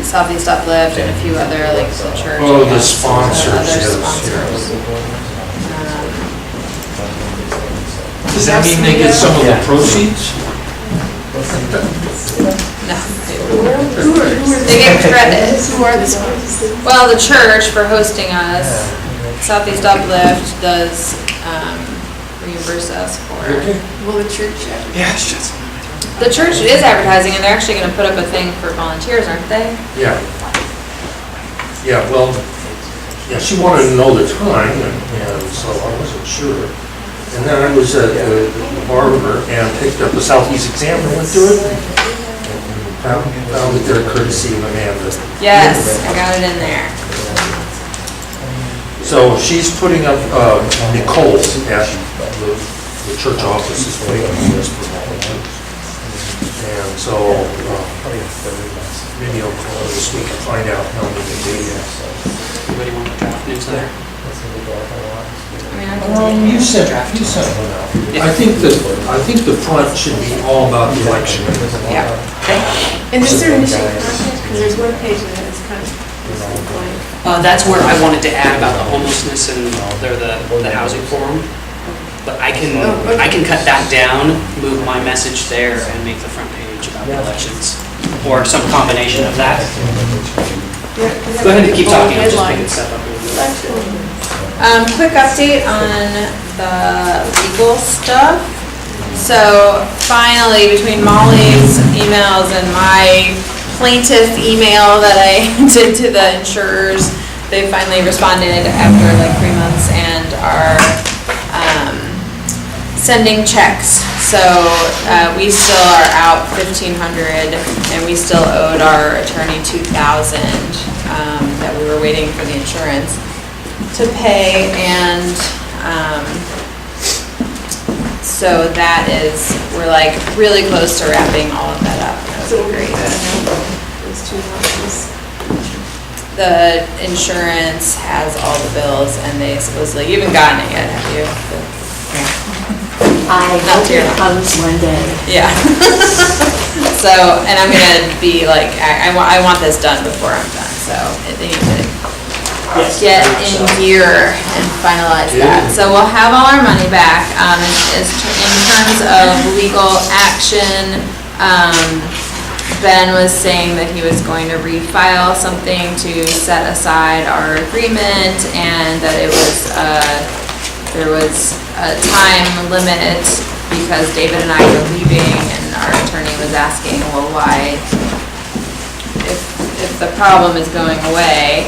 Southeast Uplift and a few other, the church. Oh, the and sponsors, other yes, sponsors. Does that mean they get some of the proceeds? No. They get credit. Who are the sponsors? Well, the church for hosting us. Southeast Uplift does reimburse us for. Will the church advertise? The church is advertising, and they're actually going to put up a thing for volunteers, aren't they? Yeah. Yeah, well, yeah, she wanted to know the time, and so I wasn't sure. And then I was at the barber and picked up the Southeast Examiner, went to it, and found it there courtesy of Amanda. Yes, I got it in there. So she's putting up, Nicole at the church office is putting up this proposal. And so, maybe I'll call her this week and find out how many they do. Anybody want to draft newsletter? You sent one out. I think the front should be all about the election. Yeah. And is there missing content? Because there's one page that is kind of blank. That's where I wanted to add about the homelessness and the housing forum. But I can cut that down, move my message there, and make the front page about the elections, or some combination of that. Go ahead and keep talking, I'm just picking stuff up. Quick update on the legal stuff. So finally, between Molly's emails and my plaintiff email that I did to the insurers, they finally responded after 3 months and are sending checks. So we still are out $1,500, and we still owed our attorney $2,000 that we were waiting for the insurance to pay. And So that is, we're like really close to wrapping all of that up. That So would be great. those two houses. The insurance has all the bills and they supposedly, you haven't gotten it yet, have you? I Not hope to your it comes one day. Yeah. So, and I'm gonna be like, I want this done before I'm done, so they need to get in gear and finalize that. So we'll have all our money back. In terms of legal action, Ben was saying that he was going to refile something to set aside our agreement and that it was, there was a time limit because David and I were leaving and our attorney was asking, well, why, if the problem is going away,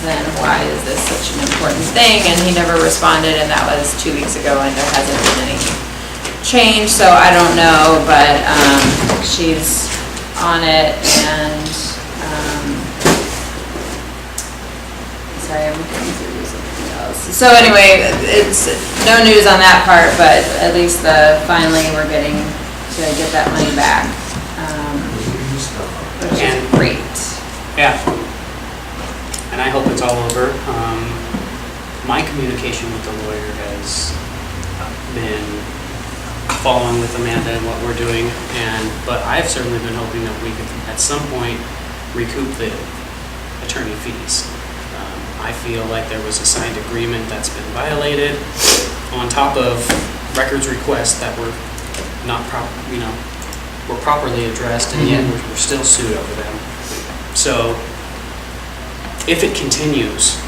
then why is this such an important thing? And he never responded, and that was 2 weeks ago, and there hasn't been any change, so I don't know, but she's on it, and sorry, I'm looking through something else. So anyway, it's no news on that part, but at least finally we're getting to get that money back, which is great. Yeah. And I hope it's all over. My communication with the lawyer has been following with Amanda and what we're doing, but I've certainly been hoping that we could, at some point, recoup the attorney fees. I feel like there was a signed agreement that's been violated, on top of records requests that were not were properly addressed, and yet we're still sued over them. So, if it continues,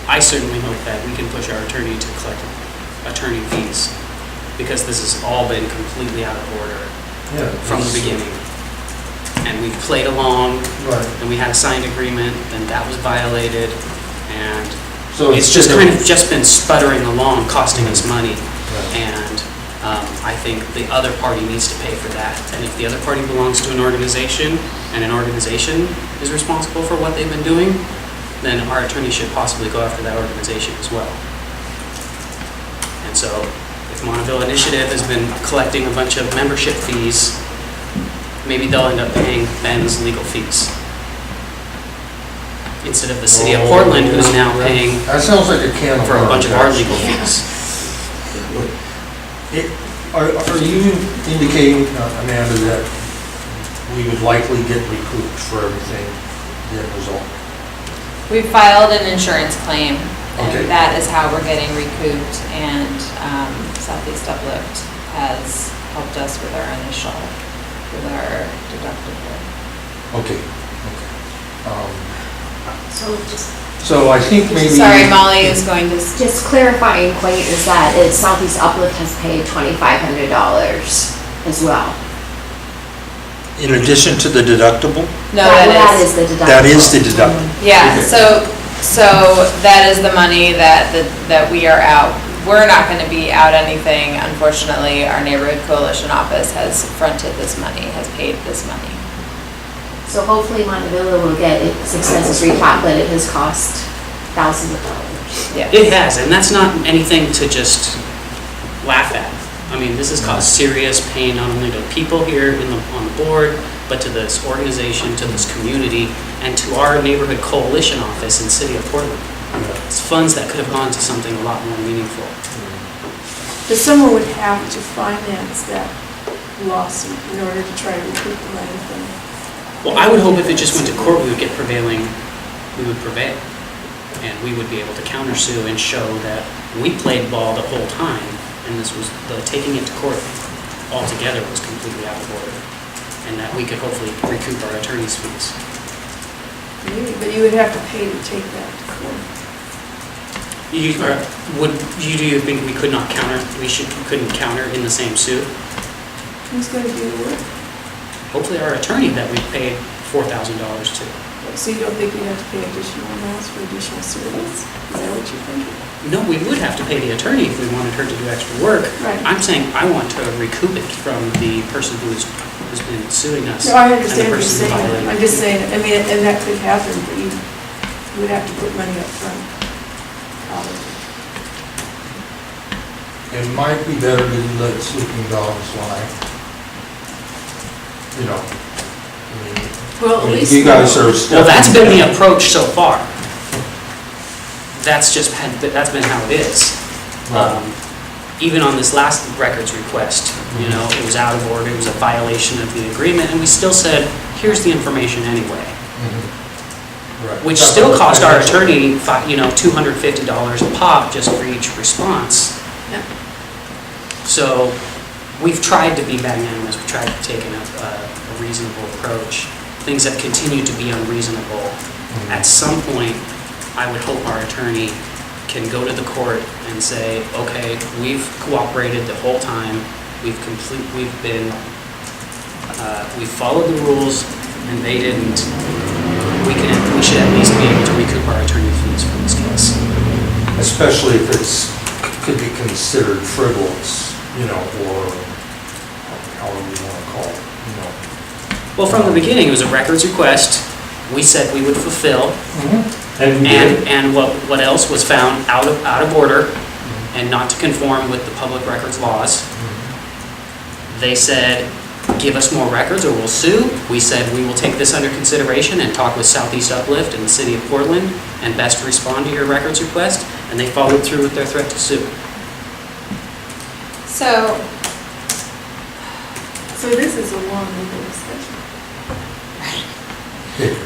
I certainly hope that we can push our attorney to collect attorney fees, because this has all been completely out of order from the beginning. And we've played along, and we had a signed agreement, then that was violated, and So it's just kind of just been sputtering along, costing us money. And I think the other party needs to pay for that. And if the other party belongs to an organization, and an organization is responsible for what they've been doing, then our attorney should possibly go after that organization as well. And so, if Monteville Initiative has been collecting a bunch of membership fees, maybe they'll end up paying Ben's legal fees, instead of the city of Portland, who's now paying That sounds like a can of for a bunch of our worms. legal fees. Are you indicating, Amanda, that we would likely get recouped for everything that result? We filed an insurance claim, Okay. and that is how we're getting recouped, and Southeast Uplift has helped us with our initial, with our deductible. Okay. So just So I think maybe. Sorry, Molly is going to. Just clarifying point is that Southeast Uplift has paid $2,500 as well. In addition to the deductible? No, That is the deductible. That is the deductible. Yeah, Okay. so that is the money that we are out. We're not gonna be out anything, unfortunately. Our Neighborhood Coalition Office has fronted this money, has paid this money. So hopefully Montevilla will get its expenses recaught, but it has cost thousands of dollars. Yeah. It has, and that's not anything to just laugh at. I mean, this has caused serious pain not only to people here on the board, but to this organization, to this community, and to our Neighborhood Coalition Office in the city of Portland. It's funds that could have gone to something a lot more meaningful. But someone would have to finance that lawsuit in order to try to recoup the money from. Well, I would hope if it just went to court, we would get prevailing, we would prevail. And we would be able to countersue and show that we played ball the whole time, and this was, taking it to court altogether was completely out of order. And that we could hopefully recoup our attorney's fees. Maybe, but you would have to pay to take that to court. Do you think we could not counter, couldn't counter in the same suit? Who's going to do the work? Hopefully our attorney that we paid $4,000 to. So you don't think you'd have to pay additional amounts for additional service? Is that what you're thinking? No, we would have to pay the attorney if we wanted her to do extra work. Right. I'm saying I want to recoup it from the person who's been suing us. No, I and the understand what you're person who saying. violated I'm just saying, I mean, and that could happen, but you would have to put money up front. Probably. it might be better to let sleeping dogs lie. You know, I mean, Well, at least. you guys are. Well, that's been the approach so far. That's been how it is. Even on this last records request, you know, it was out of order, it was a violation of the agreement, and we still said, here's the information anyway. Right. Which still cost our attorney, you know, $250 a pop just for each response. Yeah. So we've tried to be magnanimous, we've tried to take a reasonable approach. Things have continued to be unreasonable. At some point, I would hope our attorney can go to the court and say, okay, we've cooperated the whole time, we've followed the rules, and they didn't. We should at least be able to recoup our attorney fees from this case. Especially if could be considered frivolous, you know, or however you want to call it, you know. Well, from the beginning, it was a records request. We said we would fulfill. And what else was found out of order and not to conform with the public records laws. They said, give us more records or we'll sue. We said we will take this under consideration and talk with Southeast Uplift and the City of Portland and best respond to your records request, and they followed through with their threat to sue. So this is a long legal discussion.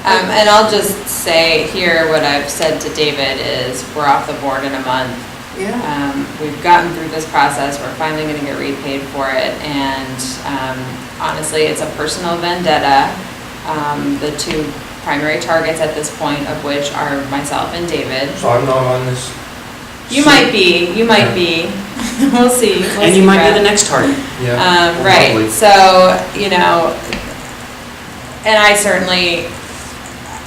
And I'll just say here, what I've said to David is, we're off the board in a month. Yeah. We've gotten through this process, we're finally gonna get repaid for it, and honestly, it's a personal vendetta. The two primary targets at this point of which are myself and David. So I'm not on this? You might be. We'll see. And you might be the next target. Yeah. Right, Probably. so, you know, and I certainly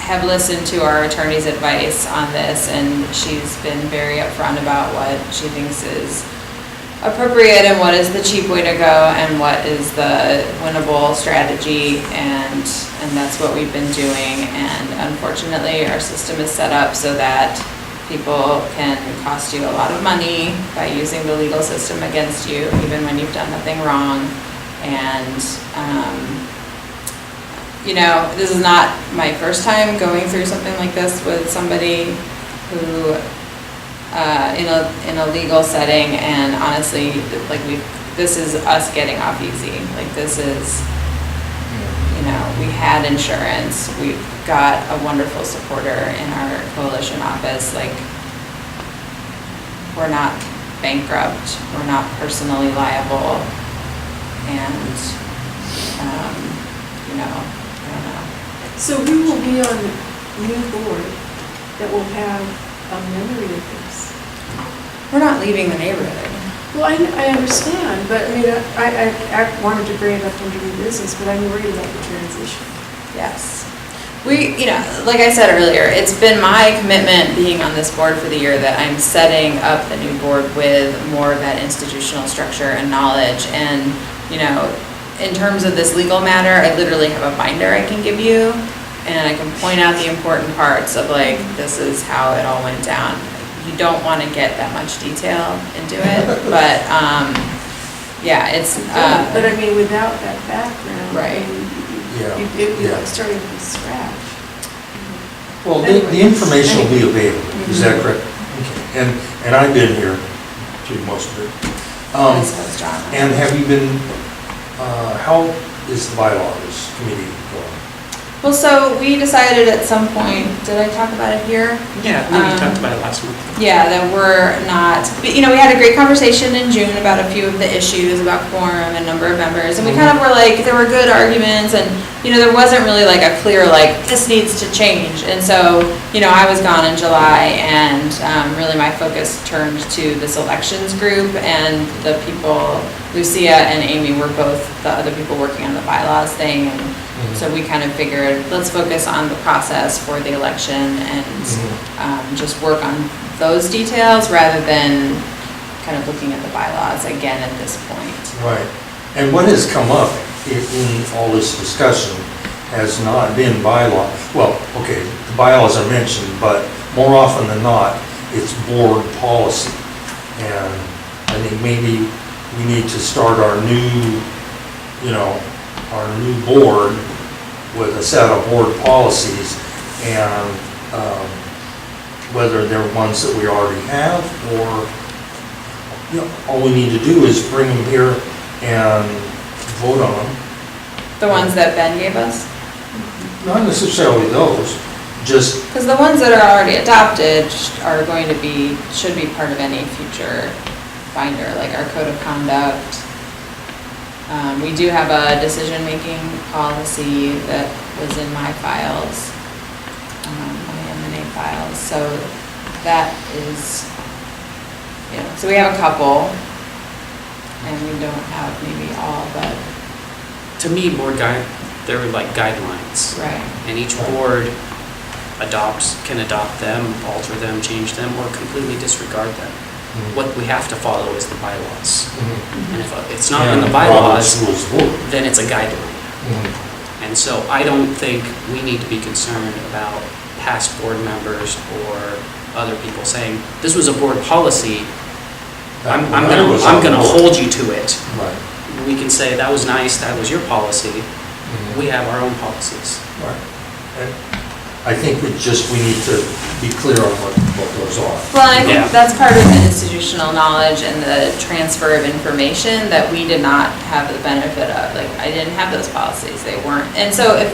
have listened to our attorney's advice on this, and she's been very upfront about what she thinks is appropriate and what is the cheap way to go and what is the winnable strategy, and that's what we've been doing. And unfortunately, our system is set up so that people can cost you a lot of money by using the legal system against you, even when you've done nothing wrong. And you know, this is not my first time going through something like this with somebody who, in a legal setting, and honestly, like this is us getting off easy. Like this is, you know, we had insurance, we've got a wonderful supporter in our coalition office. Like, we're not bankrupt, we're not personally liable, and, you know, I don't know. So who will be on the new board that will have a memory of this? We're not leaving the neighborhood. Well, I understand, but I mean, I wanted to bring it up under new business, but I'm worried about the transition. Yes. We, you know, like I said earlier, it's been my commitment being on this board for the year that I'm setting up the new board with more of that institutional structure and knowledge. And, you know, in terms of this legal matter, I literally have a binder I can give you, and I can point out the important parts of, like, this is how it all went down. You don't want to get that much detail into it, but yeah, it's. But I mean, without that background, right? You're like starting from scratch. Well, the information will be available. Is that correct? Okay. And I've been here through most of it. And have you been? How is the bylaws committee going? Well, so we decided at some point, did I talk about it here? Yeah, we talked about it last month. Yeah, that we're not, but, you know, we had a great conversation in June about a few of the issues about quorum and number of members, and we kind of were like, there were good arguments, and, you know, there wasn't really like a clear, like, this needs to change. And so, you know, I was gone in July, and really my focus turned to this elections group, and the people, Lucia and Amy were both the other people working on the bylaws thing, and so we kind of figured, let's focus on the process for the election and just work on those details rather than kind of looking at the bylaws again at this point. Right. And what has come up in all this discussion has not been bylaw. Well, okay, the bylaws are mentioned, but more often than not, it's board policy. And I I think maybe we need to start our new, our new board with a set of board policies, and whether they're ones that we already have, or, all we need to do is bring them here and vote on them. The ones that Ben gave us? Not necessarily those, just, Because the ones that are already adopted should be part of any future binder, like our code of conduct. We do have a decision-making policy that was in my files, my MNA files, so that is, so we have a couple, and we don't have maybe all, but. To me, they're like guidelines. Right. And each board can adopt them, alter them, change them, or completely disregard them. What we have to follow is the bylaws. And if it's not in the bylaws, then it's a guideline. And so I don't think we need to be concerned about past board members or other people saying, this was a board policy, I'm going to hold you to it. Right. We can say, that was nice, that was your policy. We have our own policies. Right. And I think we need to be clear on what those are. Well, I think that's part of the institutional knowledge and the transfer of information that we did not have the benefit of. Like, I didn't have those policies, they weren't. And so if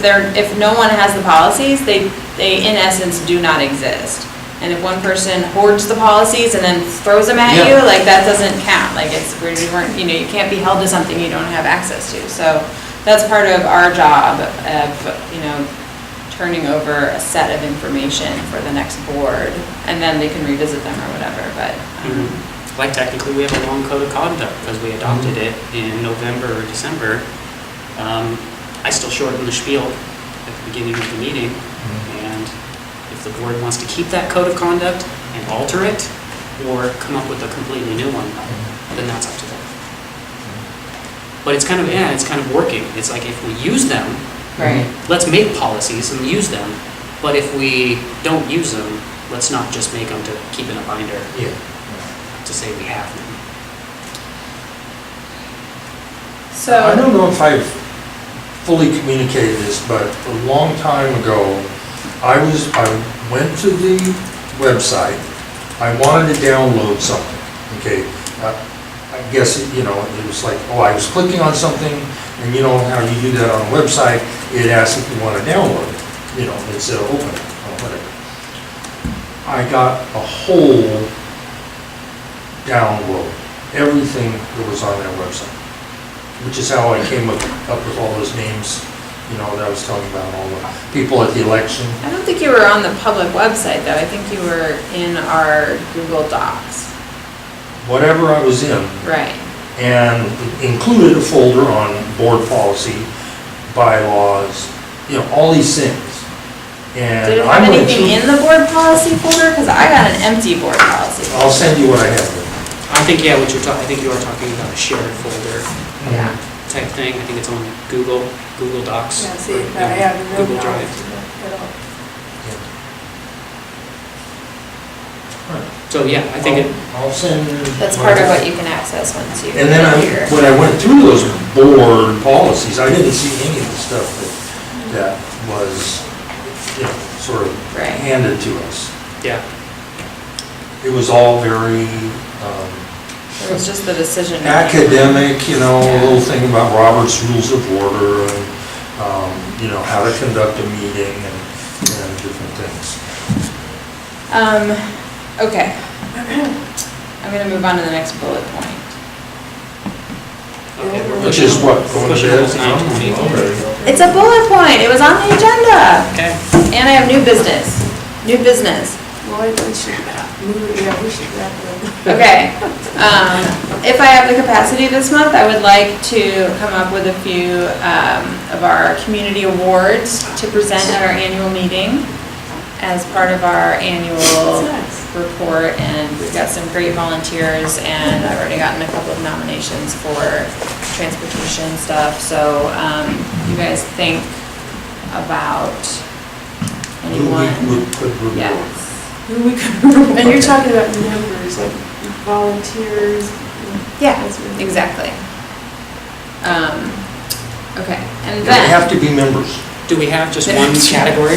no one has the policies, they in essence do not exist. And if one person hoards the policies and then throws them at you, like, that doesn't count. Like, you can't be held to something you don't have access to. So that's part of our job of, turning over a set of information for the next board, and then they can revisit them or whatever, but. Like, technically, we have a long code of conduct because we adopted it in November or December. I still shorten the spiel at the beginning of the meeting, and if the board wants to keep that code of conduct and alter it, or come up with a completely new one, then that's up to them. But it's kind of working. It's like, if we use them, right, let's make policies and use them, but if we don't use them, let's not just make them to keep in a binder to say we have them. So I don't know if I've fully communicated this, but a long time ago, I went to the website, I wanted to download something, okay? I guess, it was like, I was clicking on something, and you know how you do that on a website, it asks if you want to download it, instead of open it, or whatever. I got a whole download, everything that was on that website, which is how I came up with all those names, that I was telling about, all the people at the election. I don't think you were on the public website, though. I think you were in our Google Docs. Whatever I was in. Right. And it included a folder on board policy, bylaws, all these things. And did it have anything in the board policy folder? Because I got an empty board policy folder. I'll send you what I have. I think, I think you are talking about a shared folder type thing. I think it's on Google Docs. Yeah, see, I have no Google Drive. at all. So I think I'll send. That's part of what you can access once you. And then when I went through those board policies, I didn't see any of the stuff that was, sort of handed to us. Yeah. It was all very It was just the decision. academic, a little thing about Robert's Rules of Order, and how to conduct a meeting, and different things. Okay. I'm going to move on to the next bullet point. Which is what? It's a bullet point. It was on the agenda. Okay. And I have new business. New business. Well, we should wrap it up. Okay. If I have the capacity this month, I would like to come up with a few of our community awards to present at our annual meeting as part of our annual report, and we've got some great volunteers, and I've already gotten a couple of nominations for transportation stuff, so you guys think about anyone? Yes. And you're talking about members, like volunteers, Yeah, That's really- exactly. Okay, and They then, have to be members. Do we have just one category?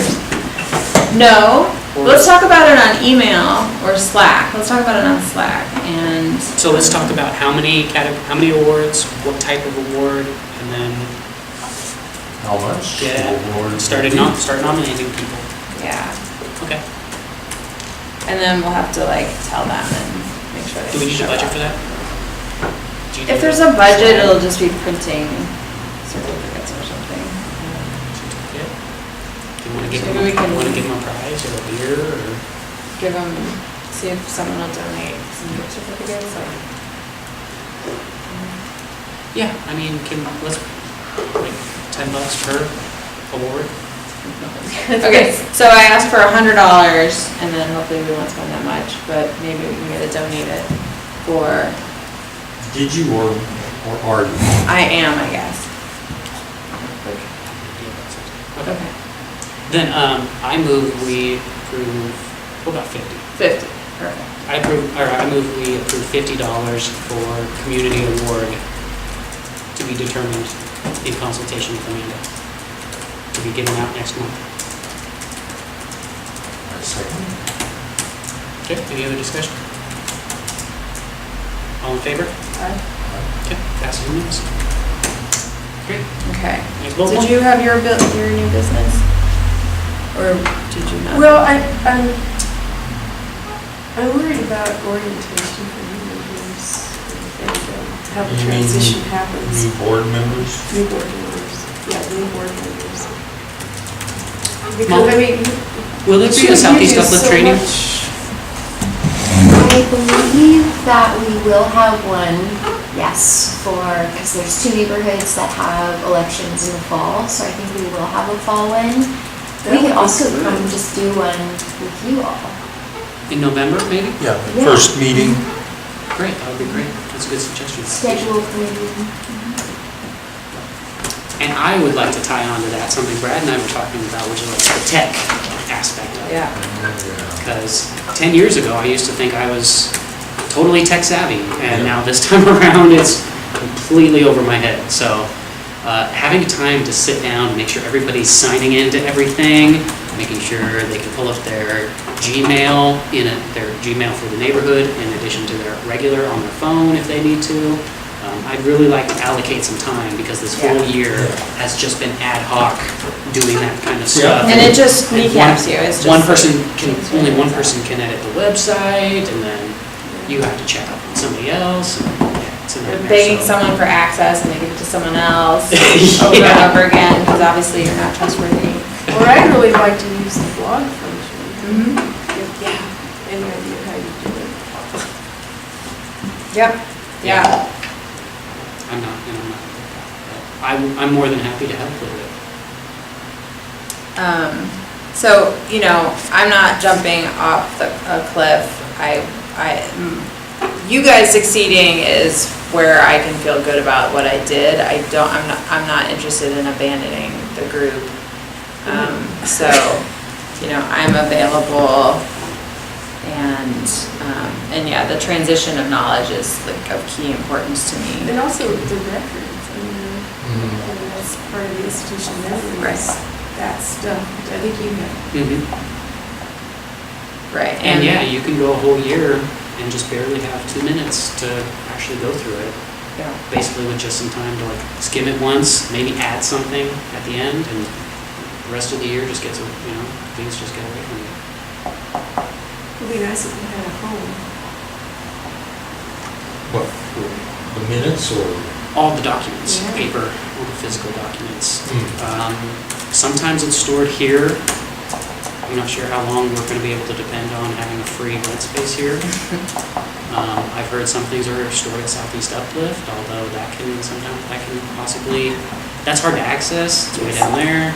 no, let's talk about it on email or Slack. Let's talk about it on Slack and. So let's talk about how many awards, what type of award, and then How much? start nominating people. Yeah, Okay. and then we'll have to like tell them and make sure they. Do we need a show budget up. for that? Do you If need there's a budget, it'll just be printing certificates or something. Yeah. Do you want to give Maybe them, we can- want to give them a prize or a beer or? Give them, see if someone will donate some gift certificates or. Yeah, I mean, let's, like, $10 per award. Okay, so I asked for $100 and then hopefully we won't spend that much, but maybe we can get it donated for, Did you or are you? I am, I guess. Okay. Then, I move we approve, what about 50? 50, perfect. I move we approve $50 for community award to be determined in consultation with Amanda, to be given out next month. Second. Okay, any other discussion? All in favor? Okay, passes unanimously. Great. Okay. Next bullet Did point. you have your new business? Or did you not? Well, I'm worried about orientation for new members and how the You mean transition happens. New board members? New board members, yeah, new board members. Because, I mean. Will it be a Southeast Uplift training? I believe that we will have one, yes, because there's 2 neighborhoods that have elections in the fall, so I think we will have a fall one. We could also come just do one with you all. In November, maybe? Yeah, Yeah. first meeting. Great, that would be great. That's a good suggestion. Schedule committee. And I would like to tie on to that, something Brad and I were talking about, which is like the tech aspect of it. Yeah. Because 10 years ago, I used to think I was totally tech savvy, and now this time around, it's completely over my head. So having time to sit down and make sure everybody's signing into everything, making sure they can pull up their Gmail, their Gmail for the neighborhood, in addition to their regular on their phone if they need to. I'd really like to allocate some time, because this whole year has just been ad hoc doing that kind of stuff. And it just And kneecaps you, it's just. only one person can edit the website, and then you have to check up on somebody else. And, yeah, it's a You're nightmare, begging so- someone for access and they give it to someone else over and Yeah. over again, because obviously you're not trustworthy. Or I'd really like to use the blog function. Mhm. If you have any idea how you do it. Yep, yeah. I'm not. I'm more than happy to help with it. So, I'm not jumping off a cliff. You guys succeeding is where I can feel good about what I did. I'm not interested in abandoning the group. So, I'm available, and yeah, the transition of knowledge is like of key importance to me. And also the records, that's part of the institution memories. Right. That stuff, which I think you have. Right. And yeah, you can go a whole year and just barely have 2 minutes to actually go through it. Yeah. Basically with just some time to like skim it once, maybe add something at the end, and the rest of the year just gets, things just get away from you. It'd be nice if you had a home. What, the minutes or? All the documents, Yeah. paper, all the physical documents. Sometimes it's stored here. I'm not sure how long we're going to be able to depend on having a free web space here. I've heard some things are stored at Southeast Uplift, although that can possibly, that's hard to access, it's way down there.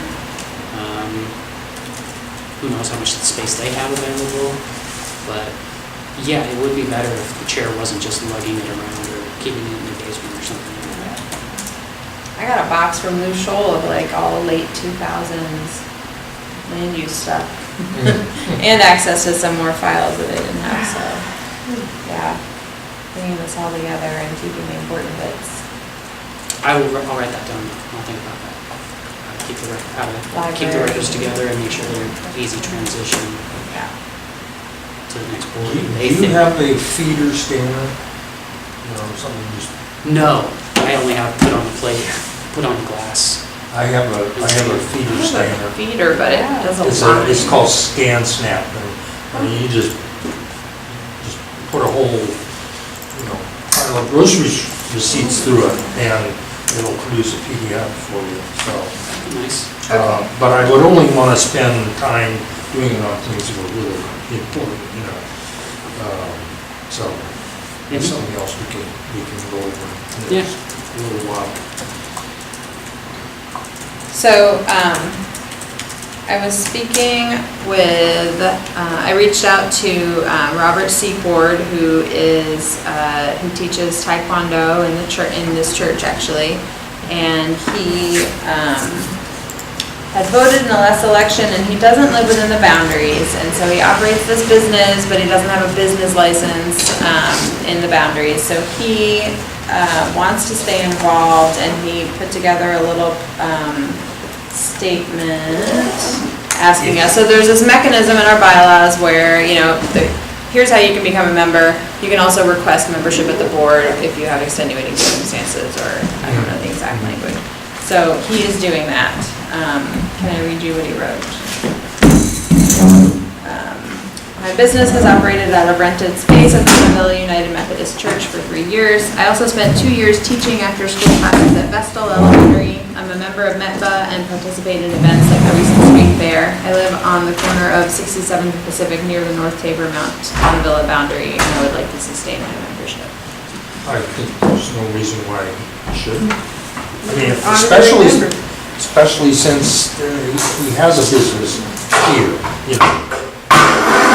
Who knows how much space they have available, but yeah, it would be better if the chair wasn't just lugging it around or keeping it in the basement or something like that. I got a box from Lou Shoal of like all late 2000s land use stuff. And access to some more files that I didn't have, so, yeah. bringing this all together and keeping the important bits. I'll write that down. I'll think about that. Keep the how to keep the records together and make sure they're easy transition to the next board. Do you have a feeder scanner? You know, something just... No, I only have put on the plate, put on the glass. I have a feeder scanner. Feeder, but it doesn't line. It's called Scan Snap. I mean, you just put a whole, you know, pile of grocery receipts through it, and it'll produce a PDF for you, so. Nice. But I would only want to spend time doing it on things that are really important, you know. So, there's something else we can go over in a little while. So, I was speaking with, I reached out to Robert Secord, who teaches Taekwondo in the church, in this church actually, and he had voted in the last election, and he doesn't live within the boundaries, and so he operates this business, but he doesn't have a business license in the boundaries. So he wants to stay involved, and he put together a little statement asking us. So there's this mechanism in our bylaws where, you know, here's how you can become a member. You can also request membership at the board if you have extenuating circumstances, or I don't know the exact language. So he is doing that. Can I read you what he wrote? My business has operated out of rented space at the Manila United Methodist Church for 3 years. I also spent 2 years teaching after-school classes at Vestal Elementary. I'm a member of METBA and participate in events like the recent street fair. I live on the corner of 67th and Pacific near the North Tabor Mount Villa boundary, and I would like to sustain my membership. I think there's no reason why you shouldn't. I mean, especially since he has a business here, you know.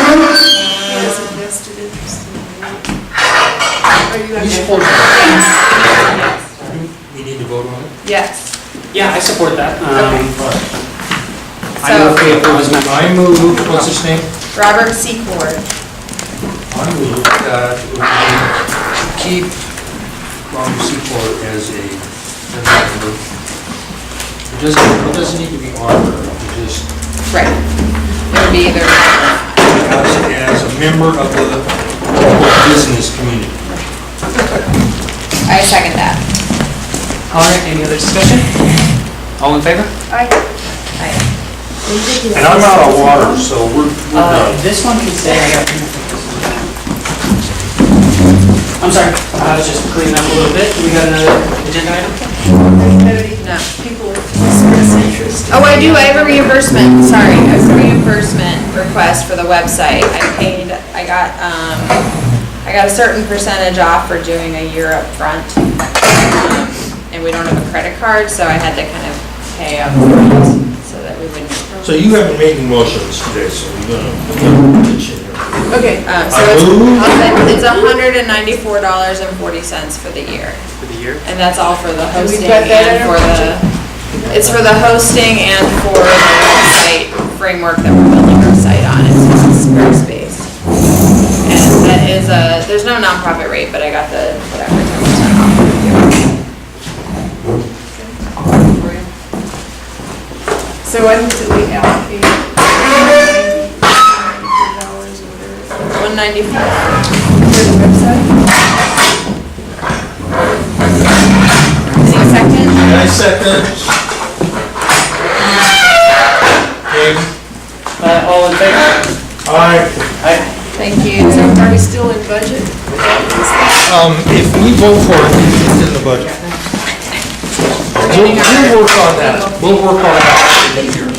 Yes, invested interest in it. Are you You actually? support that? We need to vote on it? Yes. Yeah, I support that. So- I move, what's his name? Robert Secord. I move that we keep Robert Secord as a member. It doesn't need to be on there, it just, Right. It would be either. as a member of the business community. I second that. All right, any other discussion? All in favor? Aye. And I'm out of water, so we're done. This one can stay, I got. I'm sorry, I was just cleaning up a little bit. We got another agenda item? No. People express interest. Oh, I do, I have a reimbursement, sorry, I have a reimbursement request for the website. I got a certain percentage off for doing a year up front. And we don't have a credit card, so I had to kind of pay up front so that we wouldn't. So you haven't made any motions today, so we're gonna pitch in here. Okay, so I move. it's $194.40 for the year. For the year? And that's all for the And we've hosting got that and in for our the, it's for the hosting and for the website framework that we're building our site on. It's Squarespace. And that is there's no nonprofit rate, but I got the whatever 10% off for the year. So I think that we allocate $94 or whatever. $194. For the website? Any second? I second. Dave? All in favor? Aye. Aye. Thank you. So are we still in budget? If we vote for it, it's in the budget. We'll work on that. We'll work on that in the year.